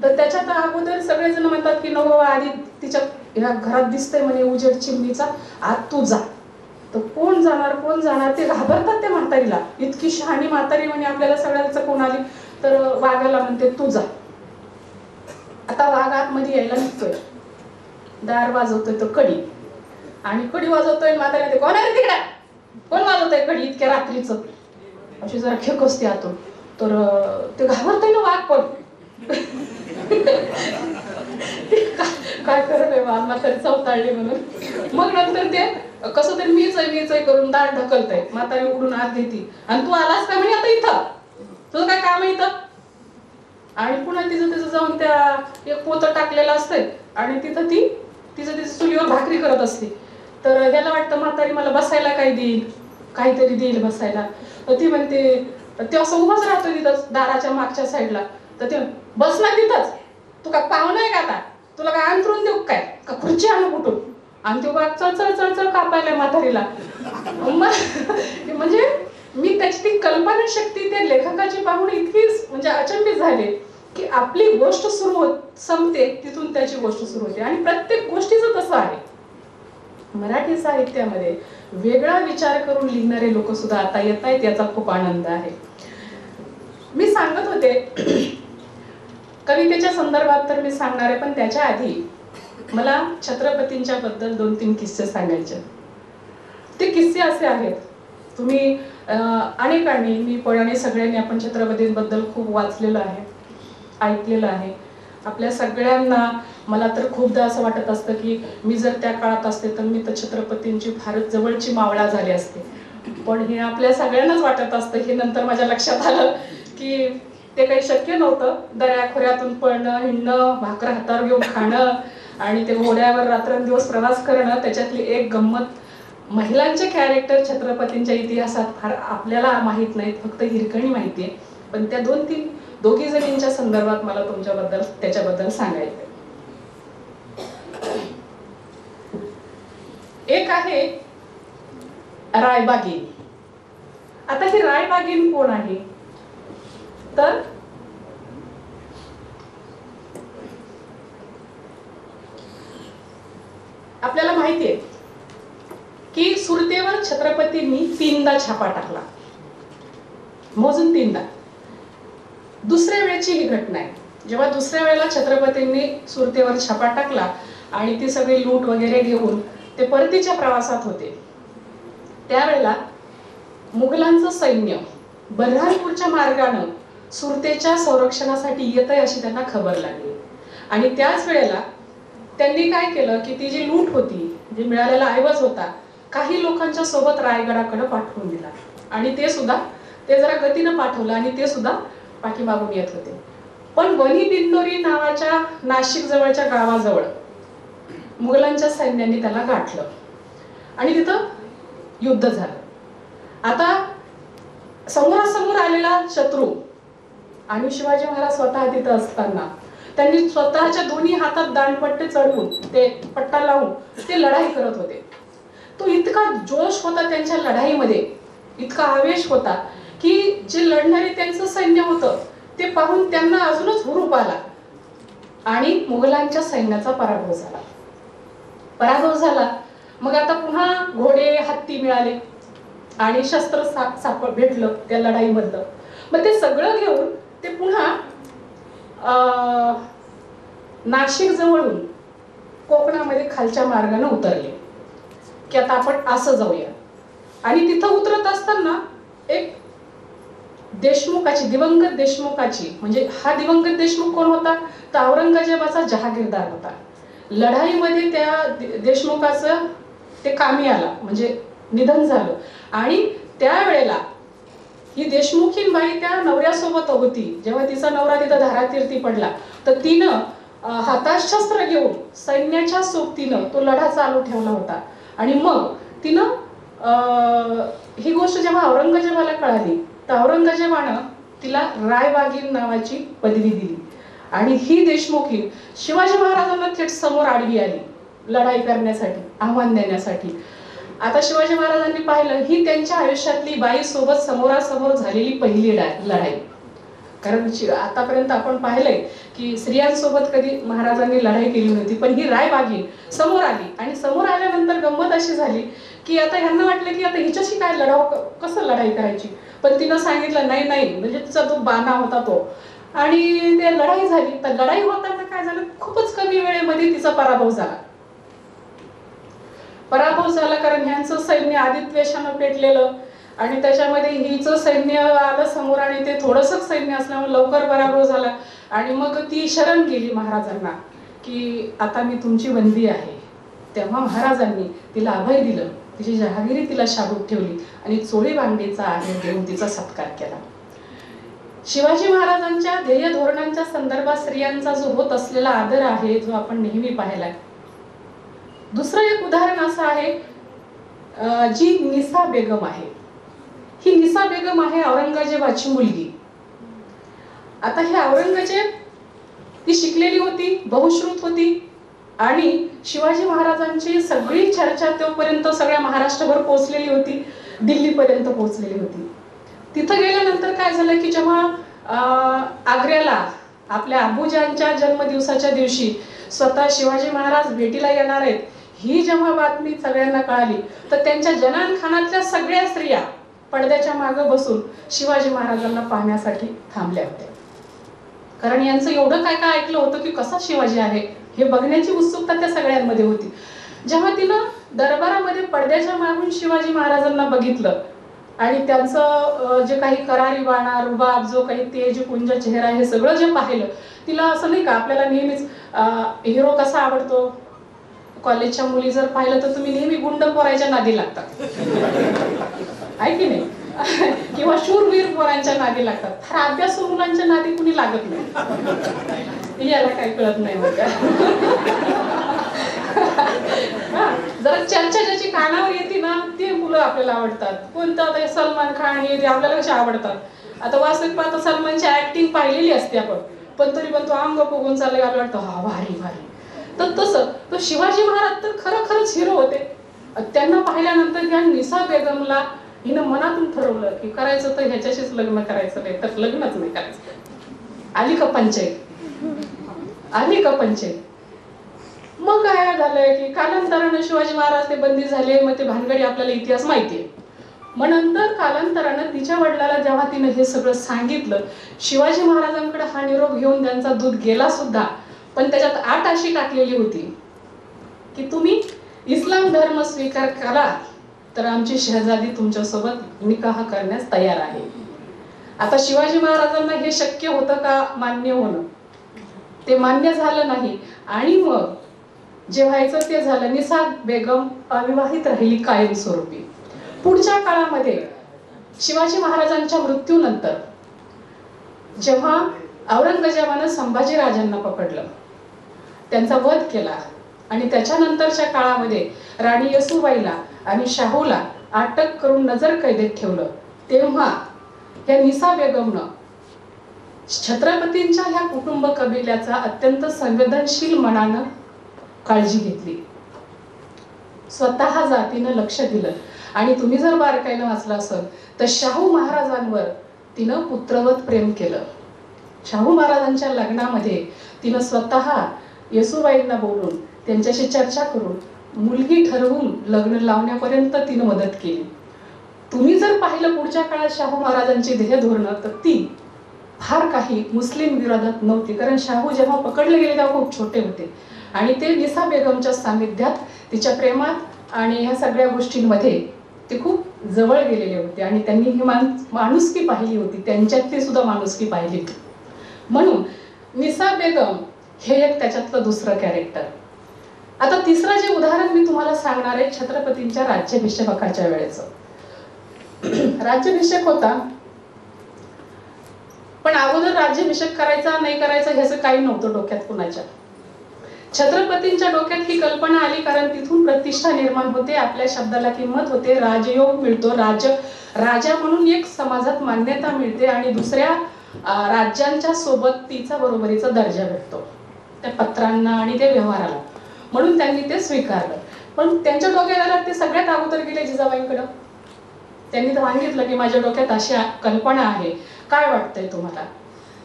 तर त्याच्यात अगोदर सगळेजण म्हणतात की नको आधी तिच्या ह्या घरात दिसतंय म्हणे उजेड चिमणीचा, आत तू जा. तर कोण जाणार, ते घाबरतात त्या म्हातारीला. इतकी शहाणी म्हातारी म्हणे आपल्याला सगळ्यांचं कोण आली. तर वाघाला म्हणते तू जा. आता वाघ आतमध्ये यायला निघतोय, दार वाजवतोय तो कडी, आणि कडी वाजवतोय म्हातारी म्हणते कोण आहे तिकडे, कोण वाजवतोय कडी इतक्या रात्रीचं, अशी जरा खेक असते आतून. तर ते घाबरतोय ना वाघ, पण काय करत आहे म्हातारी चवताळली म्हणून. मग नंतर ते कसं तरी मीच आहे करून दार ढकलतय, म्हातारी उघडून आत घेते, आणि तू आलास का म्हणे आता इथं, तुझं काय काम आहे इथं. आणि पुन्हा तिचं जाऊन त्या एक पोतं टाकलेलं असतंय, आणि तिथं ती तिचं चुलीवर भाकरी करत असते. तर ह्याला वाटतं म्हातारी मला बसायला काय देईल, काहीतरी देईल बसायला. तर ती म्हणते, ते असं उभाच राहतो तिथं दाराच्या मागच्या साईडला. तर ते बस ना तिथंच, तू काय पाहुणा आहे का आता, तुला काय अंतरून देऊ काय का खुर्ची आणू कुठून. आणि तो बाग चळचळ कापायला म्हातारीला. म्हणजे मी त्याची ती कल्पना शक्ती त्या लेखकाची पाहून इतकी म्हणजे अचंबित झाले की आपली गोष्ट संपते तिथून त्याची गोष्ट सुरू होते. आणि प्रत्येक गोष्टीचं तसं आहे. मराठी साहित्यामध्ये वेगळा विचार करून लिहिणारे लोक सुद्धा आता येत आहेत, याचा खूप आनंद आहे. मी सांगत होते कवितेच्या संदर्भात तर मी सांगणार आहे, पण त्याच्या आधी मला छत्रपतींच्या बद्दल 2-3 किस्से सांगायचे. ते किस्से असे आहेत, तुम्ही अनेकांनी, मी पळणे सगळ्यांनी आपण छत्रपतींबद्दल खूप वाचलेलं आहे, ऐकलेलं आहे. आपल्या सगळ्यांना मला तर खूपदा असं वाटत असतं की मी जर त्या काळात असते तर मी तर छत्रपतींची फारच जवळची मावळा झाली असते. पण हे आपल्या सगळ्यांनाच वाटत असतं. हे नंतर माझ्या लक्षात आलं की ते काही शक्य नव्हतं. दऱ्याखोऱ्यातून पळणं, हिंडणं, भाकर हातावर घेऊन खाणं, आणि ते घोड्यावर रात्रंदिवस प्रवास करणं. त्याच्यातली एक गंमत, महिलांचे कॅरेक्टर छत्रपतींच्या इतिहासात फार आपल्याला माहीत नाहीत, फक्त हिरकणी माहिती आहे. पण त्या 2-3 दोघी जणींच्या संदर्भात मला तुमच्याबद्दल त्याच्याबद्दल सांगायचं. एक आहे रायबागीन. आता ही रायबागीन कोण आहे तर आपल्याला माहिती आहे की सुरतेवर छत्रपतींनी 3दा छापा टाकला, मोजून 3दा. दुसऱ्या वेळची ही घटना आहे. जेव्हा दुसऱ्या वेळेला छत्रपतींनी सुरतेवर छापा टाकला आणि ती सगळी लूट वगैरे घेऊन ते परतीच्या प्रवासात होते, त्यावेळेला मुघलांचं सैन्य बऱ्हाणपूरच्या मार्गानं सुरतेच्या संरक्षणासाठी येत आहे अशी त्यांना खबर लागली. आणि त्याच वेळेला त्यांनी काय केलं की ती जी लूट होती, जे मिळालेला ऐवज होता, काही लोकांच्या सोबत रायगडाकडे पाठवून दिला. आणि ते जरा गतीनं पाठवलं, आणि ते सुद्धा पाठीमागून येत होते. पण वनी दिंडोरी नावाच्या नाशिक जवळच्या गावाजवळ मुघलांच्या सैन्याने त्याला गाठलं आणि तिथं युद्ध झालं. आता समोरासमोर आलेला शत्रू आणि शिवाजी महाराज स्वतः तिथं असताना त्यांनी स्वतःच्या दोन्ही हातात दांडपट्टे चढवून ते पट्टा लावून ते लढाई करत होते. तो इतका जोश होता त्यांच्या लढाईमध्ये, इतका आवेश होता की जे लढणारे त्यांचं सैन्य होतं ते पाहून त्यांना अजूनच हुरूप आला आणि मुघलांच्या सैन्याचा पराभव झाला. मग आता पुन्हा घोडे हत्ती मिळाले आणि शस्त्र सापड भेटलं त्या लढाईमधलं. मग ते सगळं घेऊन ते पुन्हा नाशिक जवळून कोकणामध्ये खालच्या मार्गाने उतरले की आता आपण असं जाऊया. आणि तिथं उतरत असताना एक देशमुखाची, दिवंगत देशमुखाची, म्हणजे हा दिवंगत देशमुख कोण होता तर औरंगजेबाचा जहागीरदार होता. लढाईमध्ये त्या देशमुखाचं ते कामी आला, म्हणजे निधन झालं. आणि त्यावेळेला ही देशमुखीन बाई त्या नवऱ्यासोबत होती. जेव्हा तिचा नवरा तिथं धारातीर्थी पडला तर तिनं हातात शस्त्र घेऊन सैन्याच्या सोबतीनं तो लढा चालू ठेवला होता. आणि मग तिनं ही गोष्ट जेव्हा औरंगजेबाला कळाली तर औरंगजेबानं तिला रायबागीर नावाची पदवी दिली. आणि ही देशमुखी शिवाजी महाराजांना थेट समोर आडवी आली लढाई करण्यासाठी, आव्हान देण्यासाठी. आता शिवाजी महाराजांनी पाहिलं ही त्यांच्या आयुष्यातली बाईसोबत समोरासमोर झालेली पहिली लढाई. कारण आतापर्यंत आपण पाहिलंय की स्त्रियांसोबत कधी महाराजांनी लढाई केली नव्हती, पण ही रायबागीर समोर आली. आणि समोर आल्यानंतर गंमत अशी झाली की आता ह्यांना वाटलं की आता हिच्याशी काय कसं लढाई करायची. पण तिनं सांगितलं नाही नाही, म्हणजे तिचा तो बाणा होता तो. आणि ते लढाई झाली. तर लढाई होताना काय झालं, खूपच कमी वेळेमध्ये तिचा पराभव झाला. कारण ह्यांचं सैन्य आदित्वेशानं पेटलेलं आणि त्याच्यामध्ये हिचं सैन्य आलं समोर आणि ते थोडंसं सैन्य असल्यामुळे लवकर पराभव झाला. आणि मग ती शरण गेली महाराजांना की आता मी तुमची बंदी आहे. तेव्हा महाराजांनी तिला अभय दिलं, तिची जहागिरी तिला शाबूत ठेवली आणि चोळी बांगडीचा आहेर देऊन तिचा सत्कार केला. शिवाजी महाराजांच्या ध्येय धोरणांच्या संदर्भात स्त्रियांचा जो होत असलेला आदर आहे, जो आपण नेहमी पाहिलाय. दुसरं एक उदाहरण असं आहे, जी निसा बेगम आहे. ही निसा बेगम आहे औरंगजेबाची मुलगी. आता हे औरंगजेब ती शिकलेली होती, बहुश्रुत होती आणि शिवाजी महाराजांची सगळी चर्चा तोपर्यंत सगळ्या महाराष्ट्रभर पोहोचलेली होती, दिल्लीपर्यंत पोहोचलेली होती. तिथं गेल्यानंतर काय झालं की जेव्हा आग्र्याला आपल्या अबुजांच्या जन्मदिवसाच्या दिवशी स्वतः शिवाजी महाराज भेटीला येणार आहेत ही जेव्हा बातमी सगळ्यांना कळाली तर त्यांच्या जनानखानातल्या सगळ्या स्त्रिया पडद्याच्या मागे बसून शिवाजी महाराजांना पाहण्यासाठी थांबल्या होत्या. कारण यांचं एवढं काय काय ऐकलं होतं की कसा शिवाजी आहे हे बघण्याची उत्सुकता त्या सगळ्यांमध्ये होती. जेव्हा तिनं दरबारामध्ये पडद्याच्या मागून शिवाजी महाराजांना बघितलं आणि त्यांचं जे काही करारी बाणा, रुबाब, जो काही तेजपुंज चेहरा हे सगळं जे पाहिलं, तिला असं नाही का आपल्याला नेहमीच हिरो कसा आवडतो, कॉलेजच्या मुली जर पाहिलं तर तुम्ही नेहमी गुंड पोरांच्या नादी लागतात आहे की नाही, किंवा शूरवीर पोरांच्या नादी लागतात. फार अभ्यासू मुलांच्या नादी कुणी लागत नाही, याला काही कळत नाही मग. जरा चर्चा ज्याची कानावर येते ना ते मुलं आपल्याला आवडतात. कोणतं आता सलमान खान हे आपल्याला कसे आवडतात. आता वास्तविक पाहता सलमानची ऍक्टिंग पाहिलेली असते आपण, पण तरी पण तो अंग फुगून चालले आपल्याला वाटतं हा भारी भारी. तर तसं तो शिवाजी महाराज तर खरंच हिरो होते. त्यांना पाहिल्यानंतर या निसा बेगमला हिनं मनातून ठरवलं की करायचं तर ह्याच्याशीच लग्न करायचं, नाही तर लग्नच नाही करायचं. आली का पंचायत. मग काय झालंय की कालांतरानं शिवाजी महाराज ते बंदी झाले, मग ते भानगडी आपल्याला इतिहास माहितीये. मग नंतर कालांतरानं तिच्या वडिलाला जेव्हा तिने हे सगळं सांगितलं, शिवाजी महाराजांकडे हा निरोप घेऊन त्यांचा दूध गेला सुद्धा, पण त्याच्यात अट अशी टाकलेली होती की तुम्ही इस्लाम धर्म स्वीकार करा तर आमची शहजादी तुमच्यासोबत निकाह करण्यास तयार आहे. आता शिवाजी महाराजांना हे शक्य होतं का मान्य होणं, ते मान्य झालं नाही. आणि मग जे व्हायचं ते झालं. निसा बेगम अविवाहित राहिली कायमस्वरूपी. पुढच्या काळामध्ये शिवाजी महाराजांच्या मृत्यूनंतर जेव्हा औरंगजेबानं संभाजी राजांना पकडलं, त्यांचा वध केला, आणि त्याच्यानंतरच्या काळामध्ये राणी येसूबाईला आणि शाहूला अटक करून नजर कैदेत ठेवलं, तेव्हा या निसा बेगमनं छत्रपतींच्या ह्या कुटुंब कबिल्याचा अत्यंत संवेदनशील मनानं काळजी घेतली, स्वतः जातीनं लक्ष दिलं. आणि तुम्ही जर बारकाईनं वाचलं असेल तर शाहू महाराजांवर तिनं पुत्रवत प्रेम केलं. शाहू महाराजांच्या लग्नामध्ये तिनं स्वतः येसूबाईंना बोलून त्यांच्याशी चर्चा करून मुलगी ठरवून लग्न लावण्यापर्यंत तिनं मदत केली. तुम्ही जर पाहिलं पुढच्या काळात शाहू महाराजांची ध्येय धोरणं तर ती फार काही मुस्लिम विरोधात नव्हती, कारण शाहू जेव्हा पकडले गेले तेव्हा खूप छोटे होते आणि ते निसा बेगमच्या सानिध्यात तिच्या प्रेमात आणि ह्या सगळ्या गोष्टींमध्ये ते खूप जवळ गेलेले होते आणि त्यांनी ही माणुसकी पाहिली होती, त्यांच्यातली सुद्धा माणुसकी पाहिली होती. म्हणून निसा बेगम हे एक त्याच्यातलं दुसरं कॅरेक्टर. आता तिसरं जे उदाहरण मी तुम्हाला सांगणार आहे छत्रपतींच्या राज्याभिषेकाच्या वेळेचं. राज्याभिषेक होता, पण अगोदर राज्याभिषेक करायचा नाही करायचा ह्याचं काही नव्हतं डोक्यात कुणाच्या. छत्रपतींच्या डोक्यात ही कल्पना आली कारण तिथून प्रतिष्ठा निर्माण होते, आपल्या शब्दाला किंमत होते, राजयोग मिळतो, राजा म्हणून एक समाजात मान्यता मिळते आणि दुसऱ्या राज्यांच्या सोबत तिचा बरोबरीचा दर्जा भेटतो त्या पत्रांना आणि त्या व्यवहाराला. म्हणून त्यांनी ते स्वीकारलं. पण त्यांच्या डोक्यात आलं, ते सगळ्यात अगोदर गेले जिजाबाईंकडं. त्यांनी तर सांगितलं की माझ्या डोक्यात अशी कल्पना आहे, काय वाटतंय तुम्हाला.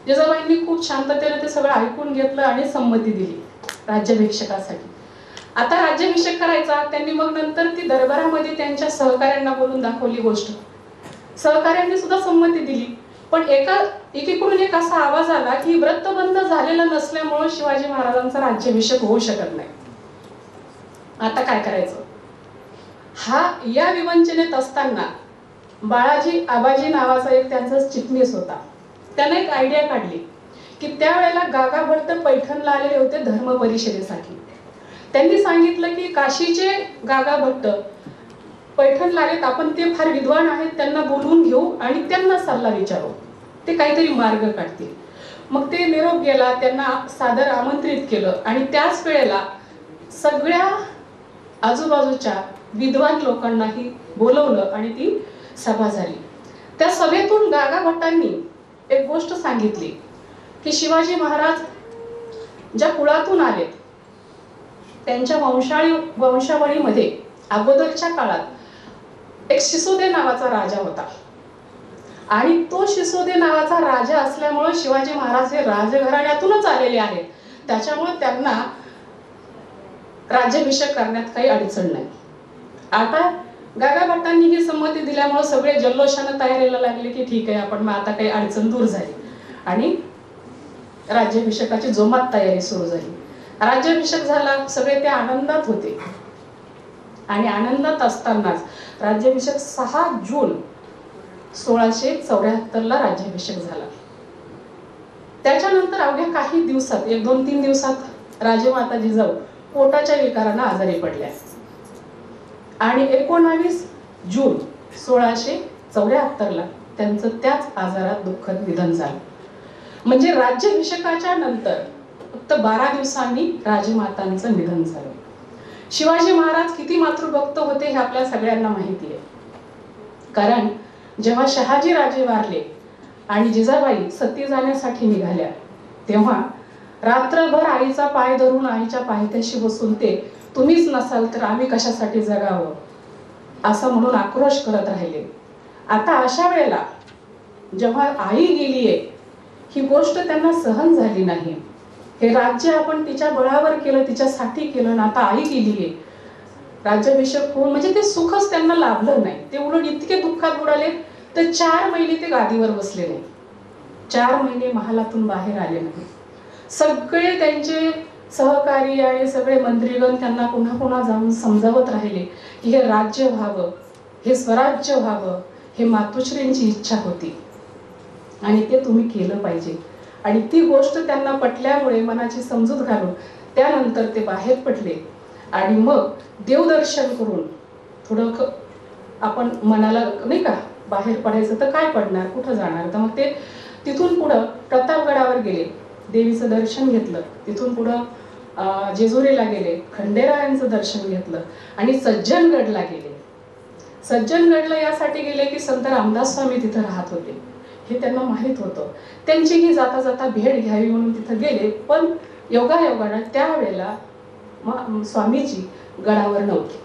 जिजाबाईंनी खूप शांततेने ते सगळं ऐकून घेतलं आणि संमती दिली राज्याभिषेकासाठी. आता राज्याभिषेक करायचा, त्यांनी मग नंतर ती दरबारामध्ये त्यांच्या सहकाऱ्यांना बोलून दाखवली गोष्ट. सहकाऱ्यांनी सुद्धा संमती दिली, पण एकीकडून एक असा आवाज आला की व्रतबंध झालेला नसल्यामुळे शिवाजी महाराजांचा राज्याभिषेक होऊ शकत नाही. आता काय करायचं. या विवंचनेत असताना बाळाजी आबाजी नावाचा एक त्यांचा चिटणीस होता. त्याने एक आयडिया काढली की त्यावेळेला गागा भट्ट पैठणला आलेले होते धर्म परिषदेसाठी. त्यांनी सांगितलं की काशीचे गागा भट्ट पैठणला आलेत, आपण ते फार विद्वान आहेत, त्यांना बोलवून घेऊ आणि त्यांना सल्ला विचारू, ते काहीतरी मार्ग काढतील. मग ते निरोप गेला, त्यांना सादर आमंत्रित केलं आणि त्याच वेळेला सगळ्या आजूबाजूच्या विद्वान लोकांनाही बोलवलं आणि ती सभा झाली. त्या सभेतून गागा भट्टांनी एक गोष्ट सांगितली की शिवाजी महाराज ज्या कुळातून आलेत त्यांच्या वंशावळीमध्ये अगोदरच्या काळात एक शिसोदे नावाचा राजा होता आणि तो शिसोदे नावाचा राजा असल्यामुळे शिवाजी महाराज हे राजघराण्यातूनच आलेले आहेत, त्याच्यामुळे त्यांना राज्याभिषेक करण्यात काही अडचण नाही. आता गागा भट्टांनी ही संमती दिल्यामुळे सगळे जल्लोषानं तयारीला लागले की ठीक आहे, आपण मग आता काही अडचण दूर झाली आणि राज्याभिषेकाची जोमात तयारी सुरू झाली. राज्याभिषेक झाला, सगळे ते आनंदात होते आणि आनंदात असतानाच राज्याभिषेक 6 जून 1674 ला राज्याभिषेक झाला. त्याच्यानंतर अवघ्या काही दिवसात 1-2-3 दिवसात राजमाता जिजाऊ पोटाच्या विकारानं आजारी पडल्या आणि 19 जून 1674 ला त्यांचं त्याच आजारात दुःखद निधन झालं. म्हणजे राज्याभिषेकाच्या नंतर फक्त 12 दिवसांनी राजमातांचं निधन झालं. शिवाजी महाराज किती मातृभक्त होते हे आपल्या सगळ्यांना माहिती आहे, कारण जेव्हा शहाजी राजे वारले आणि जिजाबाई सती जाण्यासाठी निघाल्या तेव्हा रात्रभर आईचा पाय धरून आईच्या पायथ्याशी बसून ते तुम्हीच नसाल तर आम्ही कशासाठी जगावं असं म्हणून आक्रोश करत राहिले. आता अशा वेळेला जेव्हा आई गेलीये ही गोष्ट त्यांना सहन झाली नाही. हे राज्य आपण तिच्या बळावर केलं, तिच्यासाठी केलं, ना आता आई गेलीये, राज्याभिषेक होऊन म्हणजे ते सुखच त्यांना लाभलं नाही. ते उलट इतके दुःखात बुडाले तर 4 महिने ते गादीवर बसले नाही, 4 महिने महालातून बाहेर आले नाही. सगळे त्यांचे सहकारी आणि सगळे मंत्रीगण त्यांना पुन्हा पुन्हा जाऊन समजावत राहिले की हे राज्य व्हावं, हे स्वराज्य व्हावं, हे मातोश्रींची इच्छा होती आणि ते तुम्ही केलं पाहिजे. आणि ती गोष्ट त्यांना पटल्यामुळे मनाची समजूत घालून त्यानंतर ते बाहेर पडले आणि मग देवदर्शन करून थोडं आपण मनाला नाही का बाहेर पडायचं तर काय पडणार, कुठं जाणार, तर मग ते तिथून पुढं प्रतापगडावर गेले, देवीचं दर्शन घेतलं. तिथून पुढं जेजुरीला गेले, खंडेरायांचं दर्शन घेतलं आणि सज्जनगडला गेले. सज्जनगडला यासाठी गेले की संत रामदास स्वामी तिथं राहत होते हे त्यांना माहीत होतं. त्यांचीही जाता जाता भेट घ्यावी म्हणून तिथं गेले. पण योगायोगानं त्यावेळेला स्वामीजी गडावर नव्हते,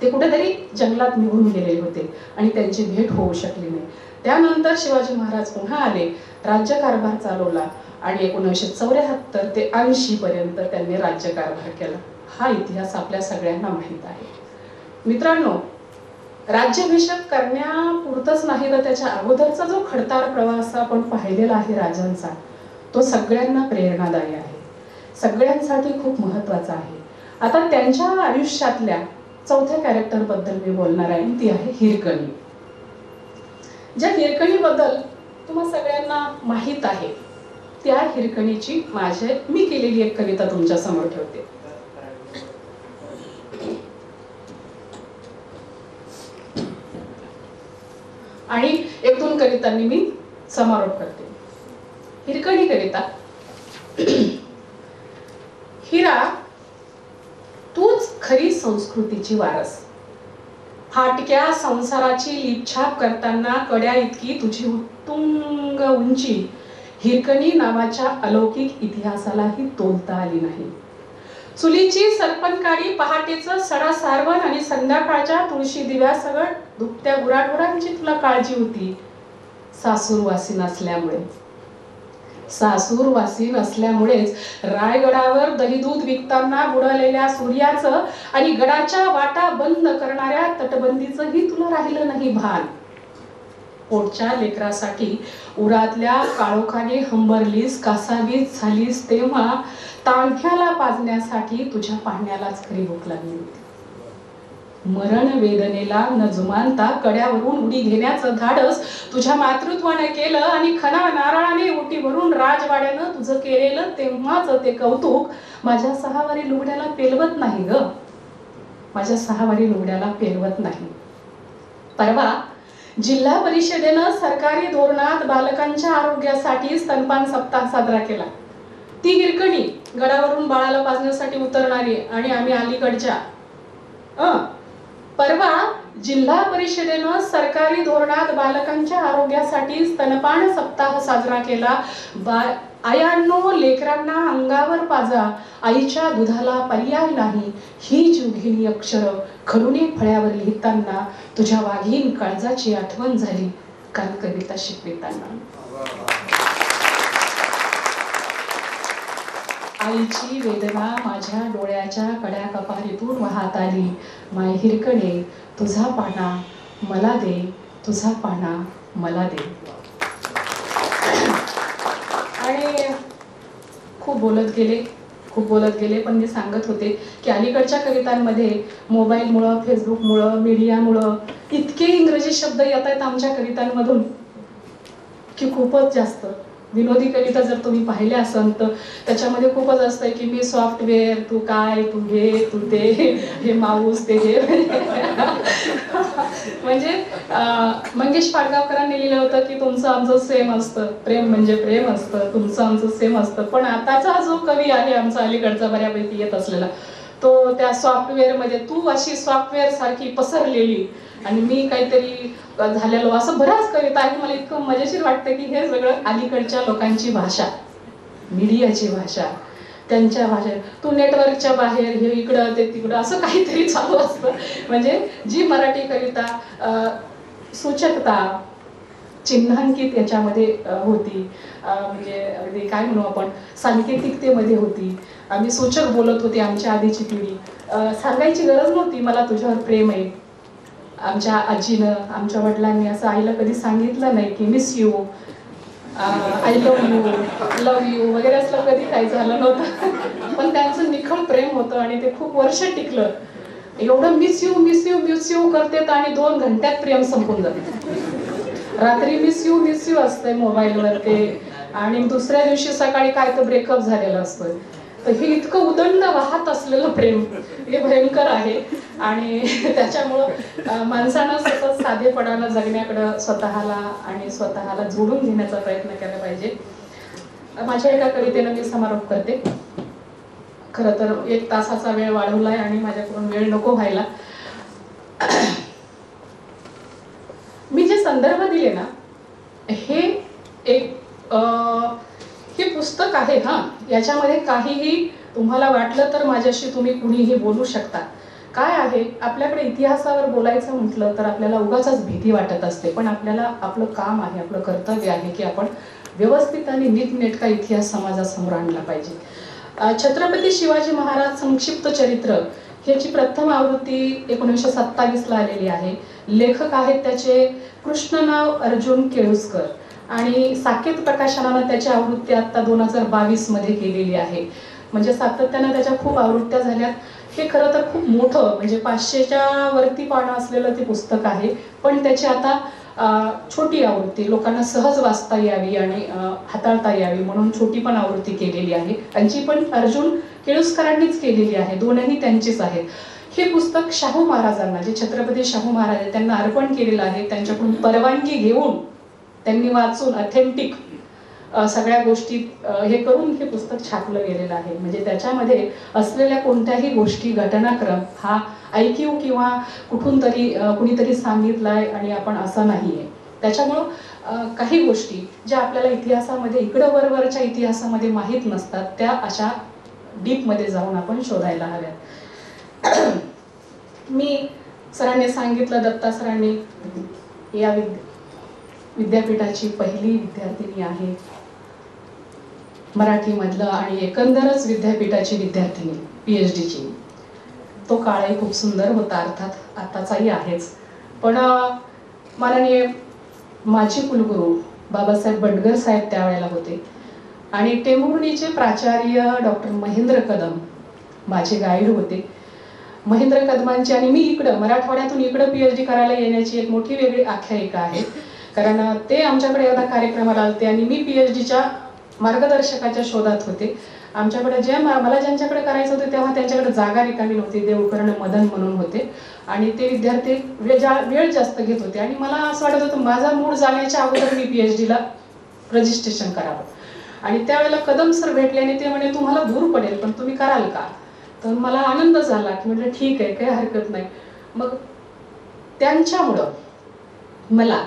ते कुठेतरी जंगलात निघून गेलेले होते आणि त्यांची भेट होऊ शकली नाही. त्यानंतर शिवाजी महाराज पुन्हा आले, राज्यकारभार चालवला आणि 1974 ते 80 पर्यंत त्यांनी राज्यकारभार केला. हा इतिहास आपल्या सगळ्यांना माहीत आहे. मित्रांनो, राज्याभिषेक करण्यापुरतच नाही तर त्याच्या अगोदरचा जो खडतर प्रवास आपण पाहिलेला आहे राजांचा, तो सगळ्यांना प्रेरणादायी आहे, सगळ्यांसाठी खूप महत्वाचा आहे. आता त्यांच्या आयुष्यातल्या चौथ्या कॅरेक्टर बद्दल मी बोलणार आहे, ती आहे हिरकणी. ज्या हिरकणीबद्दल तुम्हा सगळ्यांना माहीत आहे, त्या हिरकणीची मी केलेली एक कविता तुमच्या समोर ठेवते. आणि 1-2 कवितांनी मी समारोप करते. हिरकणी कविता. हिरा, तूच खरी संस्कृतीची वारस, फाटक्या संसाराची लिपछाप करताना कड्या इतकी तुझी उत्तुंग उंची हिरकणी नावाच्या अलौकिक इतिहासालाही तोलता आली नाही. चुलीची सरपणकाडी, पहाटेचं सडा सारवण आणि संध्याकाळच्या तुळशी दिव्यासकट दुभत्या गुराढोरांची तुला काळजी होती. सासूरवासी नसल्यामुळेच रायगडावर दहीदूध विकताना बुडालेल्या सूर्याचं आणि गडाच्या वाटा बंद करणाऱ्या तटबंदीचंही तुला राहिलं नाही भान. पोटच्या लेकरासाठी उरातल्या काळोखाने हंबरलीस, कासावीस झालीस, तेव्हा तांढ्याला पाजण्यासाठी तुझ्या पाहण्यालाच खरी भूक लागली होती. मरण वेदनेला न जुमानता कड्यावरून उडी घेण्याचं धाडस तुझ्या मातृत्वाने केलं आणि खना नारळाने उटी भरून राजवाड्यानं तुझं केलेलं तेव्हाच ते कौतुक माझ्या 6 वारी लुगड्याला पेलवत नाही ग, माझ्या 6 वारी लुगड्याला पेलवत नाही. परवा जिल्हा परिषदेनं सरकारी धोरणात बालकांच्या आरोग्यासाठी स्तनपान सप्ताह साजरा केला. ती हिरकणी गडावरून बाळाला पाजण्यासाठी उतरणारी आणि आम्ही अलीकडच्या परवा जिल्हा परिषदेनं सरकारी धोरणात बालकांच्या आरोग्यासाठी स्तनपान सप्ताह साजरा केला. आयांनो, लेकरांना अंगावर पाजा, आईच्या दुधाला पर्याय नाही, ही जीवघेणी अक्षरं खडूने फळ्यावर लिहिताना तुझ्या वाघीण काळजाची आठवण झाली काल कविता शिकविताना. आईची वेदना माझ्या डोळ्याच्या कड्या कपारीतून वाहत आली. माय हिरकणे, तुझा पाना मला दे, तुझा पाना मला दे. आणि खूप बोलत गेले पण मी सांगत होते की अलीकडच्या कवितांमध्ये मोबाईलमुळं, फेसबुकमुळं, मीडियामुळं इतके इंग्रजी शब्द येत आहेत आमच्या कवितांमधून की खूपच जास्त. विनोदी कविता जर तुम्ही पाहिल्या असाल तर त्याच्यामध्ये खूपच असतंय की मी सॉफ्टवेअर, तू काय, तू हे, तू ते, हे माऊस, ते हे. म्हणजे मंगेश पाडगावकरांनी लिहिलं होतं की तुमचं आमचं सेम असतं, प्रेम म्हणजे प्रेम असतं, तुमचं आमचं सेम असतं. पण आताचा जो कवी आहे आमचा अलीकडचा बऱ्यापैकी येत असलेला, तो त्या सॉफ्टवेअरमध्ये तू अशी सॉफ्टवेअर सारखी पसरलेली आणि मी काहीतरी झालेलो, असं बऱ्याच कविता आहे. मला इतकं मजेशीर वाटतं की हे सगळं अलीकडच्या लोकांची भाषा, मीडियाची भाषा, त्यांच्या भाषेत तू नेटवर्कच्या बाहेर, हे इकडं ते तिकडं असं काहीतरी चालू असतं. म्हणजे जी मराठी कविता सूचकता, चिन्हांकित याच्यामध्ये होती, म्हणजे काय म्हणू आपण, सांकेतिकतेमध्ये होती, आम्ही सूचक बोलत होते. आमच्या आधीची पिढी सांगायची गरज नव्हती मला तुझ्यावर प्रेम आहे. आमच्या आजीनं, आमच्या वडिलांनी असं आईला कधी सांगितलं नाही की miss you, I love you वगैरे असलं कधी काही झालं नव्हतं. पण त्यांचं निखळ प्रेम होतं आणि ते खूप वर्ष टिकलं. एवढं मिस यू करते आणि 2 घंट्यात प्रेम संपून जाते. रात्री मिस यू असतंय मोबाईलवर ते, आणि दुसऱ्या दिवशी सकाळी काय तर ब्रेकअप झालेलं असतं. तर हे इतकं उदंड वाहत असलेलं प्रेम हे भयंकर आहे. आणि त्याच्यामुळं माणसानं सतत साधेपणानं जगण्याकडं स्वतःला जोडून घेण्याचा प्रयत्न केला पाहिजे. माझ्या एका कवितेनं मी समारोप करते. खरं तर 1 तासाचा वेळ वाढवलाय आणि माझ्याकडून वेळ नको व्हायला. मी जे संदर्भ दिले ना, हे एक हे पुस्तक आहे. हां, याच्यामध्ये काहीही तुम्हाला वाटलं तर माझ्याशी तुम्ही कुणीही बोलू शकता. काय आहे, आपल्याकडे इतिहासावर बोलायचं म्हटलं तर आपल्याला उगाचच भीती वाटत असते, पण आपल्याला आपलं काम आहे, आपलं कर्तव्य आहे की आपण व्यवस्थित आणि नीटनेटका इतिहास समाजासमोर आणला पाहिजे. छत्रपती शिवाजी महाराज संक्षिप्त चरित्र ह्याची प्रथम आवृत्ती 1927ला आलेली आहे. लेखक आहेत त्याचे कृष्णनाव अर्जुन केळुस्कर आणि साकेत प्रकाशनानं त्याची आवृत्ती आता 2022 मध्ये केलेली आहे. म्हणजे सातत्यानं त्याच्या खूप आवृत्त्या झाल्यात. हे खरं तर खूप मोठं म्हणजे 500च्या वरती पानं असलेलं ते पुस्तक आहे, पण त्याची आता छोटी आवृत्ती लोकांना सहज वाचता यावी आणि हाताळता यावी म्हणून छोटी पण आवृत्ती केलेली आहे. त्यांची पण अर्जुन केळुस्करांनीच केलेली आहे, दोनही त्यांचीच आहेत. हे पुस्तक शाहू महाराजांना, जे छत्रपती शाहू महाराज आहेत त्यांना अर्पण केलेलं आहे. त्यांच्याकडून परवानगी घेऊन त्यांनी वाचून ऑथेंटिक सगळ्या गोष्टी हे करून हे पुस्तक छापलं गेलेलं आहे. म्हणजे त्याच्यामध्ये असलेल्या कोणत्याही गोष्टी, घटनाक्रम हा ऐकीव किंवा कुठून तरी कुणीतरी सांगितलाय आणि आपण असं नाहीये. त्याच्यामुळं काही गोष्टी ज्या आपल्याला इतिहासामध्ये इकडं वरवरच्या इतिहासामध्ये माहीत नसतात त्या अशा डीपमध्ये जाऊन आपण शोधायला हव्यात. मी सरांनी सांगितलं, दत्ता सरांनी या विद्यापीठाची पहिली विद्यार्थिनी आहे, मराठीमधलं आणि एकंदरच विद्यापीठाची विद्यार्थिनी PhDची. तो काळही खूप सुंदर होता, अर्थात आताचाही आहेच. पण माननीय माजी कुलगुरू बाबासाहेब बंडगर साहेब त्यावेळेला होते आणि टेंभुर्णीचे प्राचार्य डॉक्टर महेंद्र कदम माझे गाईड होते. महेंद्र कदमांची आणि मी इकडं मराठवाड्यातून इकडं PhD करायला येण्याची एक मोठी वेगळी आख्यायिका आहे. कारण ते आमच्याकडे एवढा कार्यक्रमाला आलते आणि मी PhDच्या मार्गदर्शकाच्या शोधात होते. आमच्याकडे मला ज्यांच्याकडे करायचं होतं तेव्हा त्यांच्याकडे जागा रिकामी नव्हती. देवकर्ण मदन म्हणून होते आणि ते विद्यार्थी वेळ जास्त घेत होते आणि मला असं वाटत होतं माझा मूड जाण्याच्या अगोदर मी PhDला रजिस्ट्रेशन करावं. आणि त्यावेळेला कदम सर भेटले आणि ते म्हणे तुम्हाला दूर पडेल पण तुम्ही कराल का? तर मला आनंद झाला की म्हटलं ठीक आहे, काही हरकत नाही. मग त्यांच्यामुळं मला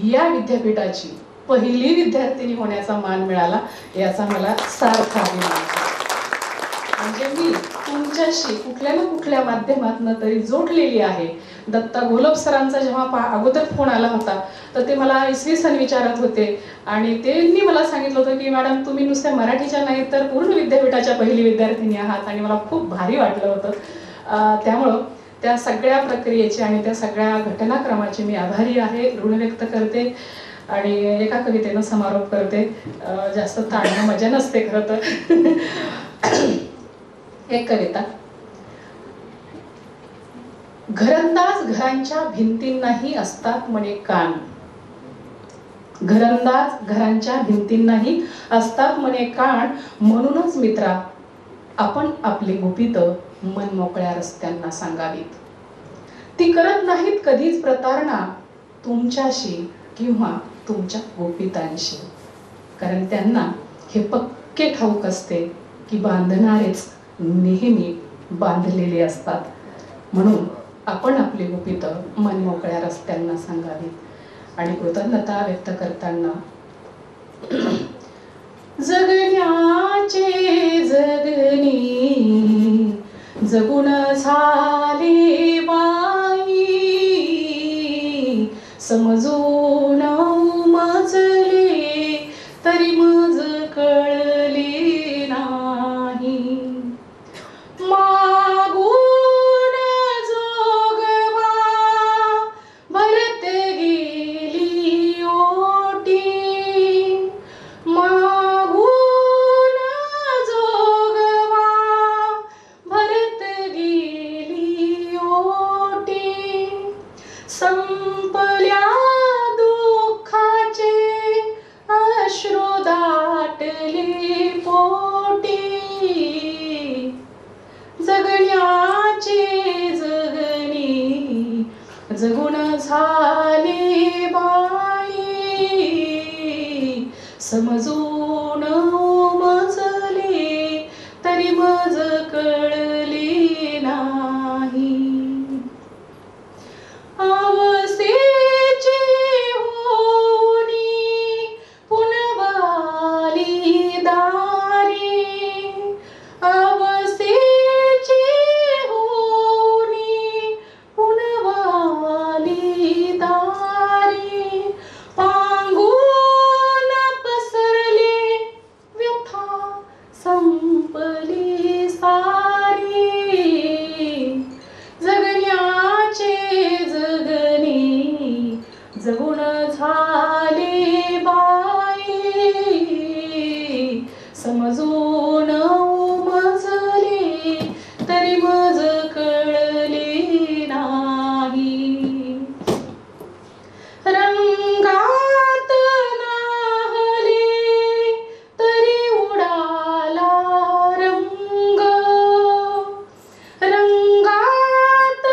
या विद्यापीठाची पहिली विद्यार्थिनी होण्याचा मान मिळाला, याचा मला सार्थ अभिमान. म्हणजे मी तुमच्याशी कुठल्या ना कुठल्या माध्यमातून तरी जोडलेली आहे. दत्ता गोलब सरांचा जेव्हा अगोदर फोन आला होता तर ते मला इसवी सन विचारत होते आणि त्यांनी मला सांगितलं होतं की मॅडम तुम्ही नुसत्या मराठीच्या नाही तर पूर्ण विद्यापीठाच्या पहिली विद्यार्थिनी आहात आणि मला खूप भारी वाटलं होतं. त्यामुळं त्या सगळ्या प्रक्रियेची आणि त्या सगळ्या घटनाक्रमाची मी आभारी आहे, ऋण व्यक्त करते आणि एका कवितेनं समारोप करते. जास्त ताणणं मजा नसते खरं तर. एक कविता. घरंदाज घरांच्या भिंतींनाही असतात म्हणे कान. घरंदाज घरांच्या भिंतींनाही असतात म्हणे कान. म्हणूनच मित्रा आपण आपली गुपित मन मोकळ्या रस्त्यांना सांगावीत. ती करत नाहीत कधीच प्रतारणा तुमच्याशी किंवा तुमच्या गुपितांशी. कारण त्यांना हे पक्के ठाऊक असते की बांधणारेच नेहमी बांधलेले असतात. म्हणून आपण आपली गुपित मन मोकळ्या रस्त्यांना सांगावीत. आणि कृतज्ञता व्यक्त करताना जगण्याचे जगणी जगून झाले बाई समजून मजले तरी मज कळले नाही. मागून जोगवा भरत गेली ओटी. मागून जोगवा भरत गेली ओटी. संपल्या दुःखाचे अश्रू दाटले पोटी. जगण्याचे जगणी जगून झाले बाई समजून मजले तरी मज कळली नाही. अवसेची होनी पुनवाली दारी, अवसेची होनी पुनवाली दारी, पांगून पसरली व्यथा संपली सारी. जगण्याचे जगणी जगून झाले बाई, समजून उमजले तरी मज कळले नाही. रंगात नाहले तरी उडाला रंग, रंगात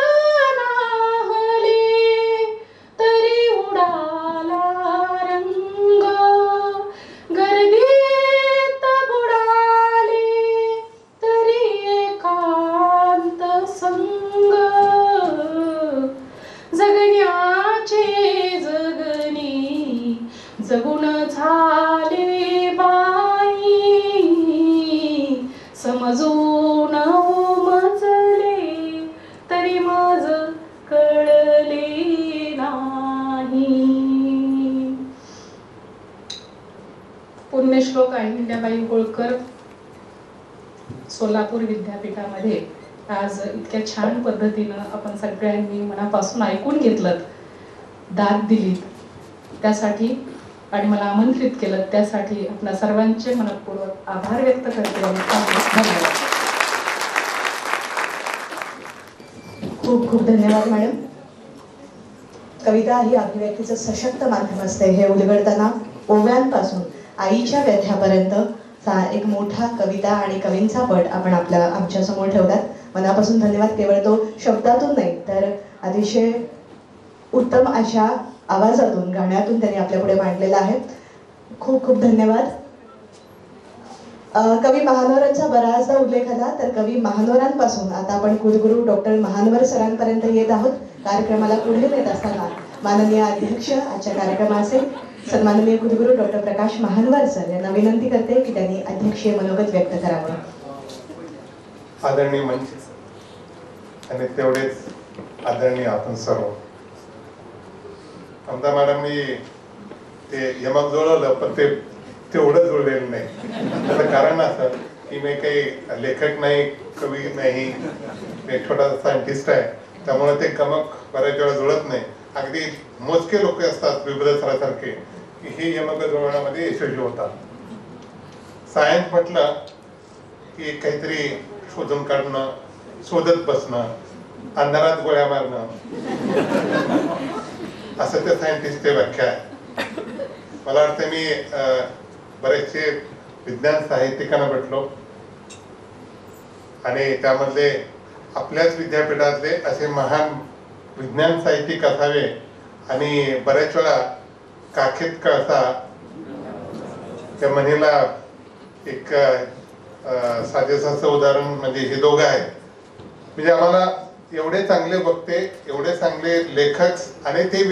नाहले तरी उडाला रंग, गर्दीत बुडाले तरी एकांत संग. जगण्याचे जगणी जगून झाले बाई, समजून उमजले तरी मज कळले नाही. पुण्यश्लोक अहिल्याबाई होळकर सोलापूर विद्यापीठामध्ये आज इतक्या छान पद्धतीनं आपण सगळ्यांनी मनापासून ऐकून घेतलं, दाद दिलीत त्यासाठी आणि मला आमंत्रित केलं त्यासाठी आपल्या सर्वांचे मनपूर्वक आभार व्यक्त करते. धन्यवाद. खूप खूप धन्यवाद मॅडम. कविता ही अभिव्यक्तीचं सशक्त माध्यम असते हे उलगडताना ओव्यांपासून आईच्या व्यथ्यापर्यंत एक मोठा कविता आणि कवींचा पट आपण आमच्या समोर ठेवलात. मनापासून धन्यवाद. केवळ तो शब्दातून नाही तर अतिशय उत्तम अशा आवाजातून गाण्यातून त्यांनी आपल्यापुढे मांडलेला आहे. खूप खूप धन्यवाद. कवी महानोरांचा बराचदा उल्लेख आला तर कवी महानोरांपासून आता आपण कुलगुरू डॉक्टर महानवर सरांपर्यंत येत आहोत. कार्यक्रमाला पुढे नेत असताना माननीय अध्यक्ष आजच्या कार्यक्रमाचे सन्माननीय कुलगुरू डॉक्टर प्रकाश महानवर सर यांना विनंती करते की त्यांनी अध्यक्षीय मनोगत व्यक्त करावं. आदरणीय मंच आणि तेवढेच आदरणीय आपण सर्व. आमदार मॅडमनी ते यमक जुळवलं पण ते तेवढं जुळलेलं नाही. त्याचं कारण असं की मी काही लेखक नाही, कवी नाही, एक छोटासा सायंटिस्ट आहे, त्यामुळे ते गमक बऱ्याच वेळा जुळत नाही. अगदी मोजके लोक असतात विभ्रत सरासारखे की हे यमक जुळवण्यामध्ये यशस्वी होतात. सायन्स म्हटलं की काहीतरी शोधून काढणं, शोधत बसणं, अंधारात गोळ्या मारणं, असं त्या सायंटिस्टची व्याख्या आहे. मला वाटतं मी बरेचसे विज्ञान साहित्यिकांना भेटलो आणि त्यामध्ये आपल्याच विद्यापीठातले असे महान विज्ञान साहित्यिक असावे. आणि बऱ्याच वेळा काखेत कळसा त्या म्हणीला एक साजेसं उदाहरण म्हणजे हे दोघं आहेत. म्हणजे आम्हाला एवढे चांगले वक्ते, एवढे चांगले लेखक आणि ते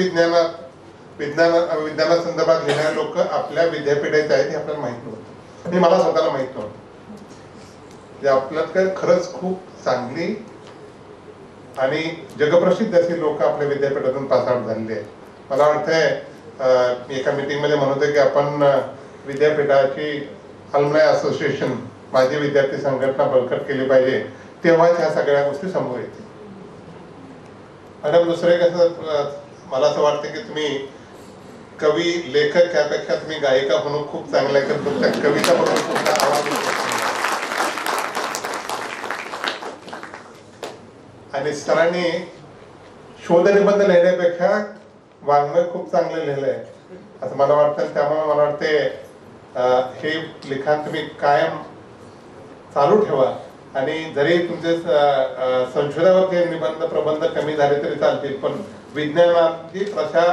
विज्ञानासंदर्भात लिहिणारे लोक आपल्या विद्यापीठात आहेत हे आपल्याला माहित नव्हतं. हे मला स्वतःला माहित नव्हतं. म्हणजे आपल्यात खरंच खूप चांगली आणि जगप्रसिद्ध अशी लोक आपल्या विद्यापीठातून पास आउट झालेली आहेत. मला वाटतंय एका मीटिंग मध्ये म्हणत होते की आपण विद्यापीठाची अलमनाय असोसिएशन, माजी विद्यार्थी संघटना बळकट केली पाहिजे, तेव्हाच ह्या सगळ्या गोष्टी समोर येतील. मॅडम दुसरं कसं मला असं वाटतं की तुम्ही कवी लेखक यापेक्षा तुम्ही गायिका म्हणून खूप चांगल्या तुमच्या कविता म्हणून तुमचा आवाज आणि सरांनी शोध निबंध लिहिण्यापेक्षा वाङ्मय खूप चांगलं लिहिलंय असं मला वाटतं. त्यामुळे मला वाटते हे लिखाण तुम्ही कायम चालू ठेवा आणि जरी तुमचे संशोधनावरचे निबंध प्रबंध कमी झाले तरी चालतील, पण विज्ञानाची प्रसार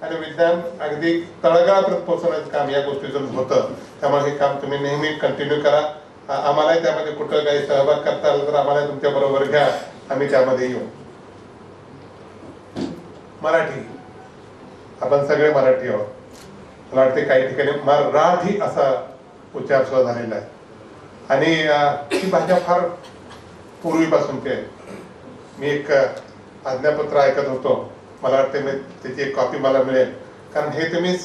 आणि विज्ञान अगदी तळागाळापर्यंत पोहोचवण्याचं काम या गोष्टीतून होतं. त्यामुळे हे काम तुम्ही नेहमी कंटिन्यू करा. आम्हाला त्यामध्ये कुठं काही सहभाग करता आला तर आम्हाला तुमच्या बरोबर घ्या, आम्ही त्यामध्ये येऊ. मराठी, आपण सगळे मराठी आहोत. मला वाटते काही ठिकाणी मराठी असा उच्चार सुद्धा झालेला आहे आणि ही भाषा फार पूर्वीपासूनची आहे. मी एक आज्ञापत्र ऐकत होतो, मला वाटते मी त्याची एक कॉपी मला मिळेल, कारण हे तुम्ही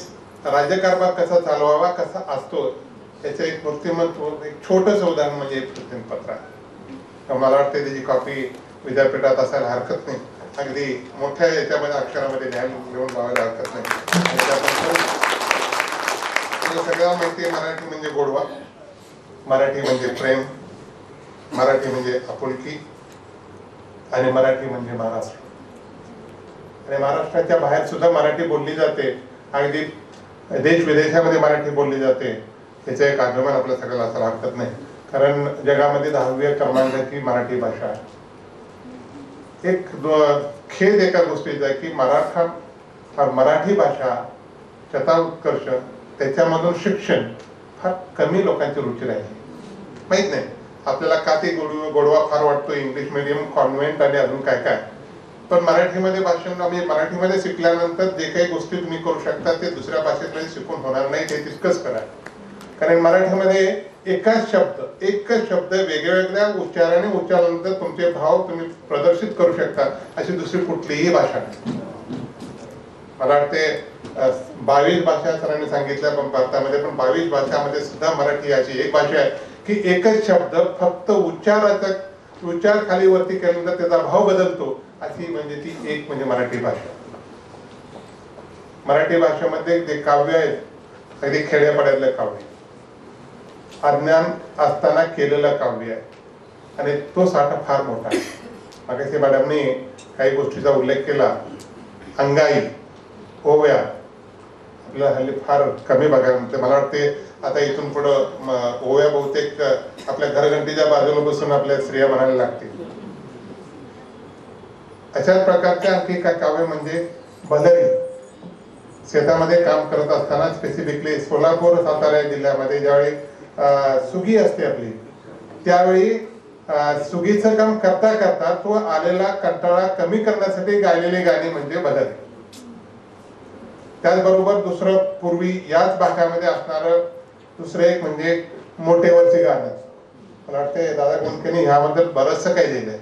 राज्यकारभार कसा चालवावा कसा असतो याचं एक मूर्तिमंत एक छोटंसं उदाहरण म्हणजे एक प्रतिज्ञापत्र आहे. मला वाटते त्याची कॉपी विद्यापीठात असायला हरकत नाही, अगदी मोठ्या याच्यामध्ये अक्षरामध्ये लिहून लावायला हरकत नाही. सगळ्यांना माहिती आहे मराठी म्हणजे गोडवा, मराठी म्हणजे प्रेम, मराठी म्हणजे आपुलकी आणि मराठी म्हणजे महाराष्ट्र. आणि महाराष्ट्राच्या बाहेर सुद्धा मराठी बोलली जाते, अगदी देश विदेशामध्ये मराठी बोलली जाते. याचं एक अभिमान आपल्या सगळ्याला असायला हरकत नाही, कारण जगामध्ये 10व्या क्रमांकाची मराठी भाषा आहे. एक खेद एका गोष्टीचा आहे की मराठी भाषा शताउत्कर्ष त्याच्यामधून शिक्षण फार कमी लोकांची रुची राहिली. माहित नाही आपल्याला का ते गोडवा फार वाटतो, इंग्लिश मिडियम कॉन्व्हेंट आणि अजून काय काय, पण मराठीमध्ये भाषण आम्ही मराठीमध्ये शिकल्यानंतर जे काही गोष्टी तुम्ही करू शकता ते दुसऱ्या भाषेमध्ये शिकून होणार नाही, ते तितकंच करा. कारण मराठीमध्ये एकच शब्द वेगवेगळ्या उच्चाराने उच्चारल्यानंतर तुमचे भाव तुम्ही प्रदर्शित करू शकता, अशी दुसरी कुठलीही भाषा नाही. मला वाटते 22 भाषा सरांनी सांगितल्या, पण भारतामध्ये पण 22 भाषामध्ये सुद्धा मराठी अशी एक भाषा आहे की एकच शब्द फक्त उच्चार खाली वरती केल्यानंतर त्याचा भाव बदलतो, अशी म्हणजे ती एक म्हणजे मराठी भाषा. मराठी भाषेमध्ये जे काव्य आहेत अगदी खेड्यापाड्यातलं काव्य, अज्ञान असताना केलेलं काव्य आहे आणि तो साठा फार मोठा आहे. मागाशी मॅडमनी काही गोष्टीचा उल्लेख केला, अंगाई, ओव्या आपल्याला हल्ली फार कमी बघायला मिळते. मला वाटते आता इथून पुढं ओव्या बहुतेक आपल्या घरघंटीच्या बाजूला बसून आपल्या स्त्रिया म्हणायला लागतील. अशाच प्रकारचे आणखी काय काव्य म्हणजे भलरी. शेतामध्ये काम करत असताना स्पेसिफिकली सोलापूर सातारा जिल्ह्यामध्ये ज्यावेळी सुगी असते आपली, त्यावेळी सुगीचं काम करता करता तो आलेला कंटाळा कमी करण्यासाठी गायलेली गाणी म्हणजे भलरी. त्याचबरोबर दुसरं पूर्वी याच भागामध्ये असणारं दुसरं एक म्हणजे मोटेवरची गाणं. मला वाटतं दादा कोणकेने ह्याबद्दल बरंचसं काही लिहिलंय.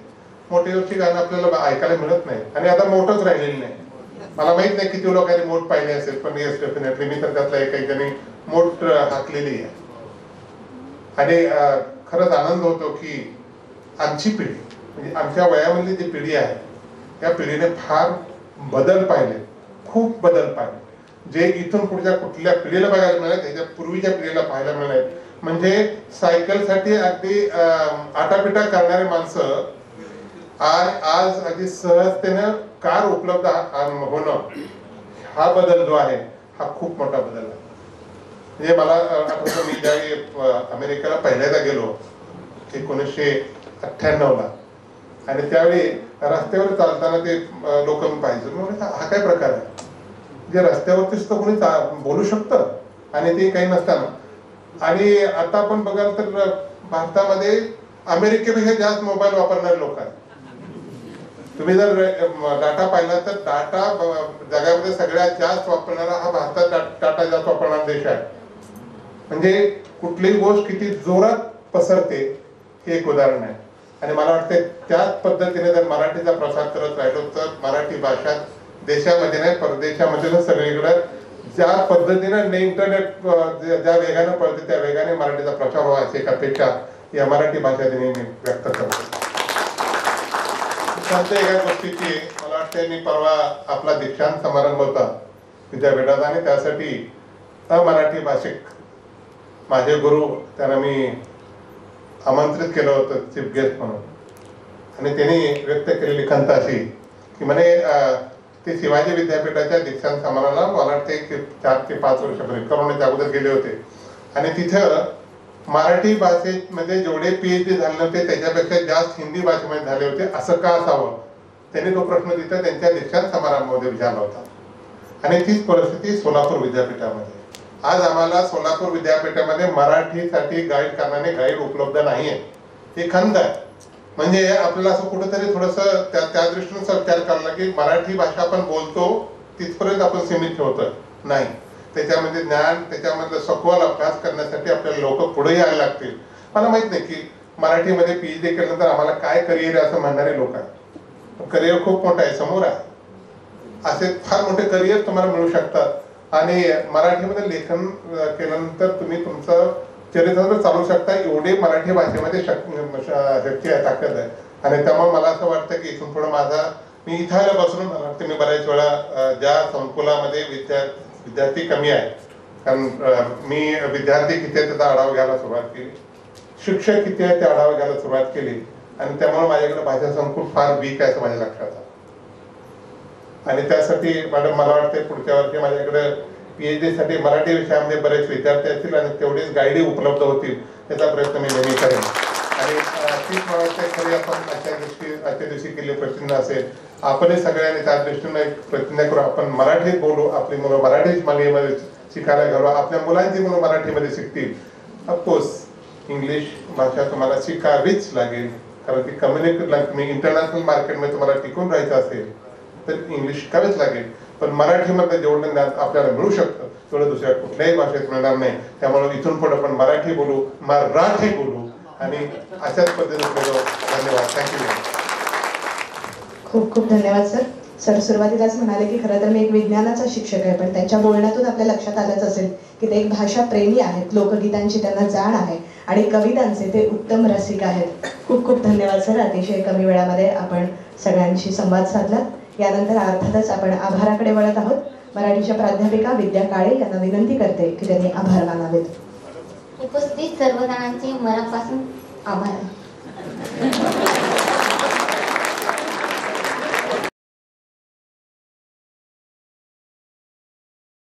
मोटेवरची गाणं आपल्याला ऐकायला मिळत नाही आणि आता मोठच राहिलेली नाही. मला माहित नाही किती लोकांनी मोठ पाहिले असेल, पण येस डेफिनेटली मी तर त्यातला काही जणी मोठ हाकलेली आहे. आणि खरंच आनंद होतो की आमची पिढी म्हणजे आमच्या वयामधली जी पिढी आहे त्या पिढीने फार बदल पाहिले, खूप बदल पाहिले, जे इथून पुढच्या कुठल्या पिढीला बघायला मिळाले त्याच्या पूर्वीच्या पिढीला पाहायला मिळाले. म्हणजे सायकलसाठी अगदी आटापिटा करणारे माणसं आज अगदी सहजतेने कार उपलब्ध होणं, हा बदल जो आहे हा खूप मोठा बदल आहे. म्हणजे मला आठवतं मी ज्यावेळी अमेरिकेला पहिल्यांदा गेलो 1998ला आणि त्यावेळी रस्त्यावर चालताना ते लोक मी पाहिजे, म्हणजे हा काय प्रकार आहे जे रस्त्यावरती सुद्धा कोणी बोलू शकतं आणि ते काही नसताना. आणि आता आपण बघाल तर भारतामध्ये अमेरिकेपेक्षा जास्त मोबाईल वापरणारे लोक आहेत. तुम्ही जर डाटा पाहिला तर डाटा जगामध्ये सगळ्यात जास्त वापरणारा हा भारतात डाटा जास्त वापरणारा देश आहे. म्हणजे कुठलीही गोष्ट किती जोरात पसरते हे एक उदाहरण आहे. आणि मला वाटतं त्याच पद्धतीने जर मराठीचा प्रसार करत राहिलो तर मराठी भाषा देशामध्ये नाही परदेशामध्ये सगळीकडे ज्या पद्धतीने इंटरनेट ज्या वेगाने पळते त्या वेगाने मराठीचा प्रचार व्हावा अशी एक अपेक्षा या मराठी भाषा दिनी मी व्यक्त करतो. एका गोष्टीची मला वाटते मी परवा आपला दीक्षांत समारंभ होता विद्यापीठात आणि त्यासाठी अमराठी भाषिक माझे गुरु त्यांना मी आमंत्रित केलं होतं चीफ गेस्ट म्हणून. आणि त्यांनी व्यक्त केलेली खंत अशी की म्हणे ते शिवाजी विद्यापीठाच्या दीक्षांत समारंभाला मला वाटते 4 ते 5 वर्षापूर्वी करोनाच्या अगोदर गेले होते आणि तिथं मराठी भाषेमध्ये जेवढे PhD झाले नव्हते त्याच्यापेक्षा जास्त हिंदी भाषेमध्ये झाले होते, असं का असावं त्यांनी तो प्रश्न तिथं त्यांच्या दीक्षांत समारंभामध्ये विचारला होता. आणि तीच परिस्थिती सोलापूर विद्यापीठामध्ये आज आम्हाला सोलापूर विद्यापीठामध्ये मराठीसाठी गाईड करणारे गाईड उपलब्ध नाहीये. ही खंत आहे. म्हणजे आपल्याला असं कुठेतरी थोडंसं त्या दृष्टीने विचार करायला की मराठी भाषा आपण बोलतो तिथपर्यंत आपण सीमित ठेवतोय. नाही, त्याच्यामध्ये ज्ञान, त्याच्यामध्ये सखोल अभ्यास करण्यासाठी आपल्याला लोक पुढे यायला लागतील. मला माहित नाही की मराठीमध्ये PhD केल्यानंतर आम्हाला काय करिअर आहे असं म्हणणारे लोक आहेत. करिअर खूप मोठं आहे, समोर आहे. असे फार मोठे करिअर तुम्हाला मिळू शकतात. आणि मराठीमध्ये लेखन केल्यानंतर तुम्ही तुमचं चरित्र चालू शकता. एवढी मराठी भाषेमध्ये शक्ती आहे, ताकद आहे. आणि त्यामुळे मला असं वाटतं की इथून पुढे मी इथं आल्यापासून मला वाटतं मी बऱ्याच वेळा ज्या संकुलामध्ये विद्यार्थी कमी आहे, कारण मी विद्यार्थी किती आहे त्याचा आढावा घ्यायला सुरुवात केली, शिक्षक किती आहे ते आढावा घ्यायला सुरुवात केली. आणि त्यामुळे माझ्याकडे भाषा संकुल फार वीक आहे असं माझ्या लक्षात आलं. आणि त्यासाठी मॅडम मला वाटतं पुढच्या वर्षी माझ्याकडे PhD साठी मराठी विषयामध्ये बरेच विद्यार्थी असतील आणि तेवढेच गाईड उपलब्ध होतील याचा प्रयत्न मी नेहमी करेन. आणि तीच मला वाटतं खरी आपण आजच्या दिवशी केली प्रतिज्ञा असेल. आपणही सगळ्यांनी त्या दृष्टीने एक प्रतिज्ञा करू, आपण मराठीत बोलू, आपली मुलं मराठीच मालिकेमध्ये शिकायला घालू, आपल्या मुलांची मुलं मराठीमध्ये शिकतील. ऑफकोर्स इंग्लिश भाषा तुम्हाला शिकावीच लागेल, कारण ती तुम्ही इंटरनॅशनल मार्केटमध्ये तुम्हाला टिकून राहायचं असेल तर इंग्लिश शिकावेच लागेल. पण मराठीमध्ये जेवढं ज्ञान आपल्याला मिळू शकतं तेवढं दुसऱ्या कुठल्याही भाषेत मिळणार नाही. त्यामुळे इथून पुढे आपण मराठी बोलू, मराठी बोलू आणि अशाच पद्धतीने बोलू. धन्यवाद. थँक्यू. खूप खूप धन्यवाद सर. सर सुरुवातीलाच म्हणाले की खरं तर मी एक विज्ञानाचा शिक्षक आहे, पण त्यांच्या बोलण्यातून आपल्या लक्षात आलंच असेल की ते एक भाषा प्रेमी आहेत, लोकगीतांची त्यांना जाण आहे आणि कवितांचे ते उत्तम रसिक आहेत. खूप खूप धन्यवाद सर. अतिशय कमी वेळामध्ये आपण सगळ्यांशी संवाद साधला. यानंतर अर्थातच आपण आभाराकडे वळत आहोत. मराठीच्या प्राध्यापिका विद्या काळे यांना विनंती करते की त्यांनी आभार मानावेत. उपस्थित सर्व जणांचे मनापासून आभार.